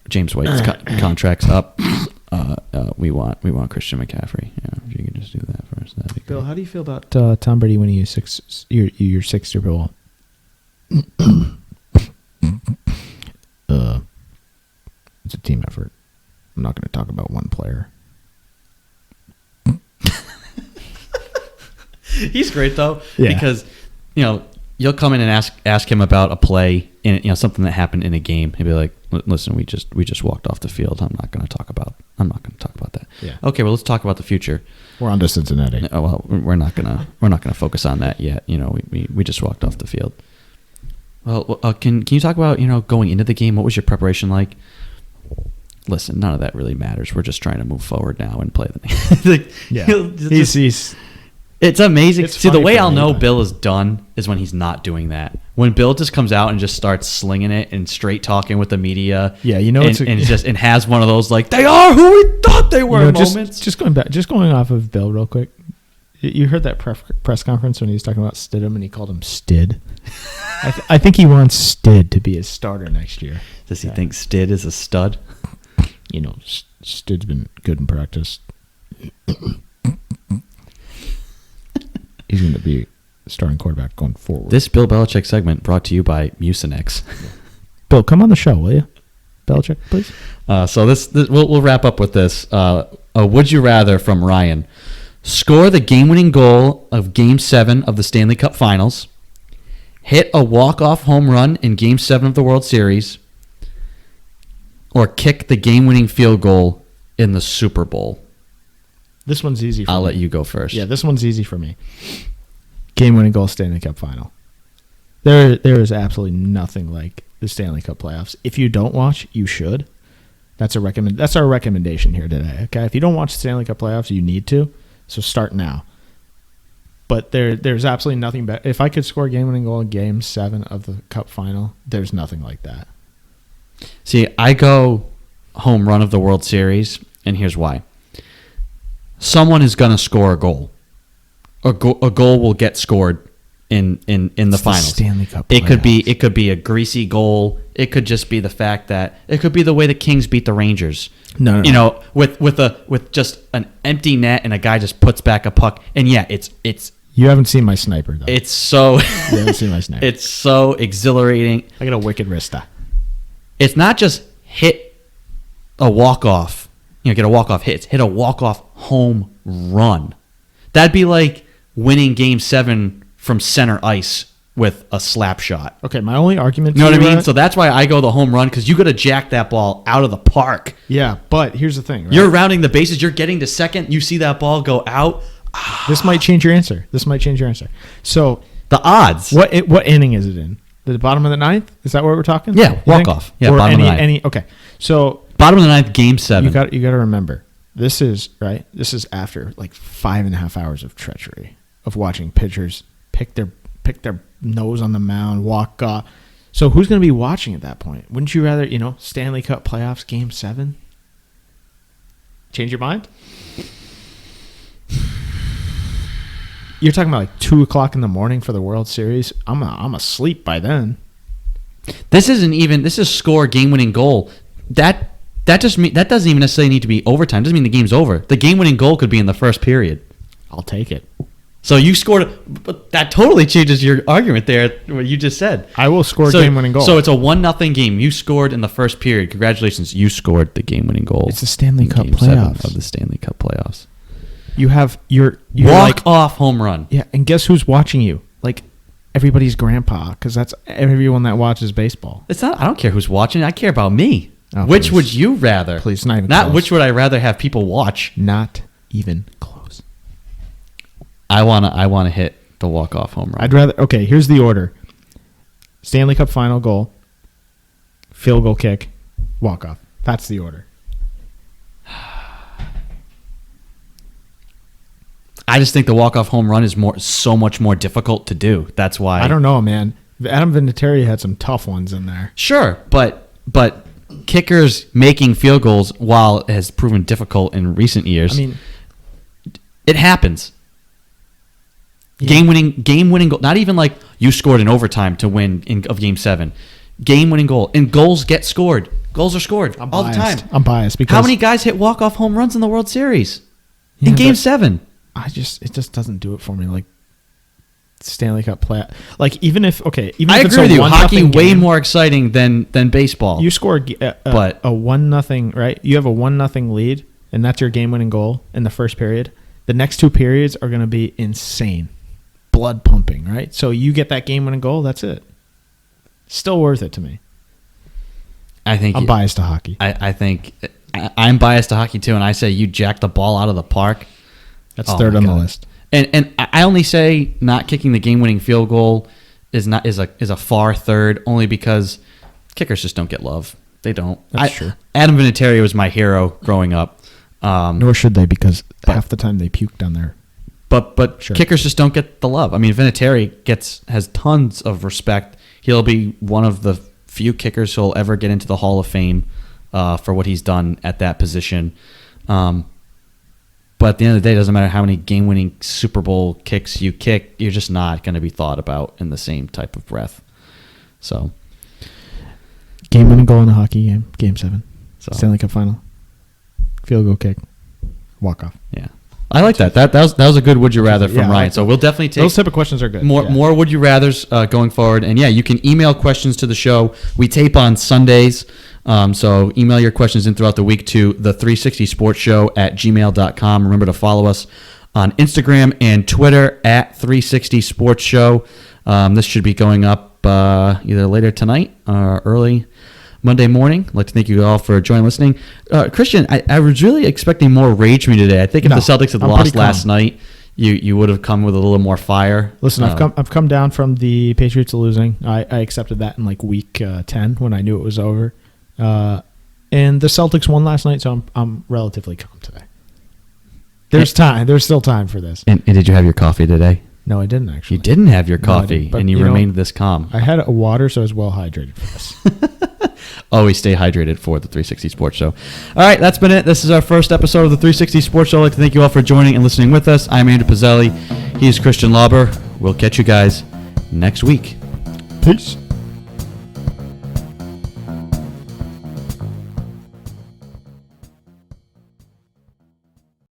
[SPEAKER 1] James White's contract's up, we want Christian McCaffrey. Yeah, if you could just do that for us, that'd be
[SPEAKER 2] Bill,
[SPEAKER 1] great.
[SPEAKER 2] how do you feel about Tom Brady winning your sixth Super Bowl? It's a team effort. I'm not going to talk about one player.
[SPEAKER 1] He's great though,
[SPEAKER 2] Yeah.
[SPEAKER 1] because you'll come in and ask him about a play in something that happened in a game. He'll be like, "Listen, we just walked off the field. I'm not going to talk about that."
[SPEAKER 2] Yeah.
[SPEAKER 1] Okay, well, let's talk about the future.
[SPEAKER 2] We're on to Cincinnati.
[SPEAKER 1] Oh, well, we're not gonna focus on that yet. We just walked off the field. Well, can you talk about going into the game? What was your preparation like? Listen, none of that really matters. We're just trying to move forward now and play the
[SPEAKER 2] He's
[SPEAKER 1] It's amazing.
[SPEAKER 2] It's
[SPEAKER 1] See, the
[SPEAKER 2] funny
[SPEAKER 1] way
[SPEAKER 2] for
[SPEAKER 1] I'll
[SPEAKER 2] me,
[SPEAKER 1] know
[SPEAKER 2] but-
[SPEAKER 1] Bill is done is when he's not doing that. When Bill just comes out and just starts slinging it and straight talking with the media.
[SPEAKER 2] Yeah,
[SPEAKER 1] and has one of those like, they are who we thought they were moments.
[SPEAKER 2] just going off of Bill real quick. You heard that press conference when he was talking about Stidham and he called him Stid. I think he wants Stid to be his starter next year.
[SPEAKER 1] Does he think Stid is a stud?
[SPEAKER 2] Stid's been good in practice. He's going to be the starting quarterback going forward.
[SPEAKER 1] This Bill Belichick segment brought to you by Mucinex.
[SPEAKER 2] Bill, come on the show, will you? Belichick, please.
[SPEAKER 1] So this we'll wrap up with this. A would you rather from Ryan: score the game-winning goal of Game 7 of the Stanley Cup Finals, hit a walk-off home run in Game 7 of the World Series, or kick the game-winning field goal in the Super Bowl.
[SPEAKER 2] This one's easy for me.
[SPEAKER 1] I'll let you go first.
[SPEAKER 2] Yeah, this one's easy for me. Game-winning goal, Stanley Cup final. There is absolutely nothing like the Stanley Cup playoffs. If you don't watch, you should. That's our recommendation here today. Okay, if you don't watch the Stanley Cup playoffs, you need to. So start now. But there's absolutely nothing better. If I could score a game-winning goal in Game 7 of the Cup final, there's nothing like that.
[SPEAKER 1] See, I go home run of the World Series, and here's why. Someone is going to score a goal. A goal will get scored in the finals.
[SPEAKER 2] The Stanley Cup
[SPEAKER 1] playoffs. It could be a greasy goal. It could just be the fact that it could be the way the Kings beat the Rangers.
[SPEAKER 2] No.
[SPEAKER 1] With just an empty net and a guy just puts back a puck. And yeah, it's
[SPEAKER 2] You haven't seen my sniper though.
[SPEAKER 1] it's so
[SPEAKER 2] You haven't seen my sniper.
[SPEAKER 1] it's so exhilarating.
[SPEAKER 2] I got a wicked wrista.
[SPEAKER 1] It's not just hit a walk-off, get a walk-off hit. It's hit a walk-off home run. That'd be like winning Game 7 from center ice with a slap shot.
[SPEAKER 2] Okay, my only argument.
[SPEAKER 1] You know what I mean?
[SPEAKER 2] Right?
[SPEAKER 1] So that's why I go the home run, because you got to jack that ball out of the park.
[SPEAKER 2] Yeah, but here's the thing. Right?
[SPEAKER 1] You're rounding the bases. You're getting to second. You see that ball go out.
[SPEAKER 2] This might change your answer. So
[SPEAKER 1] The odds.
[SPEAKER 2] what inning is it in? The bottom of the ninth? Is that what we're talking?
[SPEAKER 1] Yeah,
[SPEAKER 2] You think?
[SPEAKER 1] walk-off. Yeah,
[SPEAKER 2] Or
[SPEAKER 1] bottom of the ninth.
[SPEAKER 2] Okay, so
[SPEAKER 1] Bottom of the ninth, Game 7.
[SPEAKER 2] you got to remember, this is right. This is after like 5.5 hours of treachery of watching pitchers pick their nose on the mound, walk off. So who's going to be watching at that point? Wouldn't you rather Stanley Cup playoffs Game 7? Change your mind? You're talking about like 2:00 in the morning for the World Series. I'm asleep by then.
[SPEAKER 1] This is score game-winning goal. That doesn't even necessarily need to be overtime. Doesn't mean the game's over. The game-winning goal could be in the first period.
[SPEAKER 2] I'll take it.
[SPEAKER 1] So you scored, but that totally changes your argument there. What you just said.
[SPEAKER 2] I will score a game-winning goal.
[SPEAKER 1] So it's a 1-0 game. You scored in the first period. Congratulations, you scored the game-winning goal.
[SPEAKER 2] It's the Stanley
[SPEAKER 1] in
[SPEAKER 2] Cup
[SPEAKER 1] Game 7
[SPEAKER 2] playoffs.
[SPEAKER 1] of the Stanley Cup playoffs.
[SPEAKER 2] You have your
[SPEAKER 1] Walk-off home run.
[SPEAKER 2] Yeah, and guess who's watching you? Like everybody's grandpa, because that's everyone that watches baseball.
[SPEAKER 1] It's not. I don't care who's watching. I care about me.
[SPEAKER 2] Oh,
[SPEAKER 1] Which
[SPEAKER 2] please.
[SPEAKER 1] would you rather?
[SPEAKER 2] Please, not even
[SPEAKER 1] Not
[SPEAKER 2] close.
[SPEAKER 1] which would I rather have people watch.
[SPEAKER 2] Not even close.
[SPEAKER 1] I wanna hit the walk-off home run.
[SPEAKER 2] I'd rather. Okay, here's the order: Stanley Cup final goal, field goal kick, walk off. That's the order.
[SPEAKER 1] I just think the walk-off home run is so much more difficult to do. That's why.
[SPEAKER 2] I don't know, man. Adam Vinatieri had some tough ones in there.
[SPEAKER 1] Sure, but kickers making field goals, while it has proven difficult in recent years,
[SPEAKER 2] I mean,
[SPEAKER 1] it happens. Game winning goal. Not even like you scored in overtime to win of Game 7. Game winning goal. And goals get scored. Goals are scored all the time.
[SPEAKER 2] I'm biased because
[SPEAKER 1] how many guys hit walk-off home runs in the World Series?
[SPEAKER 2] Yeah,
[SPEAKER 1] in Game 7.
[SPEAKER 2] It just doesn't do it for me. Like Stanley Cup play. Like even if
[SPEAKER 1] I
[SPEAKER 2] if
[SPEAKER 1] agree
[SPEAKER 2] it's a
[SPEAKER 1] with you.
[SPEAKER 2] 1-0
[SPEAKER 1] Hockey way
[SPEAKER 2] game,
[SPEAKER 1] more exciting than baseball.
[SPEAKER 2] You score
[SPEAKER 1] but
[SPEAKER 2] a 1-0, right? You have a 1-0 lead, and that's your game-winning goal in the first period. The next 2 periods are going to be insane, blood pumping, right? So you get that game-winning goal. That's it. Still worth it to me.
[SPEAKER 1] I think
[SPEAKER 2] I'm biased to hockey.
[SPEAKER 1] I think I'm biased to hockey too, and I say you jack the ball out of the park.
[SPEAKER 2] That's third on the list.
[SPEAKER 1] And I only say not kicking the game-winning field goal is a far third, only because kickers just don't get love. They don't.
[SPEAKER 2] That's true.
[SPEAKER 1] Adam Vinatieri was my hero growing up.
[SPEAKER 2] Nor should they, because half the time they puke down there.
[SPEAKER 1] But sure. Kickers just don't get the love. I mean, Vinatieri has tons of respect. He'll be one of the few kickers who'll ever get into the Hall of Fame for what he's done at that position. But at the end of the day, it doesn't matter how many game-winning Super Bowl kicks you kick. You're just not going to be thought about in the same type of breath. So,
[SPEAKER 2] game-winning goal in a hockey game, Game 7,
[SPEAKER 1] so.
[SPEAKER 2] Stanley Cup Final, field goal kick, walk-off.
[SPEAKER 1] Yeah, I like that. That was a good would you rather from Ryan. So we'll definitely take
[SPEAKER 2] those type of questions are good.
[SPEAKER 1] More would you rathers going forward. And yeah, you can email questions to the show. We tape on Sundays. So email your questions in throughout the week to the360sportshow@gmail.com. Remember to follow us on Instagram and Twitter @360sportshow. This should be going up either later tonight or early Monday morning. I'd like to thank you all for joining listening. Christian, I was really expecting more rage from you today. I think if the Celtics had lost last night, you would have come with a little more fire.
[SPEAKER 2] Listen, I've come down from the Patriots losing. I accepted that in like week 10 when I knew it was over. And the Celtics won last night, so I'm relatively calm today. There's time. There's still time for this.
[SPEAKER 1] And did you have your coffee today?
[SPEAKER 2] No, I didn't actually.
[SPEAKER 1] You didn't have your coffee, and you remained this calm.
[SPEAKER 2] I had a water, so I was well hydrated for this.
[SPEAKER 1] Always stay hydrated for the 360 Sports Show. All right, that's been it. This is our first episode of the 360 Sports Show. I'd like to thank you all for joining and listening with us. I'm Andrew Pezzelli. He's Christian Lawber. We'll catch you guys next week.
[SPEAKER 2] Peace.